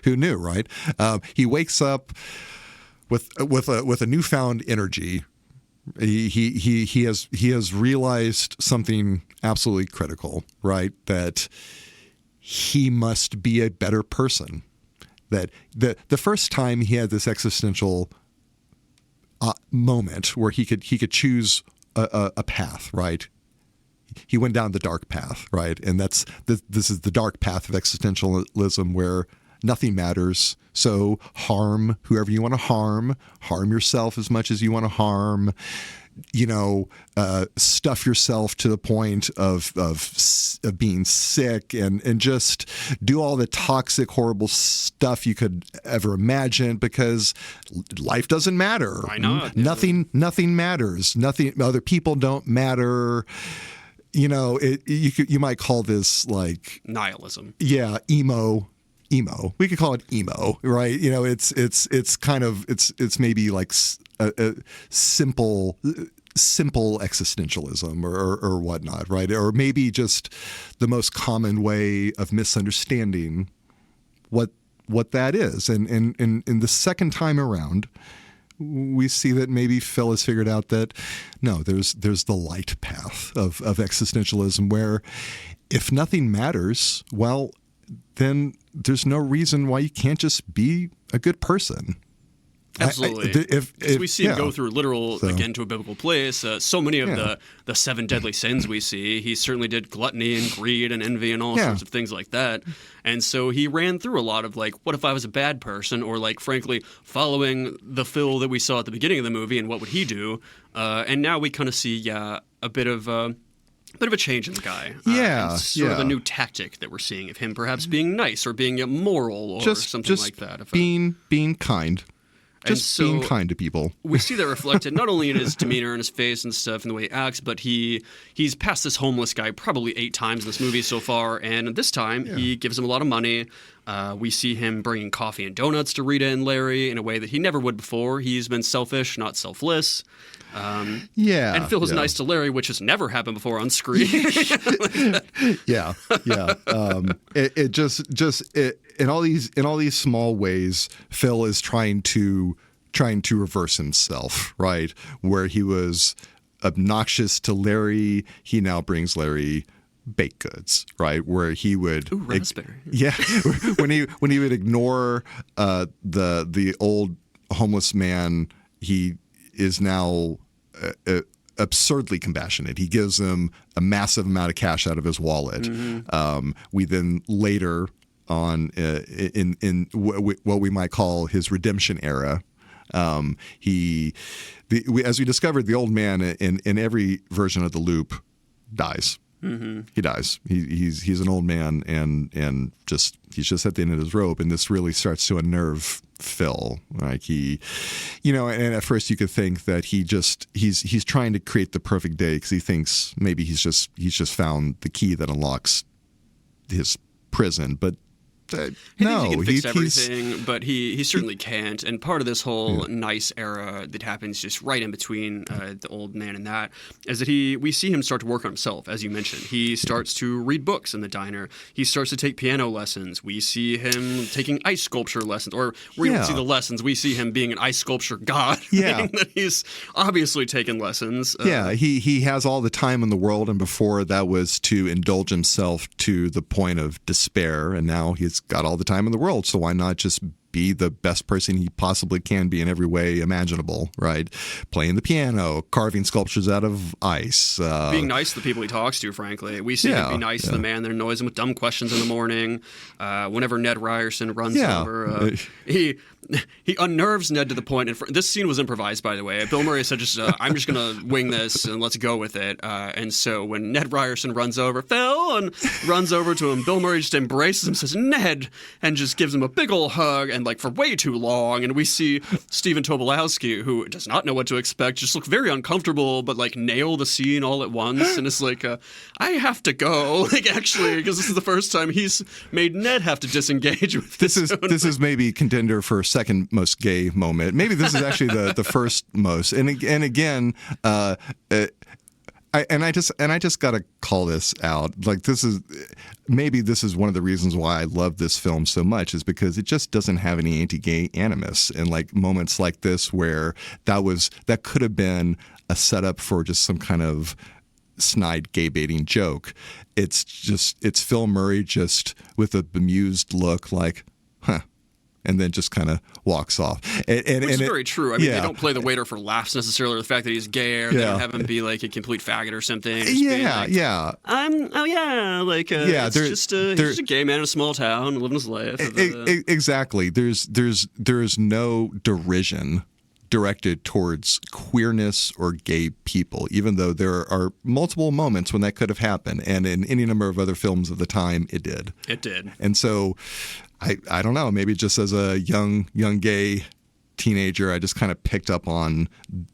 Who knew, right? He wakes up with a newfound energy. He has realized something absolutely critical, right? That he must be a better person. That the first time he had this existential moment where he could choose a path, right? he went down the dark path, right? And this is the dark path of existentialism where nothing matters. So harm whoever you want to harm yourself as much as you want to harm. Stuff yourself to the point of being sick and just do all the toxic, horrible stuff you could ever imagine, because life doesn't matter. Why not? Nothing matters. Nothing. Other people don't matter. You might call this like nihilism. Yeah, emo. We could call it emo, right? It's kind of it's maybe like a simple existentialism or whatnot, right? Or maybe just the most common way of misunderstanding what that is. And in the second time around, we see that maybe Phil has figured out that no, there's the light path of existentialism where if nothing matters, well, then there's no reason why you can't just be a good person. Absolutely. If we see him go through again, to a biblical place. So many of the 7 deadly sins we see, he certainly did gluttony and greed and envy and all sorts of things like that. And so he ran through a lot of like, what if I was a bad person? Or like, frankly, following the Phil that we saw at the beginning of the movie and what would he do? And now we kind of see, a bit of a change in the guy. Sort of a new tactic that we're seeing of him perhaps being nice or being moral or something like that. Being kind. Being kind to people. We see that reflected not only in his demeanor and his face and stuff and the way he acts, but he's passed this homeless guy probably 8 times in this movie so far, and this time he gives him a lot of money. We see him bringing coffee and donuts to Rita and Larry in a way that he never would before. He's been selfish, not selfless. And Phil was nice to Larry, which has never happened before on screen. In all these small ways, Phil is trying to reverse himself, right? Where he was obnoxious to Larry, he now brings Larry baked goods, right? Where he would raspberry. when he would ignore the old homeless man, he is now absurdly compassionate. He gives him a massive amount of cash out of his wallet. We then later on in what we might call his redemption era, as we discovered, the old man in every version of the loop dies. He dies. He's an old man and he's just at the end of his rope, and this really starts to unnerve Phil. Like and at first you could think that he's trying to create the perfect day because he thinks maybe he's just found the key that unlocks his prison, but He can fix everything, but he certainly can't. And part of this whole nice era that happens just right in between the old man and that is that we see him start to work on himself, as you mentioned. He starts to read books in the diner. He starts to take piano lessons. We see him taking ice sculpture lessons, or we don't see the lessons. We see him being an ice sculpture god. That he's obviously taken lessons. He has all the time in the world, and before that was to indulge himself to the point of despair, and now he's got all the time in the world, so why not just be the best person he possibly can be in every way imaginable, right? Playing the piano, carving sculptures out of ice. Being nice to the people he talks to, frankly. We see him be nice to the man that annoys him with dumb questions in the morning. Whenever Ned Ryerson runs over, he unnerves Ned to the point, and this scene was improvised, by the way. Bill Murray said, I'm just going to wing this and let's go with it. And so when Ned Ryerson runs over Phil and runs over to him, Bill Murray just embraces him, says, Ned, and just gives him a big old hug, and like for way too long. And we see Stephen Tobolowsky, who does not know what to expect, just look very uncomfortable, but like nail the scene all at once. And it's like, I have to go, like actually, because this is the first time he's made Ned have to disengage with this. This is maybe contender for second most gay moment. Maybe this is actually the first most. And again, I just got to call this out. Like this is one of the reasons why I love this film so much, is because it just doesn't have any anti-gay animus. And like moments like this where that could have been a setup for just some kind of snide gay baiting joke. It's Phil Murray just with a bemused look, like, huh. and then just kind of walks off. Which is very true. I mean, they don't play the waiter for laughs necessarily, or the fact that he's gay, or they don't have him be like a complete faggot or something. He's just a gay man in a small town living his life. Exactly. There's no derision directed towards queerness or gay people, even though there are multiple moments when that could have happened. And in any number of other films of the time, it did. It did. And so I don't know, maybe just as a young gay teenager, I just kind of picked up on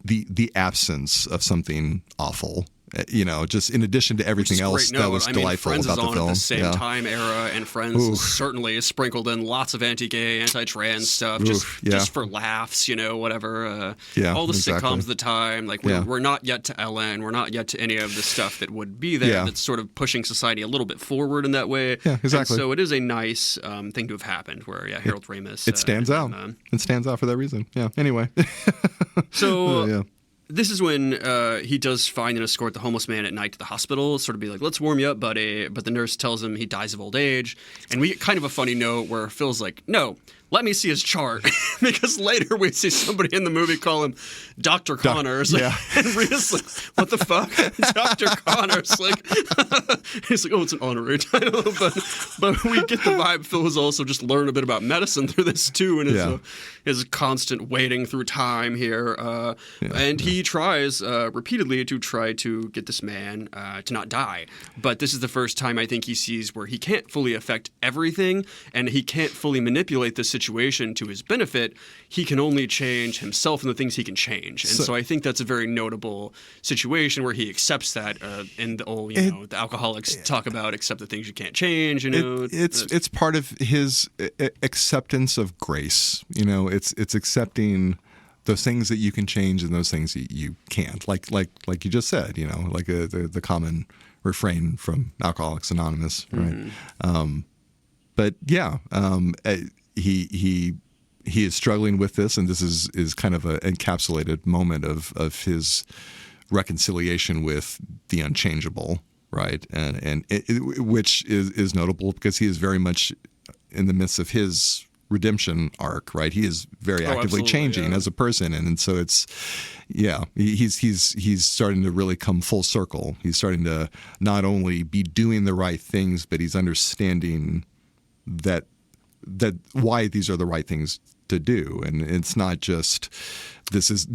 the absence of something awful. Just in addition to everything else that was delightful Friends about the film. Friends is on at the same time era, and Friends certainly sprinkled in lots of anti-gay, anti-trans stuff, just for laughs, whatever. All the sitcoms of the time, like we're not yet to Ellen, we're not yet to any of the stuff that would be there that's sort of pushing society a little bit forward in that way. Yeah, exactly. And so it is a nice thing to have happened where, Harold Ramis. It stands out. It stands out for that reason. Yeah, anyway. So... This is when he does find and escort the homeless man at night to the hospital, sort of be like, let's warm you up, buddy. But the nurse tells him he dies of old age. And we get kind of a funny note where Phil's like, no, let me see his chart. Because later we see somebody in the movie call him Dr. Connors. And Rita's like, what the fuck? Dr. Connors. He's like, oh, it's an honorary title. But we get the vibe Phil has also just learned a bit about medicine through this too. And his constant wading through time here. And he tries repeatedly to try to get this man to not die. But this is the first time I think he sees where he can't fully affect everything and he can't fully manipulate the situation to his benefit. He can only change himself and the things he can change. And so I think that's a very notable situation where he accepts that in the old, the alcoholics talk about accept the things you can't change. It's part of his acceptance of grace. It's accepting those things that you can change and those things that you can't. Like you just said, the common refrain from Alcoholics Anonymous, right? But he is struggling with this, and this is kind of an encapsulated moment of his reconciliation with the unchangeable, right? And which is notable because he is very much in the midst of his redemption arc, right? He is very actively changing as a person, and so he's starting to really come full circle. He's starting to not only be doing the right things, but he's understanding that why these are the right things to do, and it's not just this is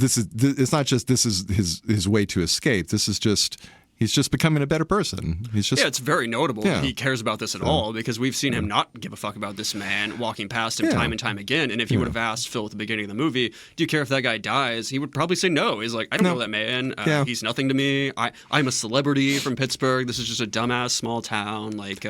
his way to escape. This is just he's just becoming a better person. It's very notable that he cares about this at all, because we've seen him not give a fuck about this man walking past him time and time again. And if you would have asked Phil at the beginning of the movie, do you care if that guy dies? He would probably say no. He's like, I don't know that man. He's nothing to me. I'm a celebrity from Pittsburgh. This is just a dumbass small town. But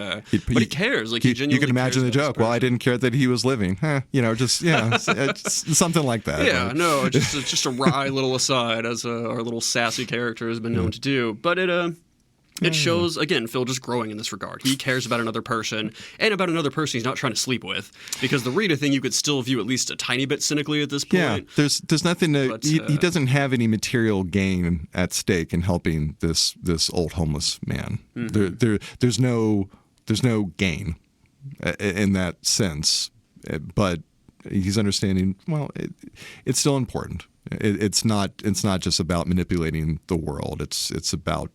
he cares. He genuinely you can imagine the joke. Well, I didn't care that he was living. It's something like that. Yeah, right? No, it's just a wry little aside, as our little sassy character has been known to do. But it shows, again, Phil just growing in this regard. He cares about another person, and about another person he's not trying to sleep with. Because the Rita thing you could still view at least a tiny bit cynically at this point. Yeah, there's nothing to... He doesn't have any material gain at stake in helping this old homeless man. Mm-hmm. There's no gain in that sense. But he's understanding, it's still important. It's not just about manipulating the world. It's about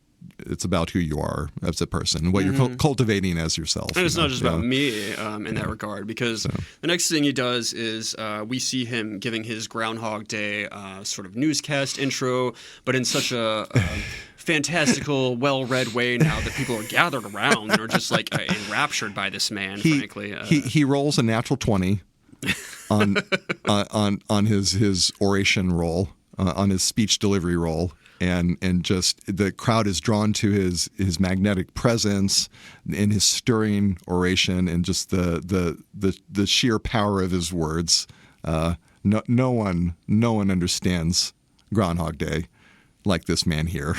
who you are as a person, what you're cultivating as yourself. And it's not just about me in that regard, because the next thing he does is we see him giving his Groundhog Day sort of newscast intro, but in such a fantastical, well-read way now that people are gathered around and are just enraptured by this man, frankly. He rolls a natural 20 on his oration roll, on his speech delivery roll. And just the crowd is drawn to his magnetic presence and his stirring oration and just the sheer power of his words. No one understands Groundhog Day like this man here.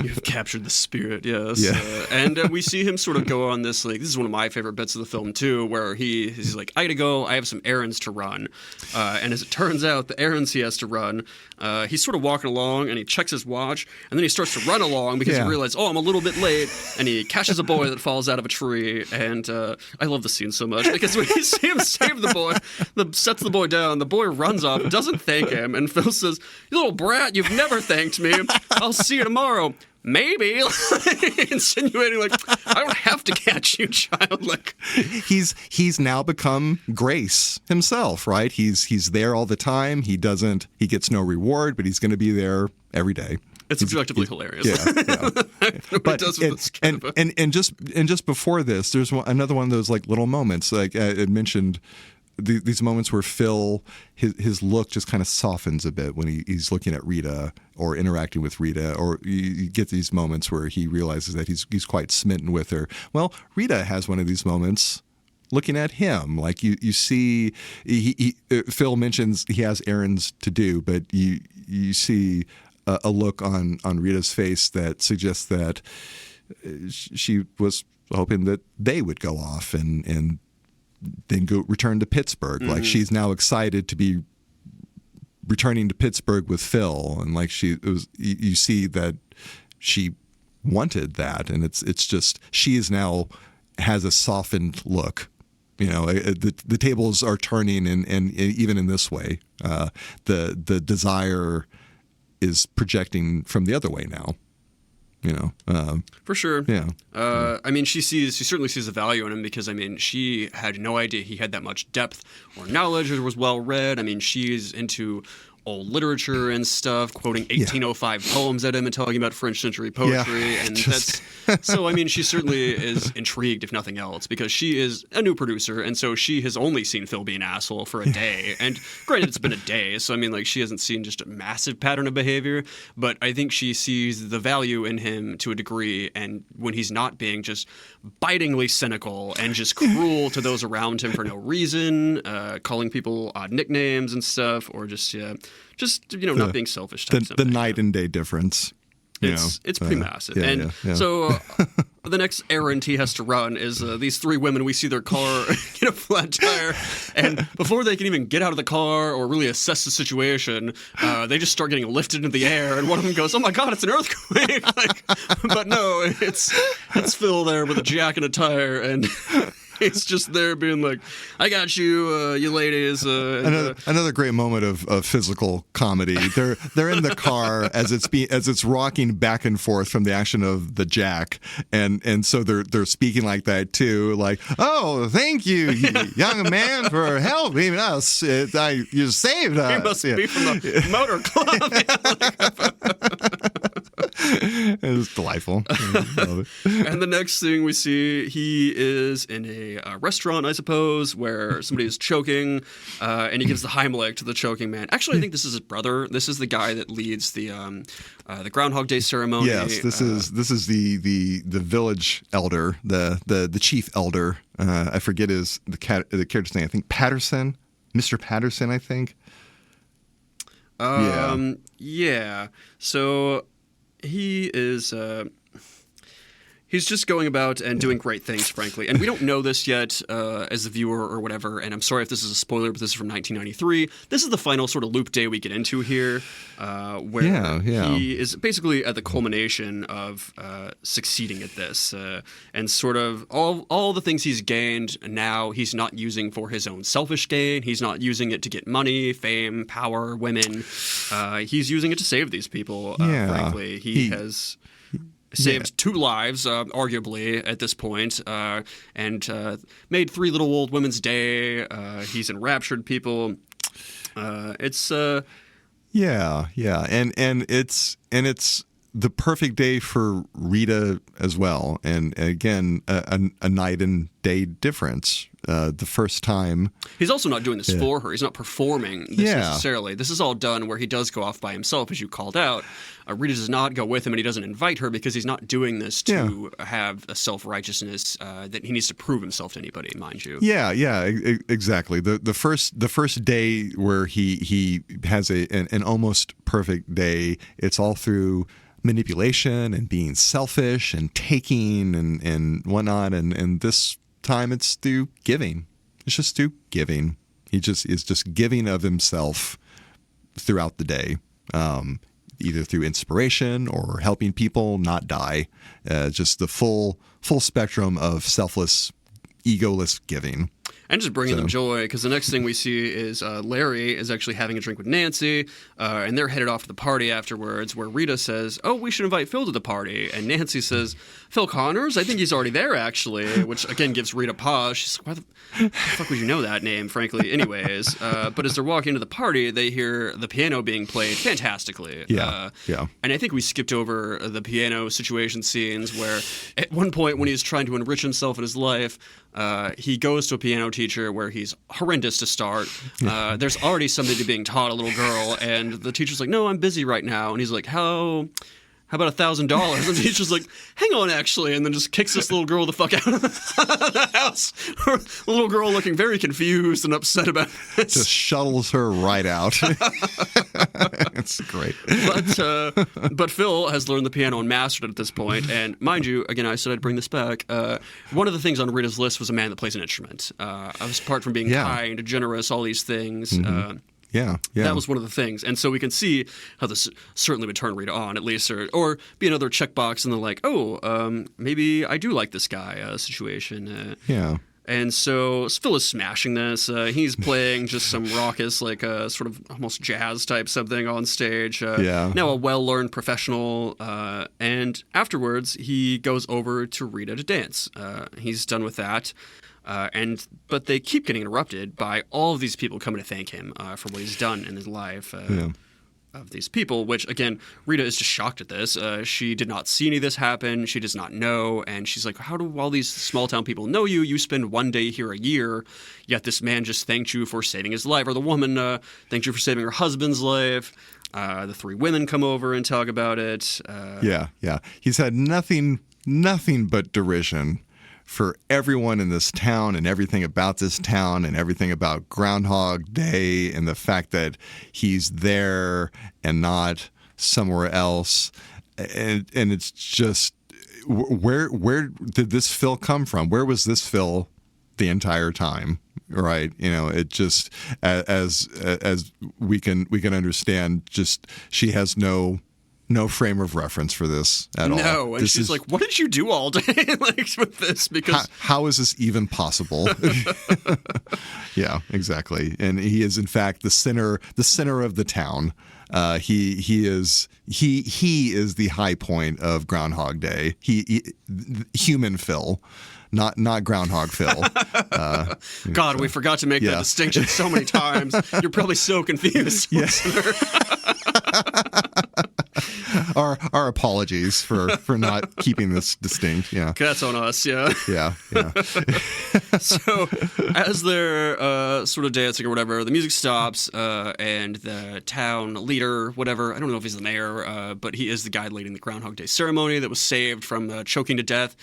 You've captured the spirit, yes. Yeah. And we see him sort of go on this, like, this is one of my favorite bits of the film, too, where he's like, I gotta go, I have some errands to run. And as it turns out, the errands he has to run, he's sort of walking along, and he checks his watch, and then he starts to run along because he realizes, I'm a little bit late, and he catches a boy that falls out of a tree, and I love the scene so much, because when you see him save the boy, sets the boy down, the boy runs off, doesn't thank him, and Phil says, you little brat, you've never thanked me. I'll see you tomorrow. Maybe. Insinuating, like, I don't have to catch you, child. Like, he's now become Grace himself, right? He's there all the time. He gets no reward, but he's going to be there every day. It's objectively hilarious. Yeah. But just before this, there's another one of those like little moments, like I mentioned. These moments where Phil, his look just kind of softens a bit when he's looking at Rita or interacting with Rita, or you get these moments where he realizes that he's quite smitten with her. Well, Rita has one of these moments looking at him. Like you see, Phil mentions he has errands to do, but you see a look on Rita's face that suggests that she was hoping that they would go off and then return to Pittsburgh. Mm-hmm. Like she's now excited to be returning to Pittsburgh with Phil, and like you see that she wanted that, and it's just she is now has a softened look. You know, the tables are turning, and even in this way, the desire is projecting from the other way now. You know, for sure. Yeah. I mean, she certainly sees the value in him because, I mean, she had no idea he had that much depth or knowledge or was well read. I mean, she's into old literature and stuff, quoting 1805 poems at him and talking about French century poetry. And that's so, I mean, she certainly is intrigued, if nothing else, because she is a new producer. And so she has only seen Phil be an asshole for a day. And granted, it's been a day. So, I mean, like, she hasn't seen just a massive pattern of behavior. But I think she sees the value in him to a degree. And when he's not being just bitingly cynical and just cruel to those around him for no reason, calling people odd nicknames and stuff, or just not being selfish. The night and day difference. It's pretty massive. So the next errand he has to run is these three women. We see their car get a flat tire, and before they can even get out of the car or really assess the situation, they just start getting lifted into the air. And one of them goes, "Oh my God, it's an earthquake!" But no, it's Phil there with a jack and a tire, and he's just there being like, "I got you, you ladies." Another great moment of physical comedy. They're in the car as it's rocking back and forth from the action of the jack, and so they're speaking like that too, like, "Oh, thank you, young man, for helping us. You saved us." He must be from the motor club. It was delightful. And the next thing we see, he is in a restaurant, I suppose, where somebody is choking, and he gives the Heimlich to the choking man. Actually, I think this is his brother. This is the guy that leads the Groundhog Day ceremony. Yes, this is the village elder, the chief elder. I forget the character's name. I think Patterson, Mr. Patterson. I think. Yeah. So he is. He's just going about and doing great things, frankly. And we don't know this yet as the viewer or whatever. And I'm sorry if this is a spoiler, but this is from 1993. This is the final sort of loop day we get into here, where he is basically at the culmination of succeeding at this. And sort of all the things he's gained now, he's not using for his own selfish gain. He's not using it to get money, fame, power, women. He's using it to save these people, frankly. He has saved 2 lives, arguably, at this point, and made 3 little old women's day. He's enraptured people. And it's the perfect day for Rita as well. And again, a night and day difference. The first time. He's also not doing this for her. He's not performing this necessarily. This is all done where he does go off by himself, as you called out. Rita does not go with him, and he doesn't invite her because he's not doing this to have a self-righteousness that he needs to prove himself to anybody, mind you. Exactly. The first day where he has an almost perfect day, it's all through manipulation and being selfish and taking and whatnot. And this time it's through giving. It's just through giving. He just is just giving of himself throughout the day, either through inspiration or helping people not die. Just the full spectrum of selfless, egoless giving. And just bringing them joy, because the next thing we see is Larry is actually having a drink with Nancy, and they're headed off to the party afterwards, where Rita says, "Oh, we should invite Phil to the party." And Nancy says, "Phil Connors? I think he's already there, actually," which, again, gives Rita pause. She's like, why the fuck would you know that name, frankly? Anyways, but as they're walking to the party, they hear the piano being played fantastically. Yeah. And I think we skipped over the piano situation scenes where at one point when he's trying to enrich himself in his life, he goes to a piano teacher where he's horrendous to start. There's already something to being taught a little girl, and the teacher's like, "No, I'm busy right now." And he's like, How about $1,000? And the teacher's like, "Hang on, actually," and then just kicks this little girl the fuck out of the house. The little girl looking very confused and upset about this. Just shuttles her right out. It's great. But Phil has learned the piano and mastered it at this point. And mind you, again, I said I'd bring this back. One of the things on Rita's list was a man that plays an instrument. Apart from being kind, generous, all these things. Mm-hmm. Yeah. That was one of the things. And so we can see how this certainly would turn Rita on, at least, or be another checkbox in the like, maybe I do like this guy situation. Yeah. And so Phil is smashing this. He's playing just some raucous, like sort of almost jazz type something on stage. Now a well-learned professional. And afterwards, he goes over to Rita to dance. He's done with that. But they keep getting interrupted by all of these people coming to thank him for what he's done in his life. Of these people, which, again, Rita is just shocked at this. She did not see any of this happen. She does not know. And she's like, how do all these small-town people know you? You spend one day here a year, yet this man just thanked you for saving his life. Or the woman thanked you for saving her husband's life. The three women come over and talk about it. Yeah. He's had nothing but derision for everyone in this town and everything about this town and everything about Groundhog Day and the fact that he's there and not somewhere else. And it's just, where did this Phil come from? Where was this Phil the entire time? Right. It just, as we can understand, just she has no frame of reference for this at all. No, and she's like, what did you do all day with this? Because how is this even possible? Yeah, exactly. And he is, in fact, the center of the town. He is the high point of Groundhog Day. Human Phil. Not Groundhog Phil. God, we forgot to make that distinction so many times. You're probably so confused, listener. Our apologies for not keeping this distinct. Yeah, that's on us. Yeah. So as they're sort of dancing or whatever, the music stops, and the town leader, whatever, I don't know if he's the mayor, but he is the guy leading the Groundhog Day ceremony that was saved from choking to death.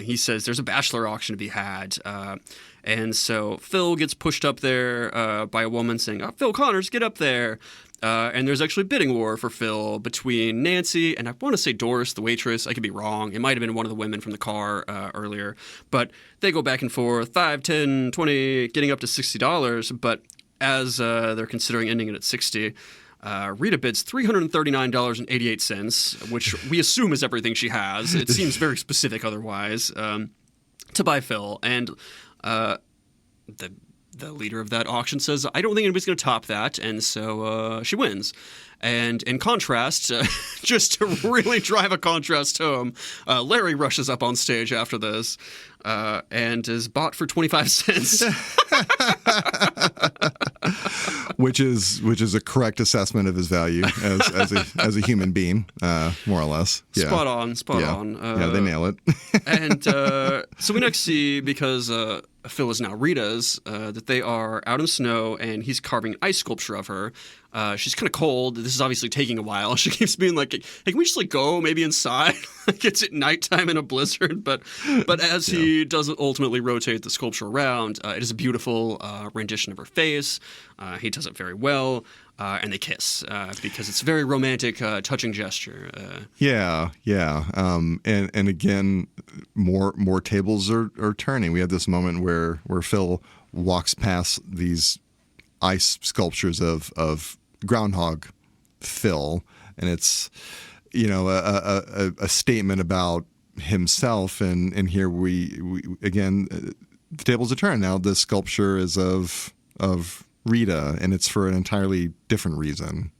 He says there's a bachelor auction to be had. And so Phil gets pushed up there by a woman saying, Phil Connors, get up there. And there's actually a bidding war for Phil between Nancy and I want to say Doris, the waitress. I could be wrong. It might have been one of the women from the car earlier. But they go back and forth, $5, $10, $20, getting up to $60. But as they're considering ending it at $60, Rita bids $339.88, which we assume is everything she has. It seems very specific otherwise, to buy Phil. And the leader of that auction says, I don't think anybody's going to top that. And so she wins. And in contrast, just to really drive a contrast home, Larry rushes up on stage after this and is bought for 25 cents. Which is a correct assessment of his value as a human being, more or less. Yeah. Spot on. Yeah, they nail it. And so we next see, because Phil is now Rita's, that they are out in the snow and he's carving an ice sculpture of her. She's kind of cold. This is obviously taking a while. She keeps being like, hey, can we just go maybe inside? It's at nighttime in a blizzard. But as he doesn't ultimately rotate the sculpture around, it is a beautiful rendition of her face. He does it very well. and they kiss because it's a very romantic, touching gesture. Yeah. And again, more tables are turning. We have this moment where Phil walks past these ice sculptures of Groundhog Phil, and it's a statement about himself. And here we again, the tables are turned. Now the sculpture is of Rita, and it's for an entirely different reason.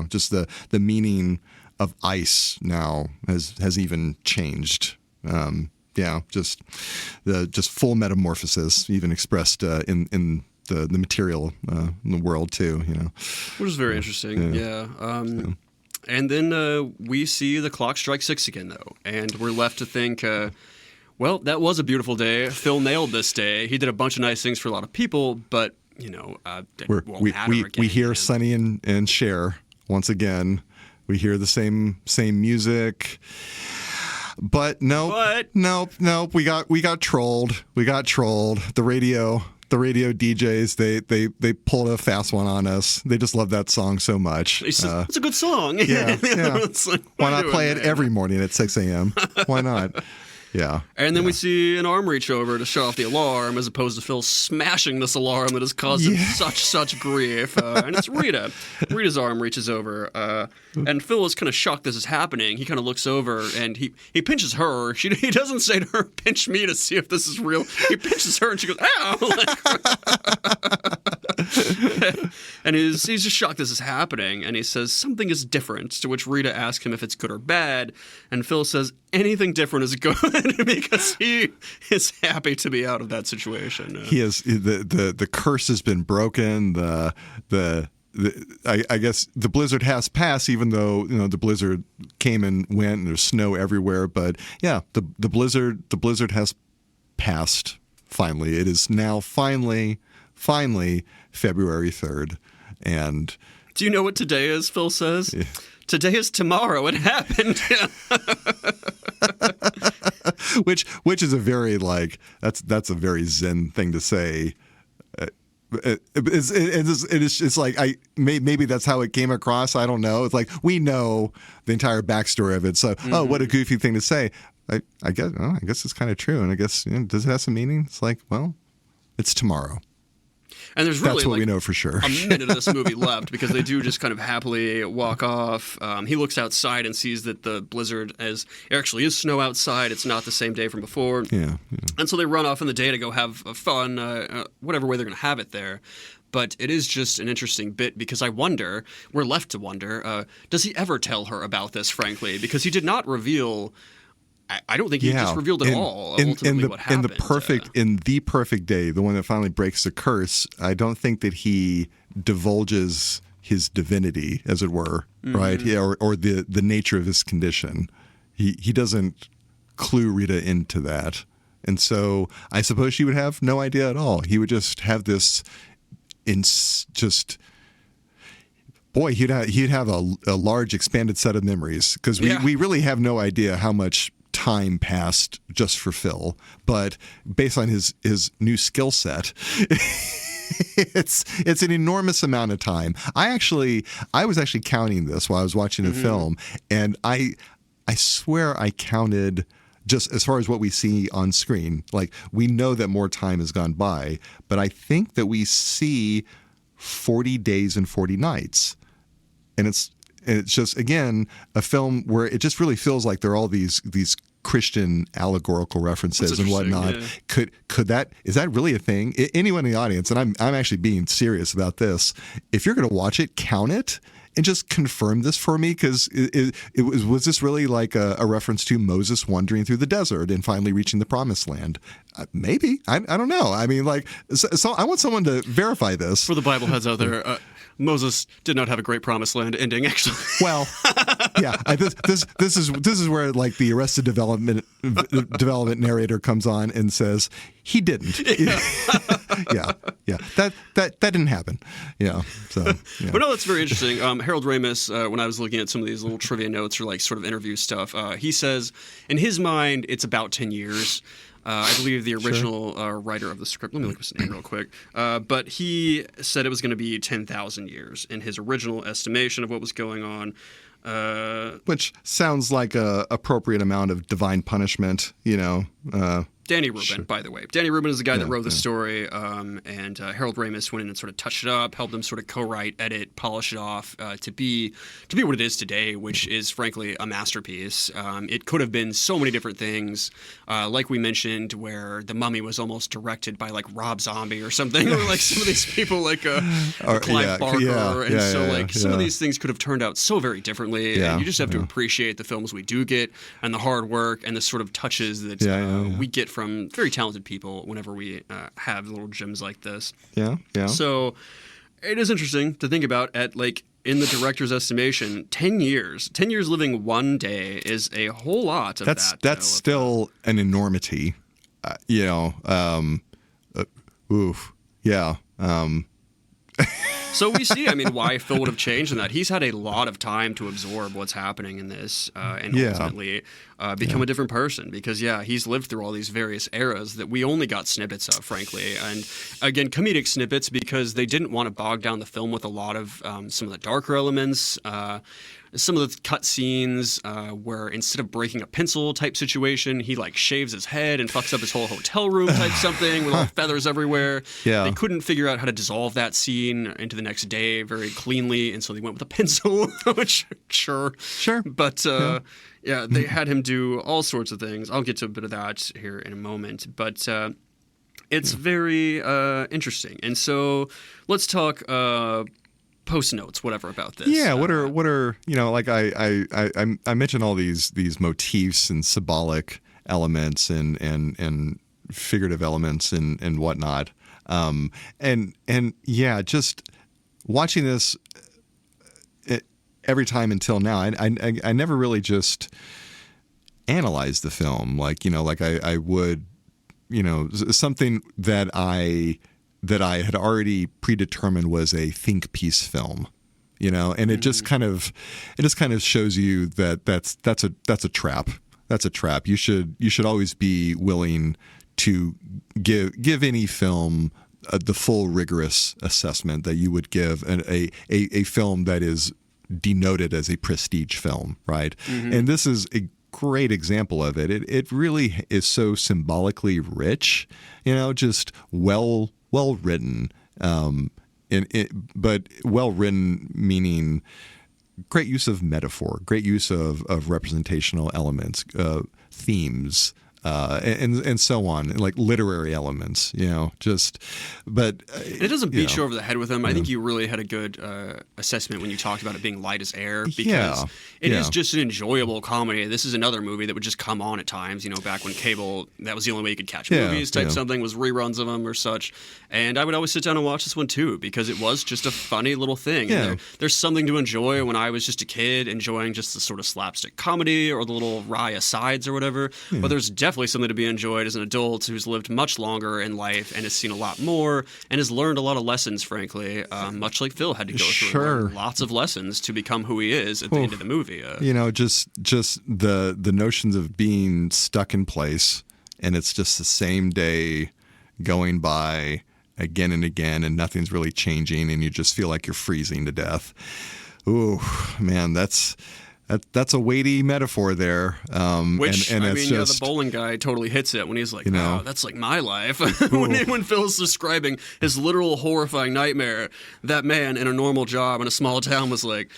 Just the meaning of ice now has even changed. Just full metamorphosis, even expressed in the material in the world too. Which is very interesting. And then we see the clock strike 6 again, though, and we're left to think, well, that was a beautiful day. Phil nailed this day. He did a bunch of nice things for a lot of people, but it won't matter again. We hear Sonny and Cher once again. We hear the same music. But nope. We got trolled. The radio DJs, they pulled a fast one on us. They just love that song so much. It's a good song. Yeah. Why not play it every morning at 6 a.m.? Why not? Yeah. And then we see an arm reach over to shut off the alarm, as opposed to Phil smashing this alarm that has caused him such grief. And it's Rita. Rita's arm reaches over, and Phil is kind of shocked this is happening. He kind of looks over and he pinches her. He doesn't say to her, "Pinch me to see if this is real." He pinches her and she goes, "Ow!" And he's just shocked this is happening. And he says, "Something is different." To which Rita asks him if it's good or bad. And Phil says, "Anything different is good," because he is happy to be out of that situation. He is the curse has been broken. I guess the blizzard has passed, even though the blizzard came and went and there's snow everywhere. But yeah, the blizzard has passed. Finally, it is now finally February 3rd. And do you know what today is? Phil says. Yeah. Today is tomorrow. It happened. which is a very that's a very Zen thing to say. It's like maybe that's how it came across. I don't know. It's like we know the entire backstory of it. So what a goofy thing to say. I guess it's kind of true. And I guess does it have some meaning? It's like, well, it's tomorrow. And there's really that's what we know for sure. a minute of this movie left, because they do just kind of happily walk off. He looks outside and sees that the blizzard actually is snow outside. It's not the same day from before. Yeah. And so they run off in the day to go have fun, whatever way they're going to have it there. But it is just an interesting bit, because we're left to wonder, does he ever tell her about this, frankly? Because he did not reveal... I don't think he just revealed at all ultimately what happened. In the perfect day, the one that finally breaks the curse, I don't think that he divulges his divinity, as it were, right? Yeah, or the nature of his condition. He doesn't clue Rita into that. And so I suppose she would have no idea at all. He would just have this boy, he'd have a large expanded set of memories, because we really have no idea how much time passed just for Phil, but based on his new skill set, it's an enormous amount of time. I was actually counting this while I was watching the film, and I swear I counted, just as far as what we see on screen. Like, we know that more time has gone by, but I think that we see 40 days and 40 nights, and it's just, again, a film where it just really feels like there are all these Christian allegorical references and whatnot. Yeah. Is that really a thing? Anyone in the audience, and I'm actually being serious about this, if you're going to watch it, count it and just confirm this for me, because was this really like a reference to Moses wandering through the desert and finally reaching the promised land? Maybe. I don't know. I mean, so I want someone to verify this. For the Bible heads out there, Moses did not have a great promised land ending, actually. Well, yeah. This is where the Arrested Development narrator comes on and says he didn't. Yeah. That didn't happen. Yeah. So. Yeah. But no, that's very interesting. Harold Ramis, when I was looking at some of these little trivia notes or sort of interview stuff, he says in his mind it's about 10 years. I believe the original writer of the script. Let me look up his name real quick. But he said it was going to be 10,000 years in his original estimation of what was going on. Which sounds like a appropriate amount of divine punishment, Danny Rubin, by the way. Danny Rubin is the guy that wrote the story, and Harold Ramis went in and sort of touched it up, helped him sort of co-write, edit, polish it off to be what it is today, which is frankly a masterpiece. It could have been so many different things, like we mentioned, where The Mummy was almost directed by like Rob Zombie or something, or like some of these people like Clive Barker, some of these things could have turned out so very differently. And you just have to appreciate the films we do get and the hard work and the sort of touches that we get from very talented people whenever we have little gems like this. Yeah. So it is interesting to think about at like in the director's estimation, 10 years. 10 years living one day is a whole lot of that. That's still an enormity. So we see, why Phil would have changed in that. He's had a lot of time to absorb what's happening in this and ultimately become a different person because, he's lived through all these various eras that we only got snippets of, frankly. And, again, comedic snippets because they didn't want to bog down the film with a lot of some of the darker elements. Some of the cut scenes where instead of breaking a pencil type situation, he like shaves his head and fucks up his whole hotel room type something with all feathers everywhere. They couldn't figure out how to dissolve that scene into the next day very cleanly, and so they went with a pencil, which sure. But they had him do all sorts of things. I'll get to a bit of that here in a moment, but it's very interesting. And so let's talk post notes, whatever about this. Yeah, what are like I mentioned all these motifs and symbolic elements and figurative elements and whatnot. Just watching this every time until now, I never really just analyzed the film like I would, something that I had already predetermined was a think piece film, and it just kind of shows you that that's a trap. That's a trap. You should always be willing to give any film the full rigorous assessment that you would give a film that is denoted as a prestige film, right? And this is a great example of it. It really is so symbolically rich, just well written, but well written meaning great use of metaphor, great use of representational elements, themes, and so on, like literary elements, but it doesn't beat you over the head with them. I think you really had a good assessment when you talked about it being light as air because it is just an enjoyable comedy. This is another movie that would just come on at times, back when cable, that was the only way you could catch movies type something was reruns of them or such. And I would always sit down and watch this one too because it was just a funny little thing. And there's something to enjoy when I was just a kid enjoying just the sort of slapstick comedy or the little wry asides or whatever. But there's definitely something to be enjoyed as an adult who's lived much longer in life and has seen a lot more and has learned a lot of lessons, frankly, much like Phil had to go through lots of lessons to become who he is at the end of the movie. Just the notions of being stuck in place and it's just the same day going by again and again and nothing's really changing and you just feel like you're freezing to death. Ooh, man, that's a weighty metaphor there. Which, the bowling guy totally hits it when he's like, "Oh, that's like my life." when Phil's describing his literal horrifying nightmare, that man in a normal job in a small town was like,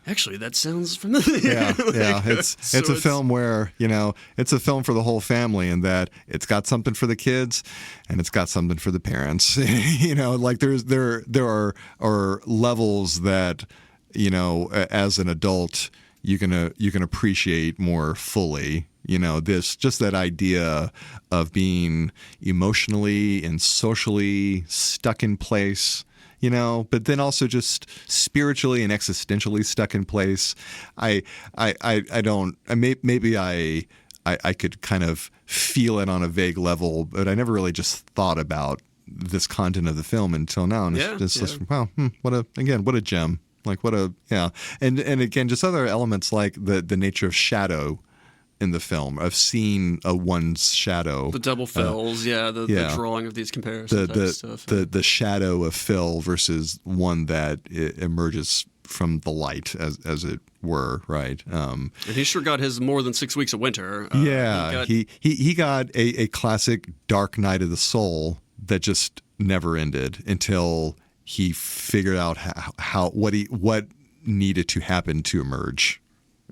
"Actually, that sounds familiar." It's a film where it's a film for the whole family, in that it's got something for the kids and it's got something for the parents. Like there are levels that as an adult you can appreciate more fully. That idea of being emotionally and socially stuck in place, but then also just spiritually and existentially stuck in place. Maybe I could kind of feel it on a vague level, but I never really just thought about this content of the film until now. And it's just wow, what a gem. Like and again, just other elements like the nature of shadow, in the film of seeing one's shadow. The double Phils, the drawing of these comparisons, stuff. The shadow of Phil versus one that emerges from the light, as it were, right? And he sure got his more than 6 weeks of winter. He got a classic dark night of the soul that just never ended until he figured out what needed to happen to emerge.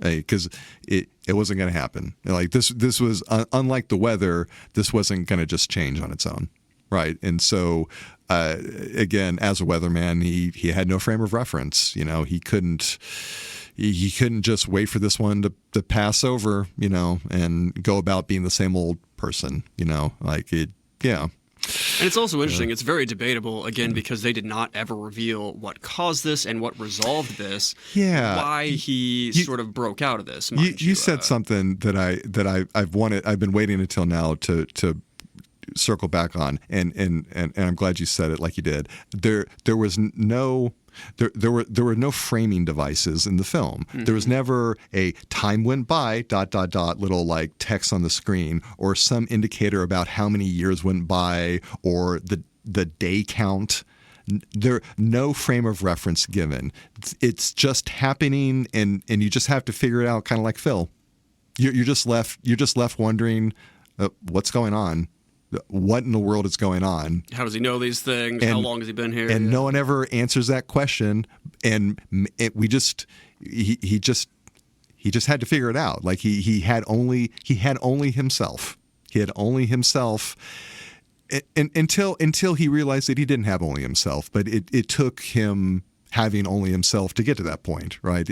Because it wasn't going to happen. Like this was unlike the weather. This wasn't going to just change on its own, right? And so, again, as a weatherman, he had no frame of reference. He couldn't just wait for this one to pass over, and go about being the same old person, like it. Yeah. And it's also interesting. It's very debatable, again, because they did not ever reveal what caused this and what resolved this. Yeah, why he sort of broke out of this. You said something that I've been waiting until now to circle back on, and I'm glad you said it like you did. There were no framing devices in the film. Mm-hmm. There was never a time went by ... little like text on the screen, or some indicator about how many years went by, or the day count. No frame of reference given. It's just happening, and you just have to figure it out, kind of like Phil. You're just left wondering what's going on. What in the world is going on? How does he know these things? How long has he been here? And no one ever answers that question. And he just had to figure it out. Like he had only himself. He had only himself until he realized that he didn't have only himself. But it took him having only himself to get to that point, right?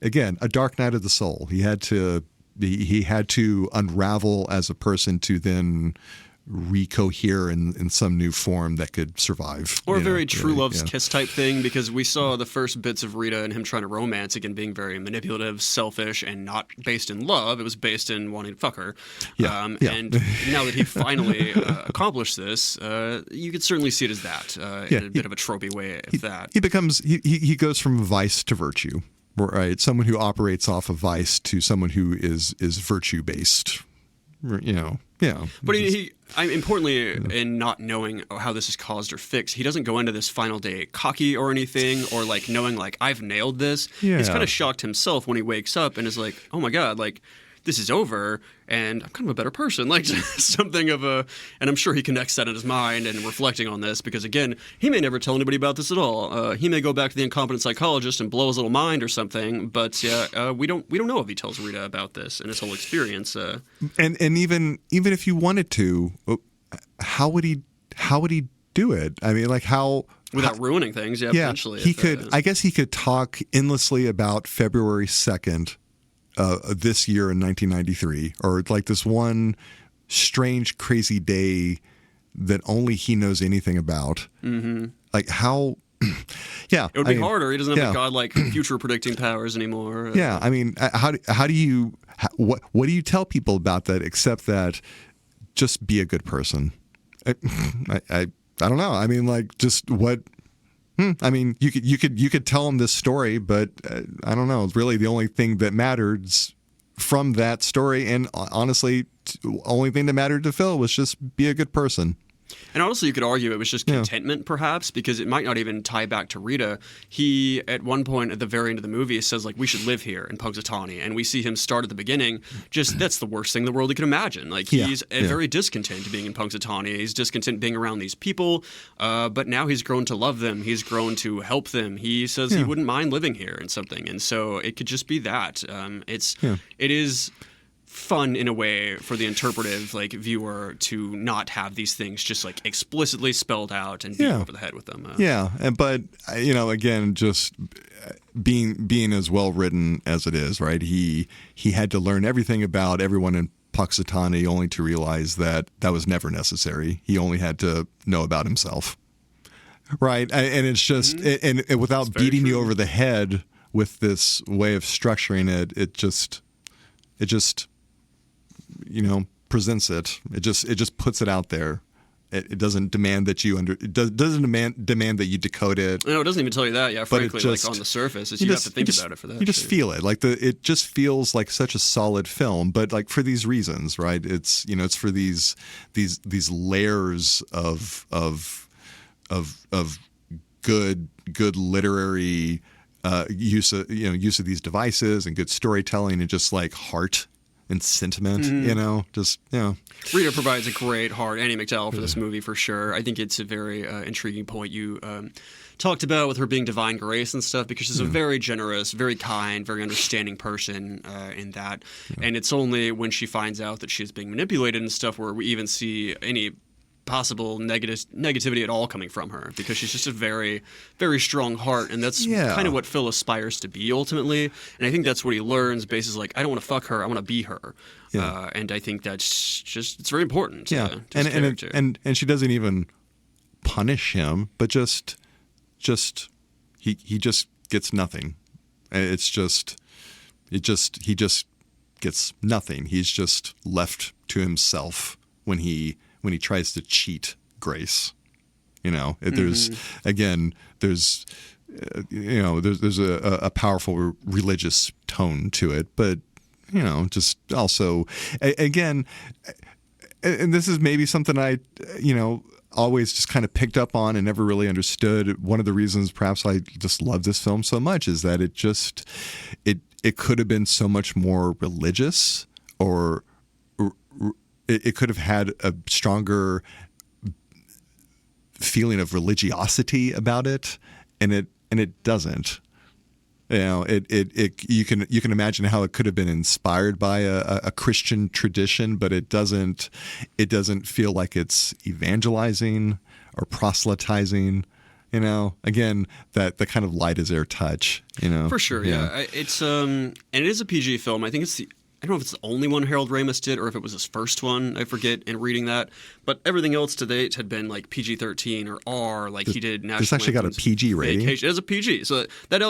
Again, a dark night of the soul. He had to unravel as a person to then recohere in some new form that could survive. Or a very true love's kiss type thing, because we saw the first bits of Rita and him trying to romance, again, being very manipulative, selfish, and not based in love. It was based in wanting to fuck her. And now that he finally accomplished this, you could certainly see it as that, in a bit of a tropey way of that. He goes from vice to virtue. Right, someone who operates off of vice to someone who is virtue based. But importantly, in not knowing how this is caused or fixed, he doesn't go into this final day cocky or anything, or like knowing like I've nailed this. Yeah. He's kind of shocked himself when he wakes up and is like, oh my god, like this is over, and I'm kind of a better person. Like something of a, and I'm sure he connects that in his mind and reflecting on this, because again, he may never tell anybody about this at all. He may go back to the incompetent psychologist and blow his little mind or something. But we don't know if he tells Rita about this and his whole experience. And even if you wanted to, how would he do it? I mean, like without ruining things? Yeah, potentially. He could. I guess he could talk endlessly about February 2nd. This year in 1993, or like this one strange, crazy day that only he knows anything about. Mm-hmm. Like how, it would be harder. He doesn't have the godlike future predicting powers anymore. Yeah, I mean, how do you what do you tell people about that except that just be a good person? I don't know. I mean, like just what. I mean, you could tell them this story, but I don't know. Really, the only thing that matters from that story, and honestly, the only thing that mattered to Phil was just be a good person. And honestly, you could argue it was just contentment, perhaps, because it might not even tie back to Rita. He, at one point at the very end of the movie, says, like, we should live here in Punxsutawney. And we see him start at the beginning. Just, that's the worst thing in the world he could imagine. Like, he's very discontent being in Punxsutawney. He's discontent being around these people. But now he's grown to love them. He's grown to help them. He says he wouldn't mind living here and something. And so it could just be that. It is fun in a way for the interpretive viewer to not have these things just explicitly spelled out and beat over the head with them. But again, just being as well written as it is, right? He had to learn everything about everyone in Punxsutawney only to realize that was never necessary. He only had to know about himself, right? And it's just and without beating you over the head with this way of structuring it, it just presents it. It just puts it out there, it doesn't demand that you doesn't demand that you decode it. No, it doesn't even tell you that. Yeah, frankly, like on the surface, you have to think about it for that. You just feel it. Like it just feels like such a solid film, but like for these reasons, right? It's it's for these layers of good literary use of these devices and good storytelling and just like heart and sentiment, Rita provides a great heart, Annie McDowell, for this movie for sure. I think it's a very intriguing point you talked about with her being divine grace and stuff, because she's a very generous, very kind, very understanding person in that. Yeah. And it's only when she finds out that she's being manipulated and stuff where we even see any possible negativity at all coming from her, because she's just a very, very strong heart, and that's kind of what Phil aspires to be ultimately. And I think that's what he learns. Basically, like, I don't want to fuck her, I want to be her. Yeah. And I think that's just it's very important. To his character. And she doesn't even punish him, but he just gets nothing. He just gets nothing. He's just left to himself when he tries to cheat Grace. There's a powerful religious tone to it, but just also again, and this is maybe something I always just kind of picked up on and never really understood. One of the reasons perhaps I just love this film so much is that it could have been so much more religious, or it could have had a stronger feeling of religiosity about it, and it doesn't. You can imagine how it could have been inspired by a Christian tradition, but it doesn't feel like it's evangelizing or proselytizing. Again, that the kind of light as air touch. For sure, yeah. It's and it is a PG film. I think I don't know if it's the only one Harold Ramis did or if it was his first one. I forget in reading that. But everything else to date had been like PG-13 or R, like he did National This actually got a PG rating? It has a PG. So that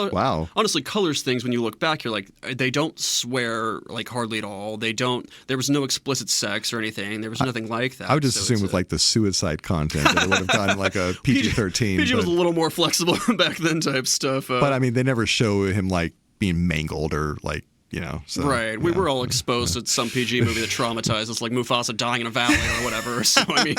honestly colors things when you look back. You're like, they don't swear like hardly at all. There was no explicit sex or anything. There was nothing like that. I would just assume with like the suicide content that it would have gotten like a PG-13. PG was a little more flexible back then type stuff. But I mean, they never show him like being mangled or like, right. We were all exposed to some PG movie that traumatized us, like Mufasa dying in a valley or whatever. So, I mean,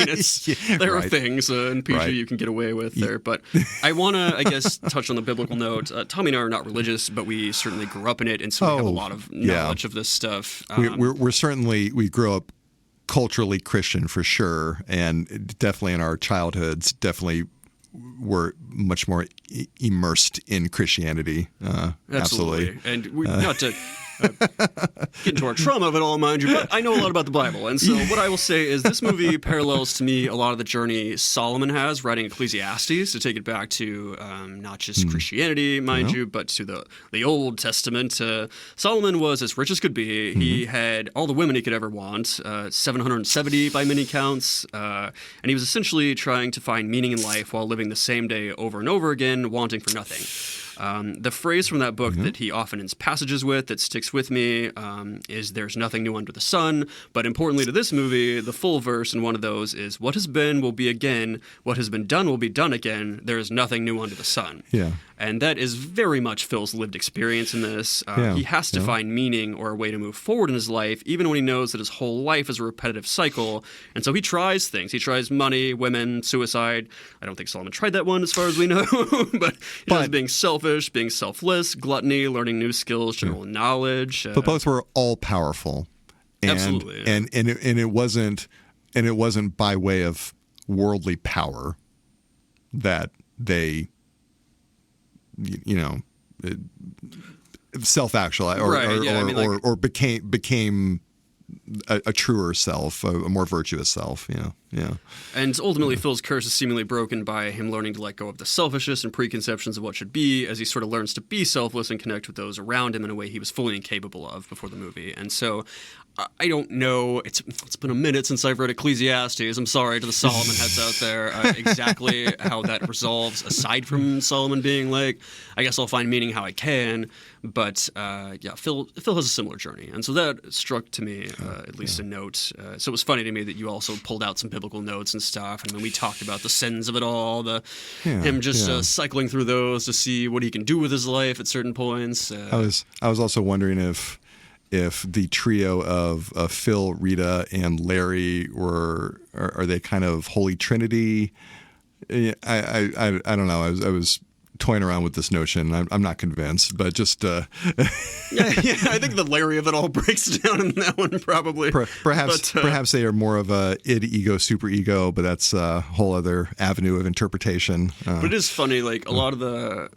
there are things in PG you can get away with there. But I want to, I guess, touch on the biblical note. Tommy and I are not religious, but we certainly grew up in it, and so we have a lot of knowledge of this stuff. We grew up culturally Christian for sure, and definitely in our childhoods, definitely were much more immersed in Christianity. Absolutely. And not to get into our trauma of it all, mind you, but I know a lot about the Bible. And so what I will say is this movie parallels to me a lot of the journey Solomon has writing Ecclesiastes, to take it back to not just Christianity, mind you, but to the Old Testament. Solomon was as rich as could be. He had all the women he could ever want, 770 by many counts, and he was essentially trying to find meaning in life while living the same day over and over again, wanting for nothing. The phrase from that book that he often ends passages with that sticks with me is "There's nothing new under the sun." But importantly to this movie, the full verse in one of those is "What has been will be again. What has been done will be done again. There is nothing new under the sun." Yeah. And that is very much Phil's lived experience in this. He has to find meaning or a way to move forward in his life, even when he knows that his whole life is a repetitive cycle. And so he tries things. He tries money, women, suicide. I don't think Solomon tried that one as far as we know. but he tries being selfish, being selfless, gluttony, learning new skills, general knowledge. But both were all powerful. Absolutely. And it wasn't by way of worldly power that they self-actualized or became a truer self, a more virtuous self. Yeah. And ultimately, Phil's curse is seemingly broken by him learning to let go of the selfishness and preconceptions of what should be, as he sort of learns to be selfless and connect with those around him in a way he was fully incapable of before the movie. And so I don't know. It's been a minute since I've read Ecclesiastes. I'm sorry to the Solomon heads out there. Exactly how that resolves, aside from Solomon being like, I guess I'll find meaning how I can. But Phil has a similar journey, and so that struck to me at least a note. So it was funny to me that you also pulled out some biblical biblical notes and stuff. And when we talked about the sins of it all, him just cycling through those to see what he can do with his life at certain points. I was also wondering if the trio of Phil, Rita, and Larry are they kind of Holy Trinity? I don't know. I was toying around with this notion. I'm not convinced, but just yeah, I think the Larry of it all breaks down in that one probably. Perhaps they are more of a id, ego, super ego, but that's a whole other avenue of interpretation. But it is funny, like a lot of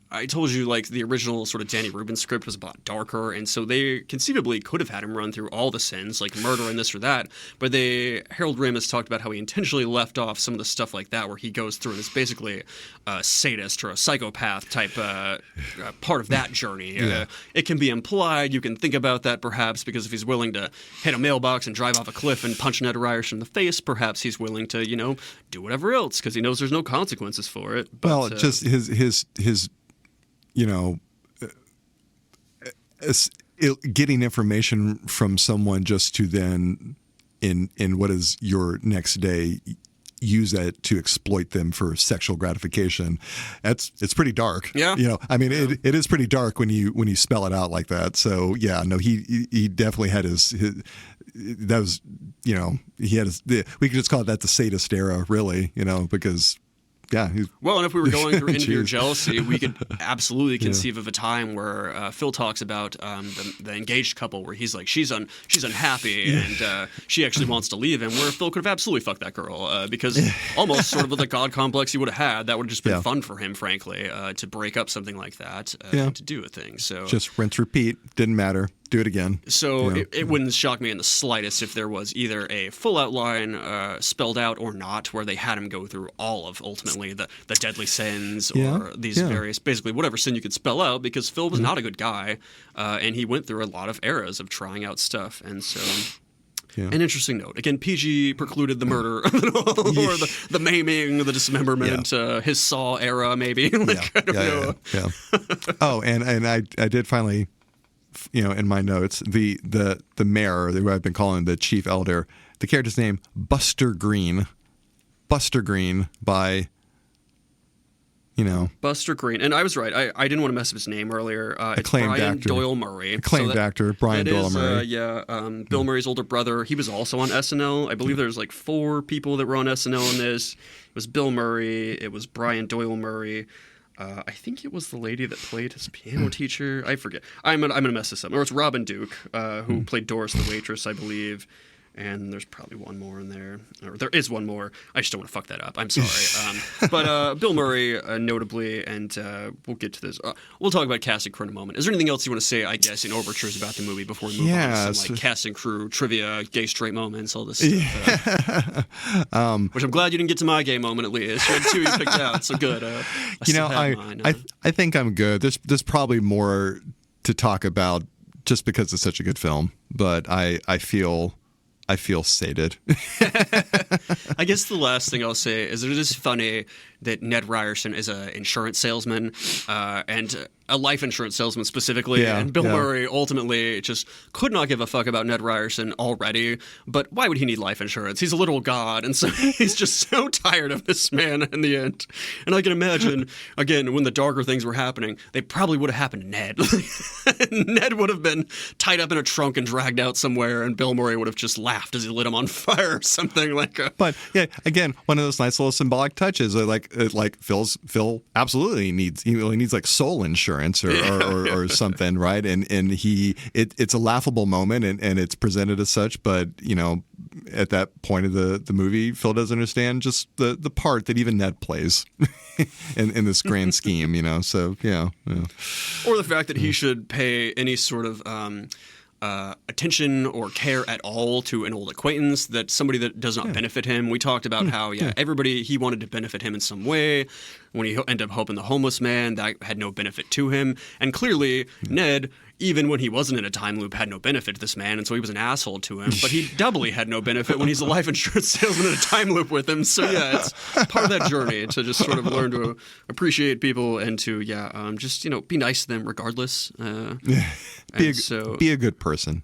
I told you, like, the original sort of Danny Rubin script was a lot darker, and so they conceivably could have had him run through all the sins, like murder and this or that, but Harold Ramis talked about how he intentionally left off some of the stuff like that, where he goes through and is basically a sadist or a psychopath type part of that journey. Yeah. It can be implied, you can think about that perhaps, because if he's willing to hit a mailbox and drive off a cliff and punch Ned Ryerson in the face, perhaps he's willing to, do whatever else, because he knows there's no consequences for it. But, well, just his getting information from someone just to then in what is your next day use that to exploit them for sexual gratification. It's pretty dark. Yeah. I mean, it is pretty dark when you spell it out like that. So yeah, no, he definitely had his that was, he had we could just call it the sadist era, really, because yeah. Well, and if we were going through envy or jealousy, we could absolutely conceive of a time where Phil talks about the engaged couple, where he's like, she's unhappy and she actually wants to leave him, where Phil could have absolutely fucked that girl because almost sort of with the God complex he would have had, that would have just been fun for him, frankly, to break up something like that and to do a thing. So just rinse, repeat, didn't matter. Do it again. So it wouldn't shock me in the slightest if there was either a full outline spelled out or not, where they had him go through all of ultimately the deadly sins or these various, basically whatever sin you could spell out, because Phil was not a good guy, and he went through a lot of eras of trying out stuff. And so an interesting note. Again, PG precluded the murder or the maiming, the dismemberment, his Saw era maybe. I don't know. Yeah. Oh, and I did finally, in my notes, the mayor, who I've been calling the chief elder, the character's name, Buster Green. Buster Green by, Buster Green. And I was right. I didn't want to mess up his name earlier. It's Acclaimed Brian actor. Doyle Murray. Acclaimed actor, Brian Doyle Murray. Bill Murray's older brother. He was also on SNL. I believe there's like 4 people that were on SNL in this. It was Bill Murray. It was Brian Doyle Murray. I think it was the lady that played his piano teacher. I forget. I'm gonna mess this up. Or it's Robin Duke, who played Doris the waitress, I believe. And there's probably one more in there. Or there is one more. I just don't want to fuck that up. I'm sorry. But Bill Murray, notably, and we'll get to this. We'll talk about casting crew in a moment. Is there anything else you want to say, I guess, in overtures about the movie before we move on to some casting crew, trivia, gay straight moments, all this stuff? Which I'm glad you didn't get to my gay moment, at least. You had 2 you picked out, so good. I think I'm good. There's probably more to talk about just because it's such a good film, but I feel sated. I guess the last thing I'll say is that it is funny that Ned Ryerson is an insurance salesman and a life insurance salesman specifically. And Bill Murray ultimately just could not give a fuck about Ned Ryerson already. But why would he need life insurance? He's a literal god. And so he's just so tired of this man in the end. And I can imagine, again, when the darker things were happening, they probably would have happened to Ned. Ned would have been tied up in a trunk and dragged out somewhere, and Bill Murray would have just laughed as he lit him on fire or something like that. But yeah, again, one of those nice little symbolic touches. Like Phil absolutely needs like soul insurance or something, right? And it's a laughable moment and it's presented as such, but at that point of the movie, Phil doesn't understand just the part that even Ned plays in this grand scheme, So yeah. Or the fact that he should pay any sort of attention or care at all to an old acquaintance, that somebody that does not benefit him. We talked about how everybody, he wanted to benefit him in some way. When he ended up helping the homeless man, that had no benefit to him. And clearly, Ned, even when he wasn't in a time loop, had no benefit to this man, and so he was an asshole to him. But he doubly had no benefit when he's a life insurance salesman in a time loop with him. So yeah, it's part of that journey to just sort of learn to appreciate people and to just be nice to them regardless. Be a good person.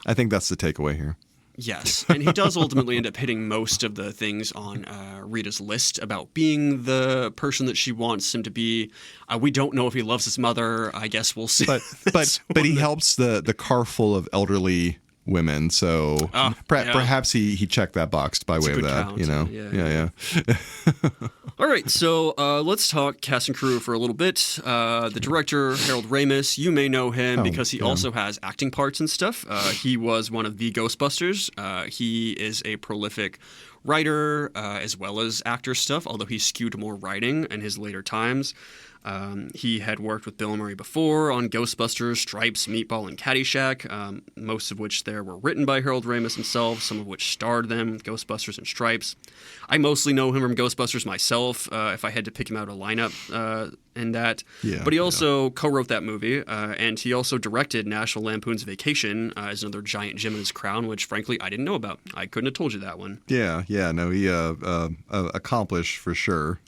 I think that's the takeaway here. Yes, and he does ultimately end up hitting most of the things on Rita's list about being the person that she wants him to be. We don't know if he loves his mother. I guess we'll see. But he helps the car full of elderly women, so perhaps he checked that box by way of that. Count. Yeah. All right, so let's talk cast and crew for a little bit. The director, Harold Ramis, you may know him because he also has acting parts and stuff. He was one of the Ghostbusters. He is a prolific writer as well as actor stuff, although he skewed more writing in his later times. He had worked with Bill Murray before on Ghostbusters, Stripes, Meatball, and Caddyshack, most of which there were written by Harold Ramis himself, some of which starred them, Ghostbusters and Stripes. I mostly know him from Ghostbusters myself, if I had to pick him out a lineup in that. Yeah, but he also co-wrote that movie, and he also directed National Lampoon's Vacation as another giant gem in his crown, which, frankly, I didn't know about. I couldn't have told you that one. Yeah, no, he accomplished for sure.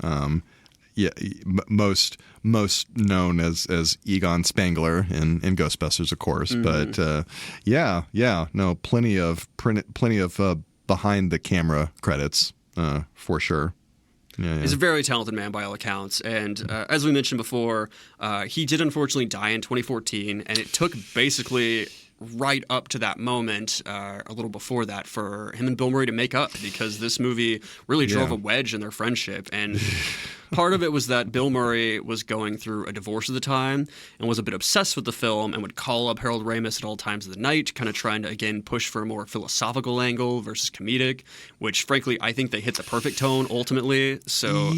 Most known as Egon Spangler in Ghostbusters, of course. But plenty of behind the camera credits for sure. Yeah. He's a very talented man by all accounts, and as we mentioned before, he did unfortunately die in 2014, and it took basically right up to that moment, a little before that, for him and Bill Murray to make up, because this movie really drove a wedge in their friendship. And part of it was that Bill Murray was going through a divorce at the time and was a bit obsessed with the film and would call up Harold Ramis at all times of the night, kind of trying to, again, push for a more philosophical angle versus comedic, which, frankly, I think they hit the perfect tone ultimately. So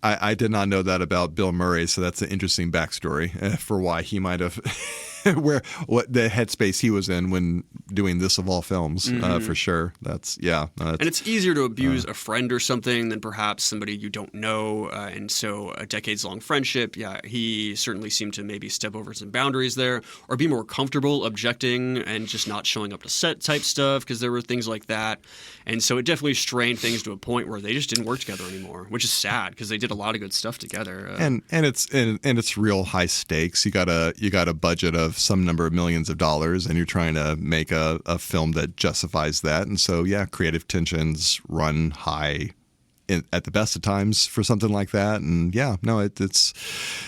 I did not know that about Bill Murray, so that's an interesting backstory for why he might have what the headspace he was in when doing this of all films, for sure. And it's easier to abuse a friend or something than perhaps somebody you don't know, and so a decades-long friendship, he certainly seemed to maybe step over some boundaries there, or be more comfortable objecting and just not showing up to set type stuff, because there were things like that, and so it definitely strained things to a point where they just didn't work together anymore, which is sad, because they did a lot of good stuff together. And it's real high stakes. You got a budget of some number of millions of dollars, and you're trying to make a film that justifies that. And so, creative tensions run high at the best of times for something like that. And it's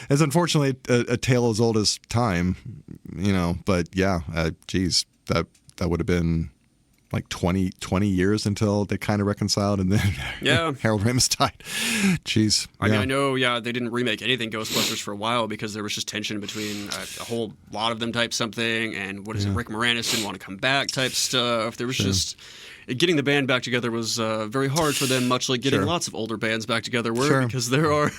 unfortunately a tale as old as time, But that would have been like 20 years until they kind of reconciled, and then Harold Ramis died. Jeez. I mean, I know, they didn't remake anything Ghostbusters for a while because there was just tension between a whole lot of them type something, and Rick Moranis didn't want to come back type stuff. There was just... Getting the band back together was very hard for them, much like getting lots of older bands back together were, because there are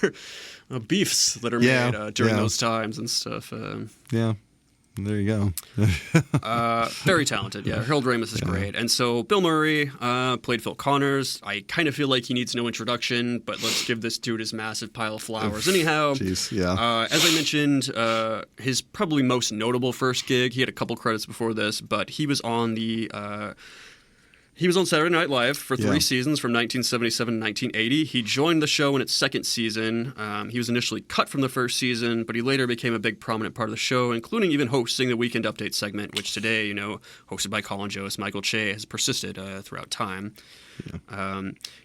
beefs that are made during those times and stuff. There you go. Very talented, Harold Ramis is great. And so Bill Murray played Phil Connors. I kind of feel like he needs no introduction, but let's give this dude his massive pile of flowers. Anyhow, as I mentioned, his probably most notable first gig, he had a couple credits before this, but he was on He was on Saturday Night Live for 3 seasons from 1977 to 1980. He joined the show in its second season. He was initially cut from the first season, but he later became a big prominent part of the show, including even hosting the Weekend Update segment, which today, hosted by Colin Jost, Michael Che, has persisted throughout time.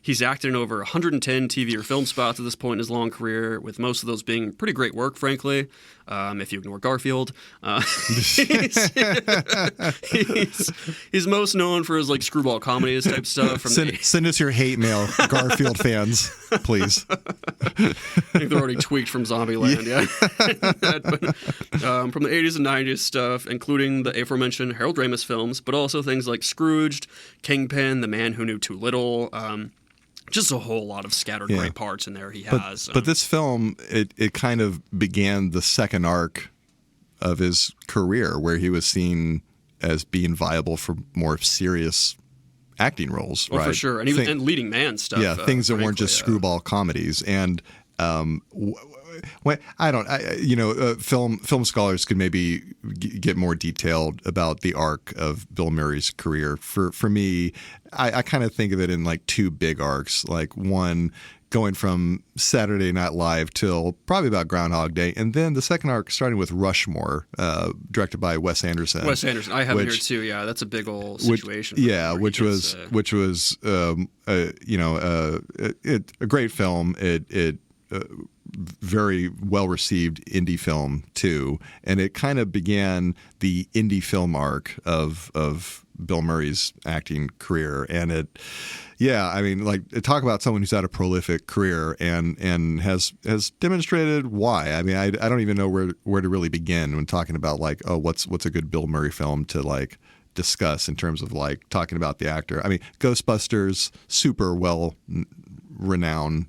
He's acted in over 110 TV or film spots at this point in his long career, with most of those being pretty great work, frankly, if you ignore Garfield. He's most known for his screwball comedies type stuff. Send us your hate mail, Garfield fans, please. I think they're already tweaked from Zombieland, but, from the 80s and 90s stuff, including the aforementioned Harold Ramis films, but also things like Scrooged, Kingpin, The Man Who Knew Too Little, just a whole lot of scattered great parts in there he has. But this film, it kind of began the second arc of his career, where he was seen as being viable for more serious acting roles, right? For sure. And and leading man stuff. Yeah, things that weren't just screwball comedies. And film scholars could maybe get more detailed about the arc of Bill Murray's career. For me, I kind of think of it in two big arcs. One going from Saturday Night Live till probably about Groundhog Day, and then the second arc starting with Rushmore, directed by Wes Anderson. Wes Anderson, I have it here too. Yeah, that's a big old situation. Which was a great film. It very well received indie film too, and it kind of began the indie film arc of Bill Murray's acting career, and it. Yeah, I mean, like, talk about someone who's had a prolific career and has demonstrated why. I mean, I don't even know where to really begin when talking about, like, what's a good Bill Murray film to, like, discuss in terms of, like, talking about the actor. I mean, Ghostbusters, super well renowned.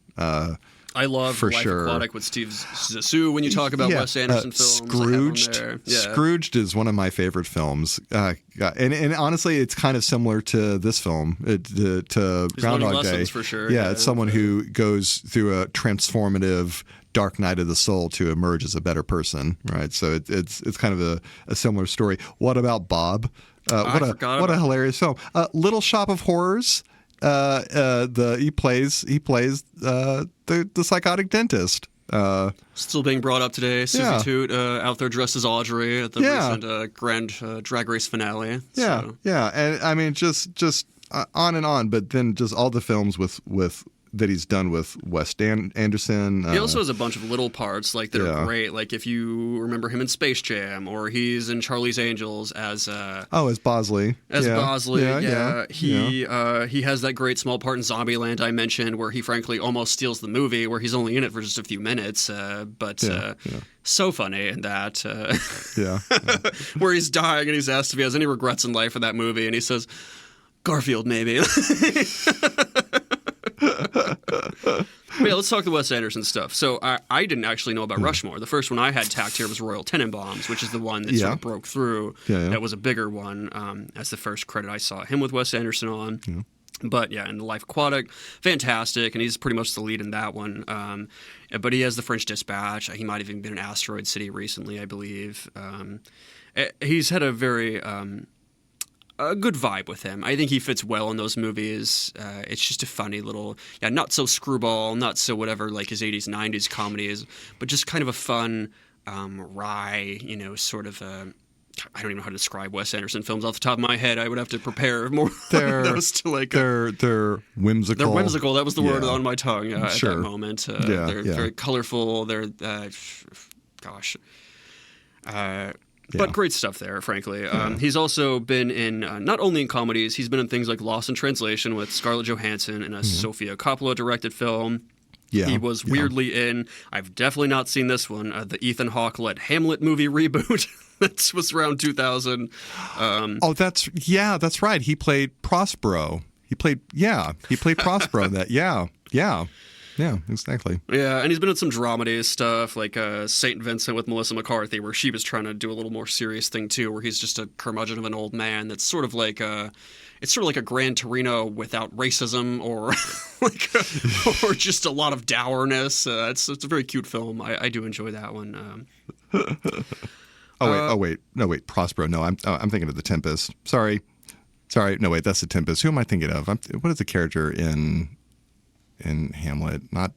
I love Life Aquatic with Steve Zissou when you talk about Wes Anderson films. Scrooged. Scrooged is one of my favorite films. And honestly, it's kind of similar to this film, to Groundhog Day. For sure. Yeah, it's someone who goes through a transformative dark night of the soul to emerge as a better person, right? So it's kind of a similar story. What about Bob? What a hilarious film. Little Shop of Horrors. He plays the psychotic dentist. Still being brought up today. Susie Toot out there dressed as Audrey at the recent Grand Drag Race finale. Yeah, and I mean just on and on, but then just all the films with that he's done with Wes Anderson. He also has a bunch of little parts that are great. Like if you remember him in Space Jam, or he's in Charlie's Angels as Bosley. Bosley. He has that great small part in Zombieland I mentioned, where he frankly almost steals the movie, where he's only in it for just a few minutes, but so funny in that. Where he's dying and he's asked if he has any regrets in life for that movie, and he says, Garfield, maybe. Yeah, let's talk the Wes Anderson stuff. So I didn't actually know about Rushmore. The first one I had tacked here was Royal Tenenbaums, which is the one that sort of broke through. That was a bigger one. As the first credit I saw him with Wes Anderson on. Yeah. But yeah, and the Life Aquatic, fantastic, and he's pretty much the lead in that one. But he has the French Dispatch. He might have even been in Asteroid City recently, I believe. He's had a very a good vibe with him. I think he fits well in those movies. It's just a funny little, not so screwball, not so whatever like his 80s, 90s comedy is, but just kind of a fun, wry, sort of a, I don't even know how to describe Wes Anderson films off the top of my head. I would have to prepare more those to like. They're whimsical. They're whimsical. That was the word on my tongue at that moment. They're very colorful. They're, but great stuff there, frankly. He's also been in, not only in comedies, he's been in things like Lost in Translation with Scarlett Johansson in a Sofia Coppola-directed film. Yeah, he was weirdly in, I've definitely not seen this one, the Ethan Hawke-led Hamlet movie reboot. That was around 2000. That's right. He played Prospero. He played Prospero in that. Yeah, exactly. Yeah, and he's been in some dramedy stuff, like St. Vincent with Melissa McCarthy, where she was trying to do a little more serious thing too, where he's just a curmudgeon of an old man that's sort of like a Gran Torino without racism or or just a lot of dourness. It's a very cute film. I do enjoy that one. Wait, Prospero. No, I'm thinking of The Tempest. Sorry. No, wait, that's The Tempest. Who am I thinking of? What is the character in Hamlet? Not.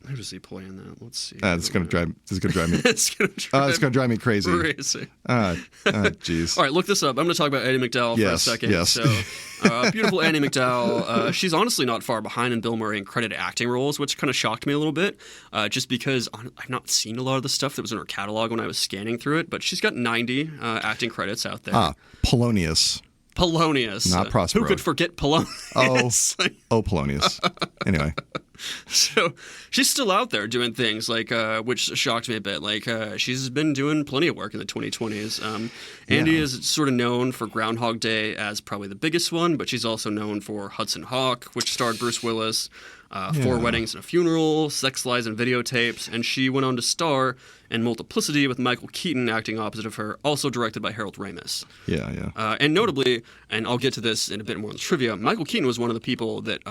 Who does he play in that? Let's see. This is going to drive me. It's going to drive me crazy. Jeez. All right, look this up. I'm going to talk about Andie MacDowell for a second. Yes. So, beautiful Andie MacDowell. She's honestly not far behind in Bill Murray in credited acting roles, which kind of shocked me a little bit, just because I've not seen a lot of the stuff that was in her catalog when I was scanning through it. But she's got 90 acting credits out there. Polonius. Not Prospero. Who could forget Polonius? Polonius. Anyway. So she's still out there doing things like, which shocked me a bit. Like she's been doing plenty of work in the 2020s. Andie is sort of known for Groundhog Day as probably the biggest one, but she's also known for Hudson Hawk, which starred Bruce Willis, Four Weddings and a Funeral, Sex, Lies, and Videotapes, and she went on to star in Multiplicity with Michael Keaton acting opposite of her, also directed by Harold Ramis. And notably, and I'll get to this in a bit more in the trivia, Michael Keaton was one of the people that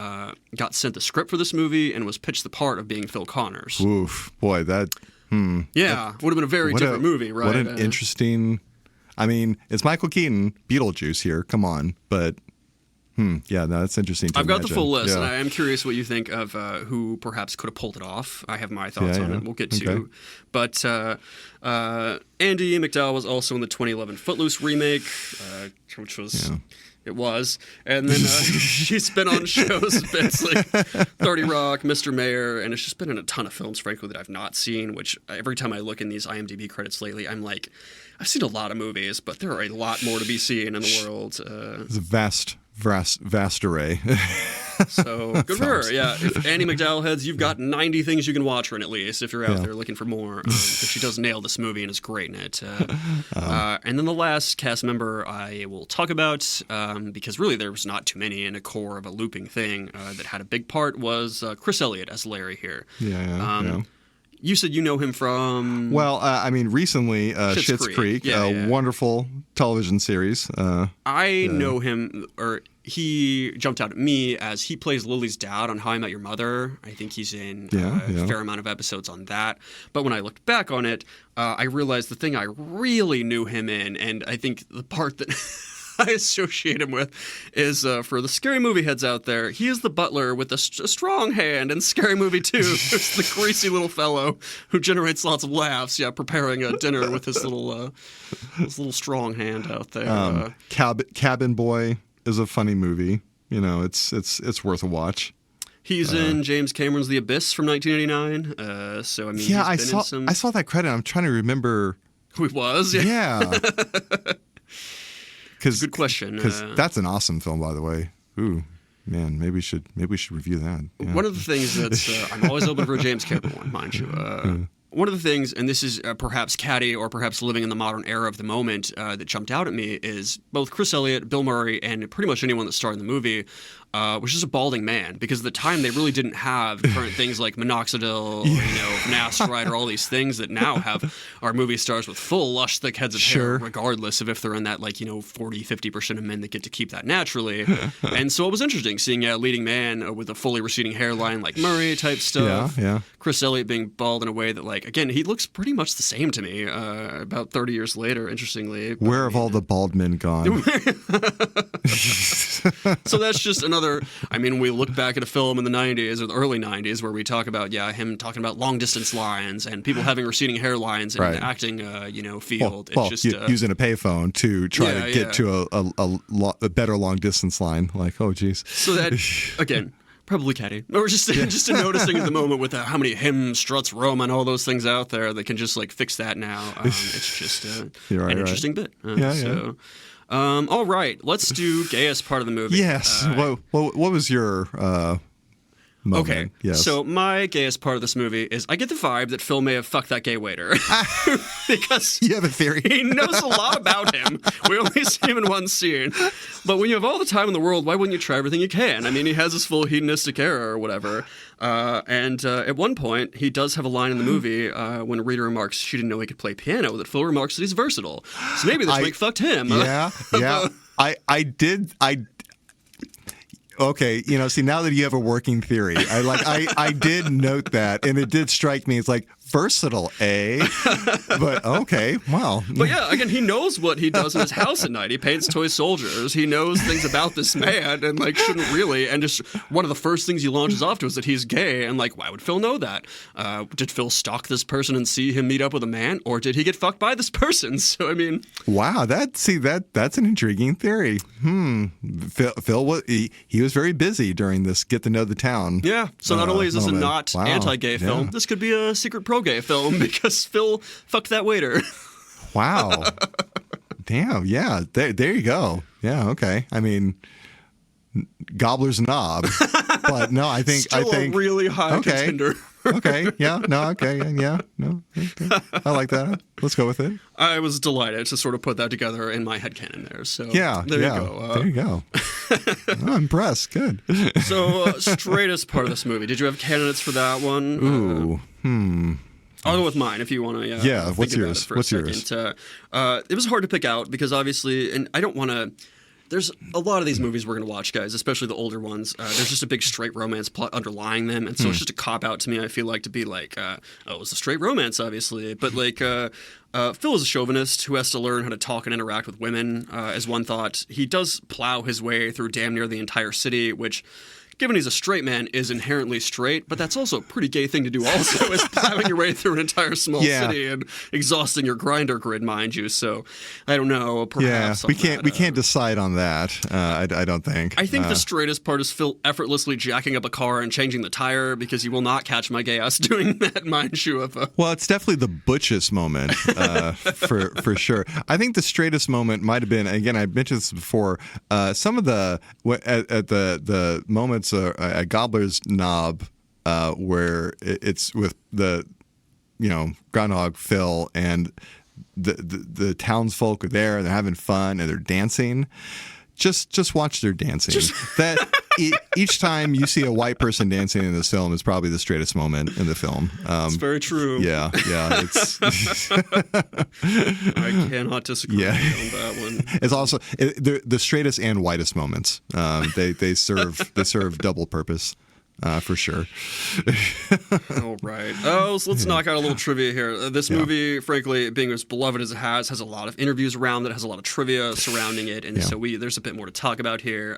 got sent the script for this movie and was pitched the part of being Phil Connors. Oof, boy, that... would have been a very different movie, right? What an interesting... I mean, it's Michael Keaton, Beetlejuice here, come on, but... Yeah, no, that's interesting to I've got imagine. the full list, Yeah. and I am curious what you think of who perhaps could have pulled it off. I have my thoughts on it. We'll get to. But Andie MacDowell was also in the 2011 Footloose remake, which was... Yeah. It was. And then she's been on shows bits like 30 Rock, Mr. Mayor, and it's just been in a ton of films, frankly, that I've not seen, which every time I look in these IMDb credits lately, I'm like, I've seen a lot of movies, but there are a lot more to be seen in the world. It's a vast array. So good for her. Yeah, if Andie MacDowell heads, you've got 90 things you can watch her in at least if you're out there looking for more. Because she does nail this movie and is great in it. And then the last cast member I will talk about, because really there was not too many in a core of a looping thing that had a big part, was Chris Elliott as Larry here. Yeah. You said you know him from... Well, I mean, recently, Schitt's Creek, a wonderful television series. I know him, or he jumped out at me as he plays Lily's dad on How I Met Your Mother. I think he's in a fair amount of episodes on that. But when I looked back on it, I realized the thing I really knew him in, and I think the part that... I associate him with is for the Scary Movie heads out there. He is the butler with a strong hand in Scary Movie 2. It's the greasy little fellow who generates lots of laughs. Yeah, preparing a dinner with his little strong hand out there. Cabin Boy is a funny movie. You know, it's worth a watch. He's in James Cameron's The Abyss from 1989. So I mean, yeah, I saw that credit. I'm trying to remember who he was. Yeah. Good question. Because that's an awesome film, by the way. Ooh, man, maybe we should review that. Yeah. One of the things that's I'm always open for a James Cameron one, mind you. One of the things, and this is perhaps catty or perhaps living in the modern era of the moment, that jumped out at me is both Chris Elliott, Bill Murray, and pretty much anyone that starred in the movie was just a balding man. Because at the time, they really didn't have current things like minoxidil, or, finasteride, or all these things that now have our movie stars with full, lush, thick heads of hair, regardless of if they're in that, 40, 50% of men that get to keep that naturally. And so it was interesting seeing a leading man with a fully receding hairline like Murray type stuff. Yeah. Chris Elliott being bald in a way that, again, he looks pretty much the same to me about 30 years later, interestingly. Where have all the bald men gone? So that's just another, when we look back at a film in the 90s or the early 90s where we talk about, him talking about long-distance lines and people having receding hairlines in the acting, field. Well, it's just using a payphone to try to get to a better long-distance line. Like, oh, geez. So that, again... Probably catty. Or just a noticing at the moment with how many him, struts, Roma, and all those things out there that can just fix that now. It's just an interesting bit. All right, let's do gayest part of the movie. Yes. What was your moment? Okay, yes. So my gayest part of this movie is I get the vibe that Phil may have fucked that gay waiter. Because you have a theory. He knows a lot about him. We only see him in one scene. But when you have all the time in the world, why wouldn't you try everything you can? He has this full hedonistic era or whatever. And at one point, he does have a line in the movie when Rita remarks she didn't know he could play piano, that Phil remarks that he's versatile. So maybe this week fucked him. Yeah. I did. Okay, see, now that you have a working theory, I did note that, and it did strike me. It's versatile, eh? But okay, wow. But yeah, again, he knows what he does in his house at night. He paints toy soldiers. He knows things about this man, and shouldn't really. And just one of the first things he launches off to is that he's gay. And why would Phil know that? Did Phil stalk this person and see him meet up with a man, or did he get fucked by this person? So wow, that's an intriguing theory. Phil was he was very busy during this get to know the town. Yeah. So not only is this a not anti-gay film, this could be a secret pro-gay film because Phil fucked that waiter. Wow. Damn. Yeah. There you go. Yeah. Okay. Gobbler's knob. But no, I think a really high contender. Okay. Yeah. No. Okay. Yeah. No. Okay. I like that. Let's go with it. I was delighted to sort of put that together in my headcanon there. So there you go. There you go. I'm impressed. Good. So straightest part of this movie. Did you have candidates for that one? Ooh. I'll go with mine if you want to. What's yours? It was hard to pick out because obviously, and I don't want to there's a lot of these movies we're going to watch, guys, especially the older ones. There's just a big straight romance plot underlying them. And so it's just a cop-out to me, I feel like, to be like, it's a straight romance, obviously. But, like, Phil is a chauvinist who has to learn how to talk and interact with women, as one thought. He does plow his way through damn near the entire city, which, given he's a straight man, is inherently straight, but that's also a pretty gay thing to do also, is plowing your way through an entire small city and exhausting your grinder grid, mind you. So, I don't know, perhaps we can't decide on that, I don't think. I think the straightest part is Phil effortlessly jacking up a car and changing the tire, because you will not catch my gay ass doing that, mind you. Well, it's definitely the butchest moment, for sure. I think the straightest moment might have been, again, I mentioned this before, some of the moments at Gobbler's Knob, where it's with the Groundhog Phil and the townsfolk are there and they're having fun and they're dancing. Just watch their dancing. Each time you see a white person dancing in this film is probably the straightest moment in the film. It's very true. Yeah. It's I cannot disagree on that one. It's also the straightest and whitest moments. They serve double purpose. For sure. All right. So let's knock out a little trivia here. This movie, frankly, being as beloved as it has a lot of interviews around it, has a lot of trivia surrounding it, and so there's a bit more to talk about here.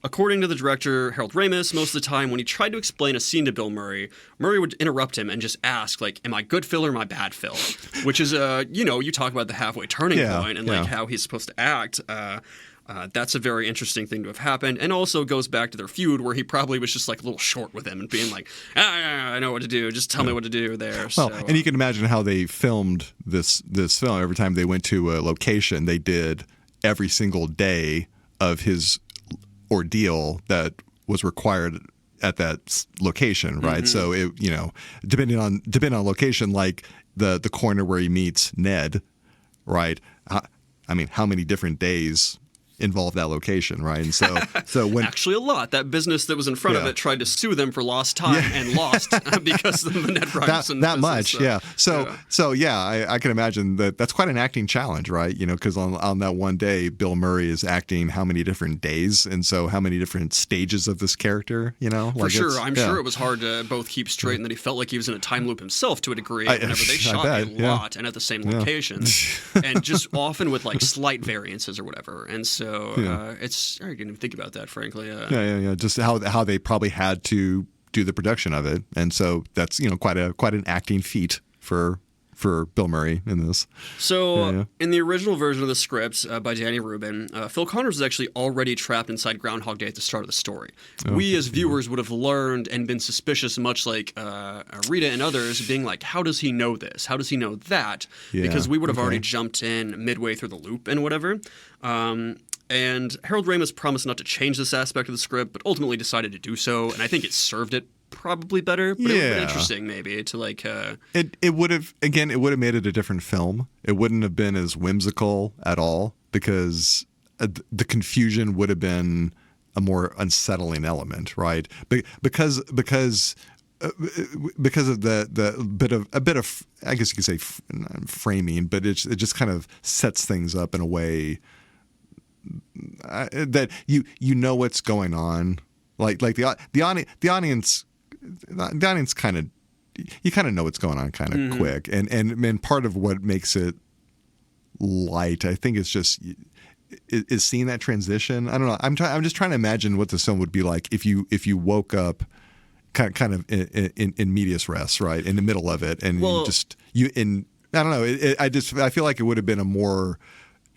According to the director, Harold Ramis, most of the time when he tried to explain a scene to Bill Murray, Murray would interrupt him and just ask, like, am I good Phil or am I bad Phil? Which is, you talk about the halfway turning point and, like, how he's supposed to act. That's a very interesting thing to have happened, and also goes back to their feud where he probably was just like a little short with him and being like, I know what to do, just tell me what to do there. Well, and you can imagine how they filmed this film. Every time they went to a location, they did every single day of his ordeal that was required at that location, right? Mm-hmm. So it, depending on location, like the corner where he meets Ned, right? I mean, how many different days involve that location, right? And so when actually a lot. That business that was in front of it tried to sue them for lost time and lost because of the Ned Ryerson that much. So I can imagine that's quite an acting challenge, right? Because on that one day, Bill Murray is acting how many different days, and so how many different stages of this character, For sure. I'm sure it was hard to both keep straight and that he felt like he was in a time loop himself to a degree whenever they shot a lot and at the same location. And just often with like slight variances or whatever. And so it's I didn't even think about that, frankly. Just how they probably had to do the production of it, and so that's quite an acting feat for Bill Murray in this. So in the original version of the script by Danny Rubin, Phil Connors was actually already trapped inside Groundhog Day at the start of the story. We as viewers would have learned and been suspicious, much like Rita and others, being like, how does he know this? How does he know that? Because we would have already jumped in midway through the loop and whatever. And Harold Ramis promised not to change this aspect of the script, but ultimately decided to do so, and I think it served it probably better, but it would have been interesting maybe to like... It would have made it a different film. It wouldn't have been as whimsical at all, because the confusion would have been a more unsettling element, right? Because of the bit of I guess you could say framing, but it just kind of sets things up in a way that you know what's going on, like the audience kind of, you kind of know what's going on kind of quick, and part of what makes it light, I think, is just is seeing that transition. I don't know. I'm just trying to imagine what the film would be like if you woke up kind of in medias res, right, in the middle of it, and I don't know. I feel like it would have been a more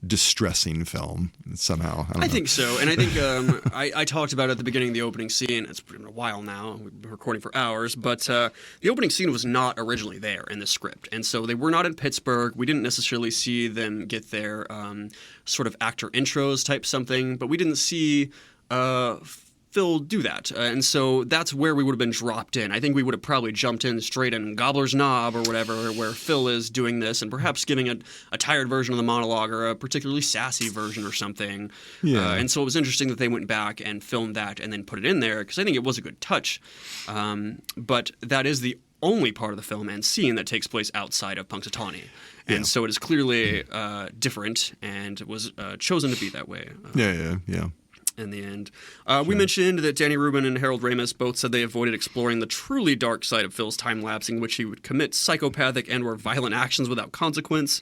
distressing film somehow. I think so, and I think I talked about it at the beginning of the opening scene. It's been a while now. We've been recording for hours, but the opening scene was not originally there in the script, and so they were not in Pittsburgh. We didn't necessarily see them get their sort of actor intros type something, but we didn't see Phil do that, and so that's where we would have been dropped in. I think we would have probably jumped in straight in Gobbler's Knob or whatever, where Phil is doing this and perhaps giving a tired version of the monologue or a particularly sassy version or something. And so it was interesting that they went back and filmed that and then put it in there, because I think it was a good touch. But that is the only part of the film and scene that takes place outside of Punxsutawney. And so it is clearly different and was chosen to be that way. Yeah. In the end. We mentioned that Danny Rubin and Harold Ramis both said they avoided exploring the truly dark side of Phil's time-lapsing, in which he would commit psychopathic and or violent actions without consequence.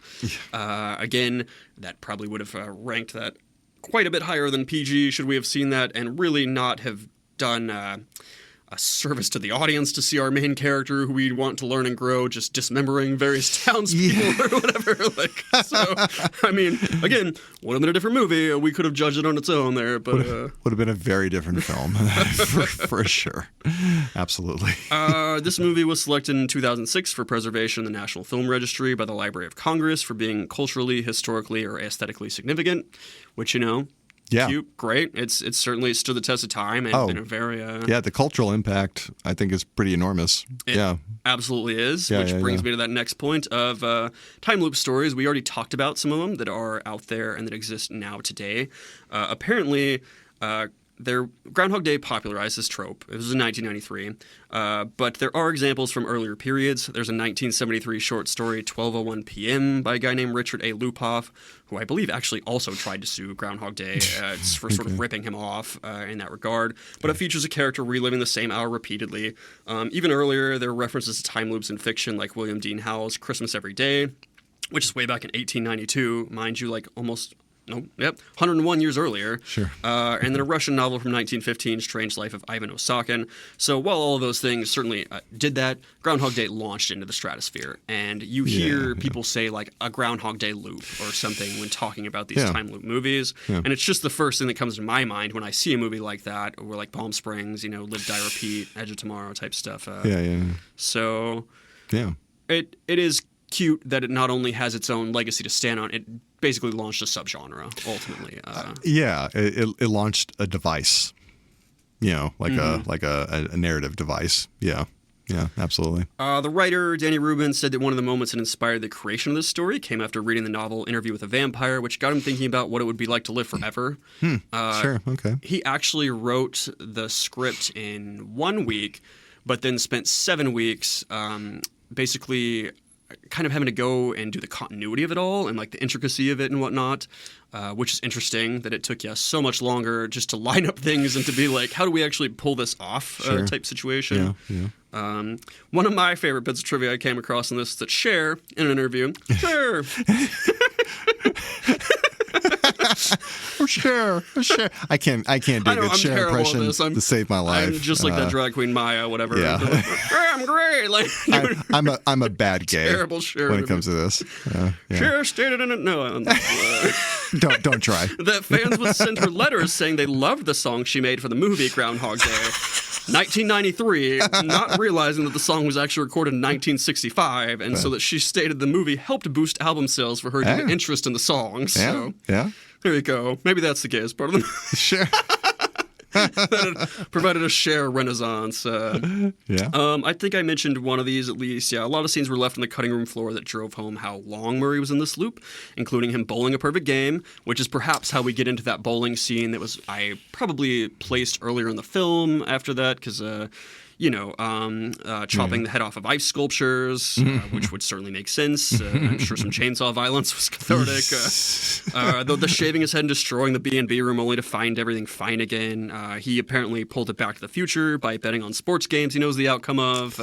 Again, that probably would have ranked that quite a bit higher than PG, should we have seen that, and really not have done a service to the audience to see our main character, who we want to learn and grow, just dismembering various townspeople or whatever. So, I mean, again, would have been a different movie. We could have judged it on its own there, but would have been a very different film for sure. Absolutely. This movie was selected in 2006 for preservation in the National Film Registry by the Library of Congress for being culturally, historically, or aesthetically significant, which, cute, great. It's certainly stood the test of time and been a very... the cultural impact, I think, is pretty enormous. It absolutely is, which brings me to that next point of time loop stories. We already talked about some of them that are out there and that exist now today. Apparently... Groundhog Day popularized this trope. It was in 1993. But there are examples from earlier periods. There's a 1973 short story, 12:01 p.m., by a guy named Richard A. Lupoff, who I believe actually also tried to sue Groundhog Day for sort of ripping him off in that regard. But it features a character reliving the same hour repeatedly. Even earlier, there are references to time loops in fiction, like William Dean Howells' Christmas Every Day, which is way back in 1892, mind you, like almost... 101 years earlier. Sure. And then a Russian novel from 1915, Strange Life of Ivan Osakin. So while all of those things certainly did that, Groundhog Day launched into the stratosphere. And you hear people say like a Groundhog Day loop or something when talking about these time loop movies. Yeah. And it's just the first thing that comes to my mind when I see a movie like that, or like Palm Springs, Live, Die, Repeat, Edge of Tomorrow type stuff. So it is cute that it not only has its own legacy to stand on, it basically launched a subgenre ultimately. It launched a device, like a narrative device. Yeah, absolutely. The writer Danny Rubin said that one of the moments that inspired the creation of this story came after reading the novel Interview with a Vampire, which got him thinking about what it would be like to live forever. Sure, okay. He actually wrote the script in 1 week, but then spent 7 weeks basically kind of having to go and do the continuity of it all and like the intricacy of it and whatnot, which is interesting that it took you so much longer just to line up things and to be like, how do we actually pull this off type situation. One of my favorite bits of trivia I came across in this is that Cher, in an interview, Cher. Sure. I can't do a good Cher impression to save my life. I'm just like that drag queen Maya, whatever. Yeah. I'm great. Like I'm a bad gay. Terrible Cher when it comes to this. Cher stated in it. No, don't try. That fans would send her letters saying they loved the song she made for the movie Groundhog Day. 1993, not realizing that the song was actually recorded in 1965, and so that she stated the movie helped boost album sales for her due to interest in the song. So there you go. Maybe that's the gayest part of the movie. Sure. That provided a Cher renaissance. I think I mentioned one of these at least. Yeah, a lot of scenes were left on the cutting room floor that drove home how long Murray was in this loop, including him bowling a perfect game, which is perhaps how we get into that bowling scene that was I probably placed earlier in the film after that, because chopping the head off of ice sculptures, which would certainly make sense. I'm sure some chainsaw violence was cathartic. The shaving his head and destroying the B&B room only to find everything fine again. He apparently pulled it back to the future by betting on sports games he knows the outcome of,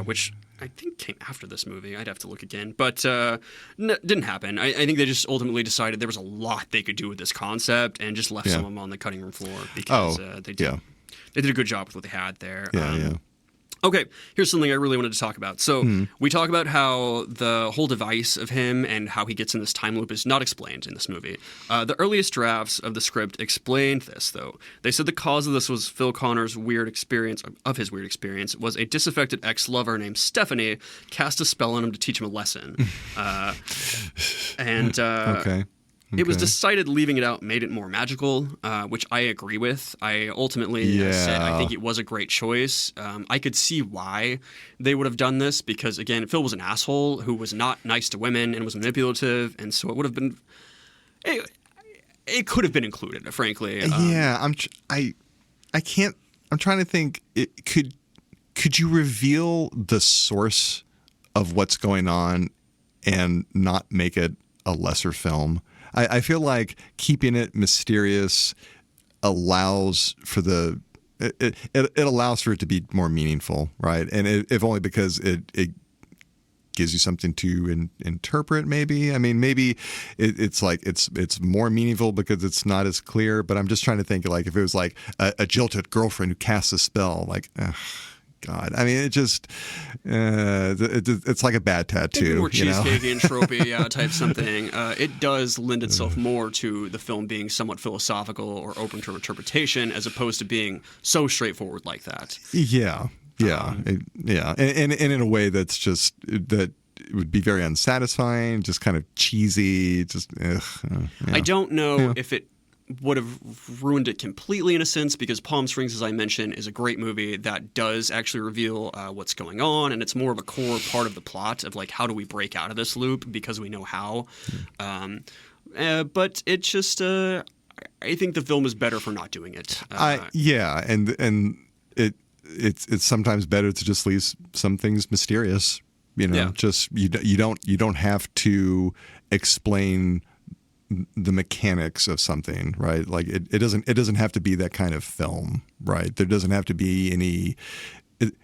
which I think came after this movie. I'd have to look again. But didn't happen. I think they just ultimately decided there was a lot they could do with this concept and just left some of them on the cutting room floor because they did. Yeah. They did a good job with what they had there. Okay, here's something I really wanted to talk about. So we talk about how the whole device of him and how he gets in this time loop is not explained in this movie. The earliest drafts of the script explained this, though. They said the cause of this was Phil Connor's weird experience, was a disaffected ex-lover named Stephanie cast a spell on him to teach him a lesson. Okay. It was decided leaving it out made it more magical, which I agree with. I ultimately said I think it was a great choice. I could see why they would have done this because, again, Phil was an asshole who was not nice to women and was manipulative, and so it would have been... It could have been included, frankly. I can't... I'm trying to think... Could could you reveal the source of what's going on and not make it a lesser film? I feel like keeping it mysterious allows for it allows for it to be more meaningful, right? And if only because it gives you something to interpret, maybe. I mean, maybe it's like it's more meaningful because it's not as clear. But I'm just trying to think, like, if it was like a jilted girlfriend who casts a spell, like, God, I mean, it just it's like a bad tattoo. More cheesecakey and tropey type something. It does lend itself more to the film being somewhat philosophical or open to interpretation, as opposed to being so straightforward like that. Yeah. And in a way that's just that it would be very unsatisfying, just kind of cheesy. Just I don't know if it would have ruined it completely in a sense, because Palm Springs, as I mentioned, is a great movie that does actually reveal what's going on, and it's more of a core part of the plot of like, how do we break out of this loop because we know how. But it just I think the film is better for not doing it. And it's sometimes better to just leave some things mysterious. Just you don't have to explain the mechanics of something, right? Like it doesn't have to be that kind of film, right? There doesn't have to be any.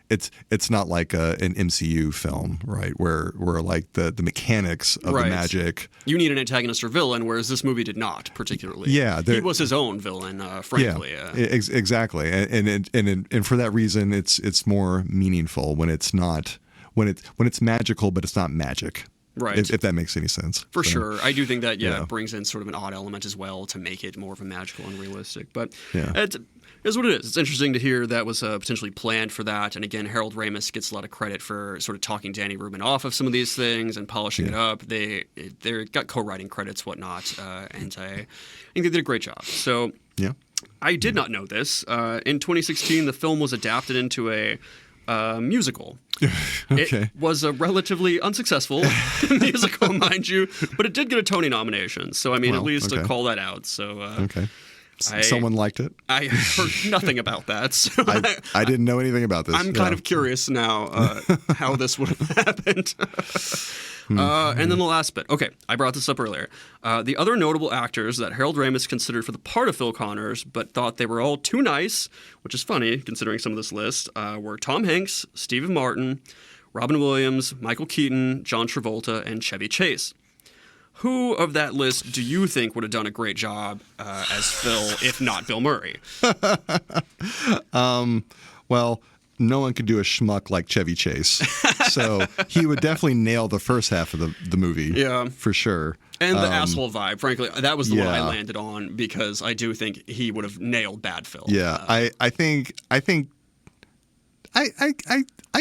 It's not like an MCU film, right? Where like the mechanics of the magic. You need an antagonist or villain, whereas this movie did not particularly. Yeah, he was his own villain, frankly. Exactly, and for that reason, it's more meaningful when it's not when it's magical, but it's not magic. Right. If that makes any sense. For sure. I do think that, it brings in sort of an odd element as well to make it more of a magical and realistic. But it is what it is. It's interesting to hear that was potentially planned for that. And again, Harold Ramis gets a lot of credit for sort of talking Danny Rubin off of some of these things and polishing it up. They got co-writing credits, whatnot, and I think they did a great job. So I did not know this. In 2016, the film was adapted into a musical. Okay. It was a relatively unsuccessul musical, mind you, but it did get a Tony nomination. So, I mean, at least to call that out. So, someone liked it? I heard nothing about that. So I didn't know anything about this. I'm kind of curious now how this would have happened. And then the last bit. Okay, I brought this up earlier. The other notable actors that Harold Ramis considered for the part of Phil Connors, but thought they were all too nice, which is funny considering some of this list, were Tom Hanks, Steve Martin, Robin Williams, Michael Keaton, John Travolta, and Chevy Chase. Who of that list do you think would have done a great job as Phil, if not Bill Murray? Well, no one could do a schmuck like Chevy Chase. So he would definitely nail the first half of the movie. Yeah. For sure. And the asshole vibe, frankly, that was the one I landed on, because I do think he would have nailed Bad Phil. Yeah. I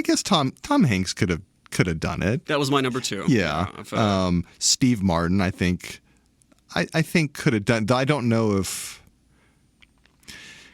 guess Tom Hanks could have done it. That was my number 2. Yeah. Steve Martin, I think could have done. I don't know if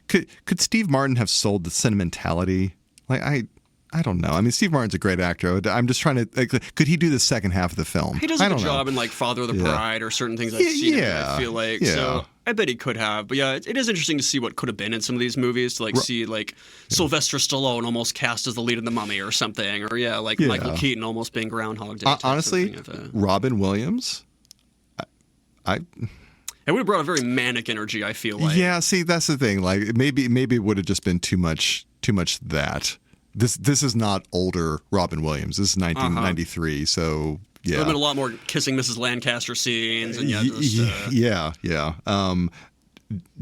could Steve Martin have sold the sentimentality. Like I don't know. I mean, Steve Martin's a great actor. I'm just trying to. Could he do the second half of the film? He does a good job in like Father of the Bride or certain things I've seen him in, I feel like. Yeah. So I bet he could have. But yeah, it is interesting to see what could have been in some of these movies. To like see like Sylvester Stallone almost cast as the lead in The Mummy or something, or Michael Keaton almost being Groundhog Day. Honestly, Robin Williams. It would have brought a very manic energy, I feel like. Yeah, see, that's the thing. Like maybe it would have just been too much that. This is not older Robin Williams. This is 1993, so yeah. There have been a lot more kissing Mrs. Lancaster scenes, and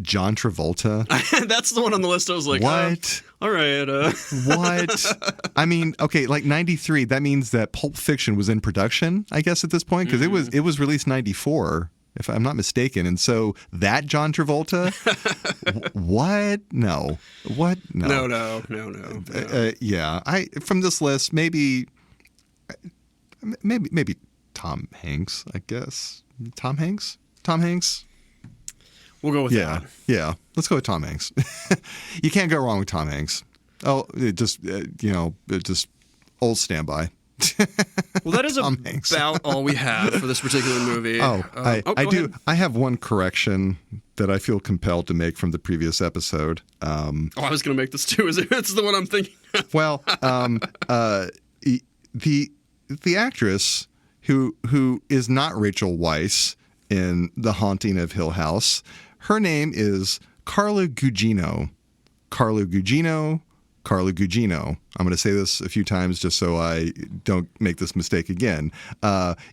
John Travolta. That's the one on the list. I was like, what? All right. What? I mean, okay, like 93. That means that Pulp Fiction was in production, I guess, at this point, because it was released 94. If I'm not mistaken. And so that John Travolta, what? No. What? No. No. Yeah. From this list, maybe Tom Hanks, I guess. Tom Hanks? We'll go with that. Yeah. Let's go with Tom Hanks. You can't go wrong with Tom Hanks. Oh, just old standby. Well, that is about all we have for this particular movie. I do. I have one correction that I feel compelled to make from the previous episode. I was going to make this too. It's the one I'm thinking of. Well, the actress who is not Rachel Weisz in The Haunting of Hill House, her name is Carla Gugino. Carla Gugino. I'm going to say this a few times just so I don't make this mistake again.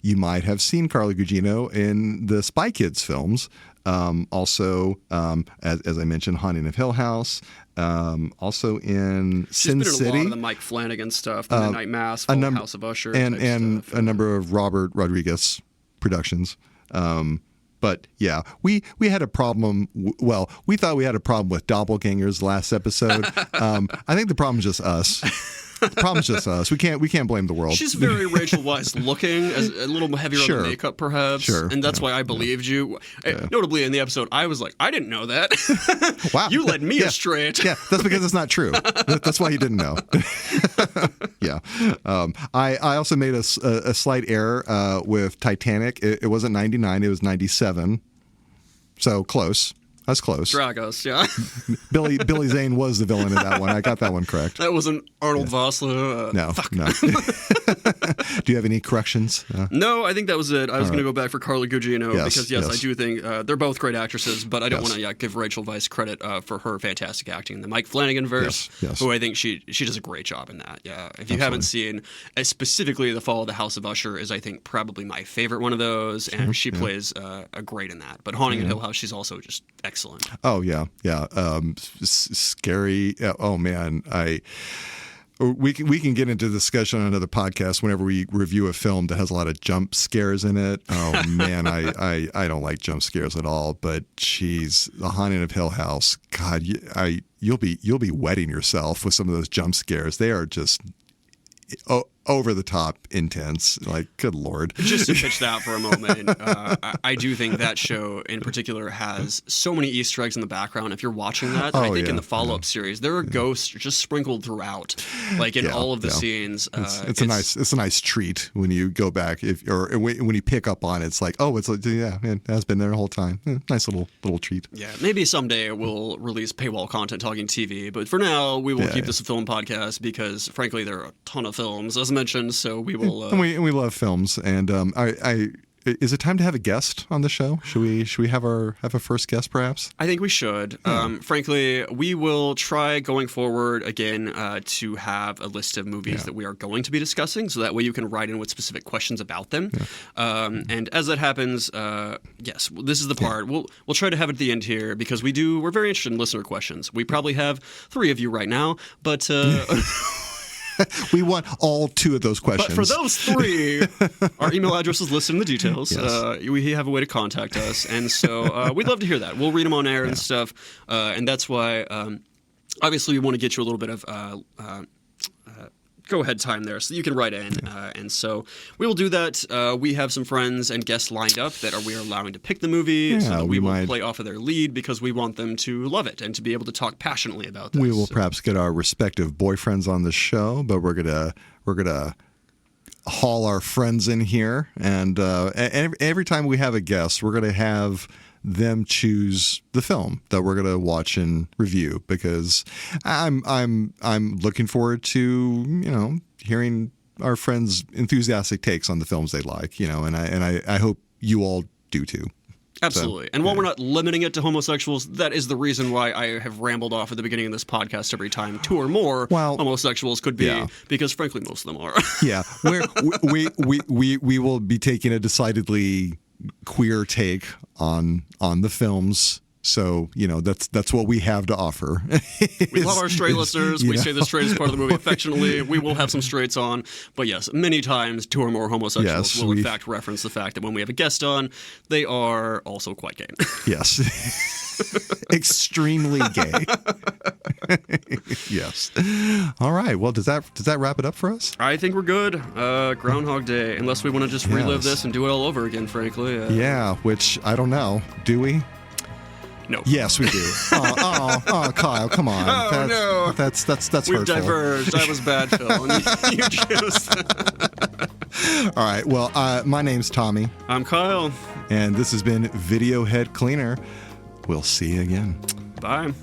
You might have seen Carla Gugino in the Spy Kids films. Also, as I mentioned, Haunting of Hill House. Also in Sin City. She's been in a lot of the Mike Flanagan stuff, the Midnight Mass, House of Usher. And a number of Robert Rodriguez productions. But yeah, we had a problem. Well, we thought we had a problem with doppelgangers last episode. I think the problem's just us. The problem's just us. We can't blame the world. She's very Rachel Weisz looking, as a little heavier on the makeup, perhaps. Sure. And that's why I believed you. Notably, in the episode, I was like, I didn't know that. Wow. You led me astray. Yeah, that's because it's not true. That's why you didn't know. Yeah. I also made a slight error with Titanic. It wasn't 99. It was 97. So close. That's close. Dragos, yeah. Billy Zane was the villain in that one. I got that one correct. That wasn't Arnold Vosloo. No. Do you have any corrections? No, I think that was it. I was going to go back for Carla Gugino because, I do think they're both great actresses, but I don't want to give Rachel Weisz credit for her fantastic acting in the Mike Flanagan verse, who I think she does a great job in that. Yeah, if you haven't seen, specifically The Fall of the House of Usher is, I think, probably my favorite one of those, and she plays a great in that. But Haunting of Hill House, she's also just excellent. Oh yeah. Scary. Oh man, we can get into discussion on another podcast whenever we review a film that has a lot of jump scares in it. Oh man, I don't like jump scares at all. But she's The Haunting of Hill House. God, you'll be wetting yourself with some of those jump scares. They are just over the top intense. Like, good Lord. Just to pitch that for a moment, I do think that show in particular has so many Easter eggs in the background. If you're watching that, I think in the follow-up series, there are ghosts just sprinkled throughout, like in all of the scenes. It's a nice treat when you go back, when you pick up on it. It's like, it has been there the whole time. Nice little treat. Yeah, maybe someday we'll release paywall content talking TV, but for now we will keep this a film podcast because, frankly, there are a ton of films, as mentioned. So we will. And we love films, and is it time to have a guest on the show? Should we have a first guest, perhaps? I think we should. Frankly, we will try going forward again to have a list of movies that we are going to be discussing, so that way you can write in with specific questions about them. Yeah. And as that happens, yes, this is the part we'll try to have at the end here because we're very interested in listener questions. We probably have 3 of you right now, but. We want all 2 of those questions. But for those 3, our email address is listed in the details. Yes. We have a way to contact us. And so we'd love to hear that. We'll read them on air and stuff. And that's why, obviously, we want to get you a little bit of go-ahead time there so you can write in. And so we will do that. We have some friends and guests lined up that we are allowing to pick the movie so that we will play off of their lead because we want them to love it and to be able to talk passionately about this. We will perhaps get our respective boyfriends on the show, but we're gonna haul our friends in here, and every time we have a guest, we're gonna have them choose the film that we're going to watch and review because I'm looking forward to hearing our friends' enthusiastic takes on the films they like, and I hope you all do too. Absolutely. And while we're not limiting it to homosexuals, that is the reason why I have rambled off at the beginning of this podcast every time 2 or more homosexuals could be, because frankly most of them are. Yeah, we will be taking a decidedly queer take on the films, so that's what we have to offer. We love our straight listeners. We say the straight is part of the movie affectionately. We will have some straights on, but yes, many times 2 or more homosexuals will in fact reference the fact that when we have a guest on, they are also quite gay. Yes. Extremely gay. Yes. All right. Well, does that wrap it up for us? I think we're good. Groundhog Day, unless we want to just relive this and do it all over again, frankly. Which I don't know. Do we? No. Yes, we do. Oh, Kyle, come on. No. That's We've hurtful. diverged. I was bad, Phil. And you just... All right. Well, my name's Tommy. I'm Kyle. And this has been Video Head Cleaner. We'll see you again. Bye.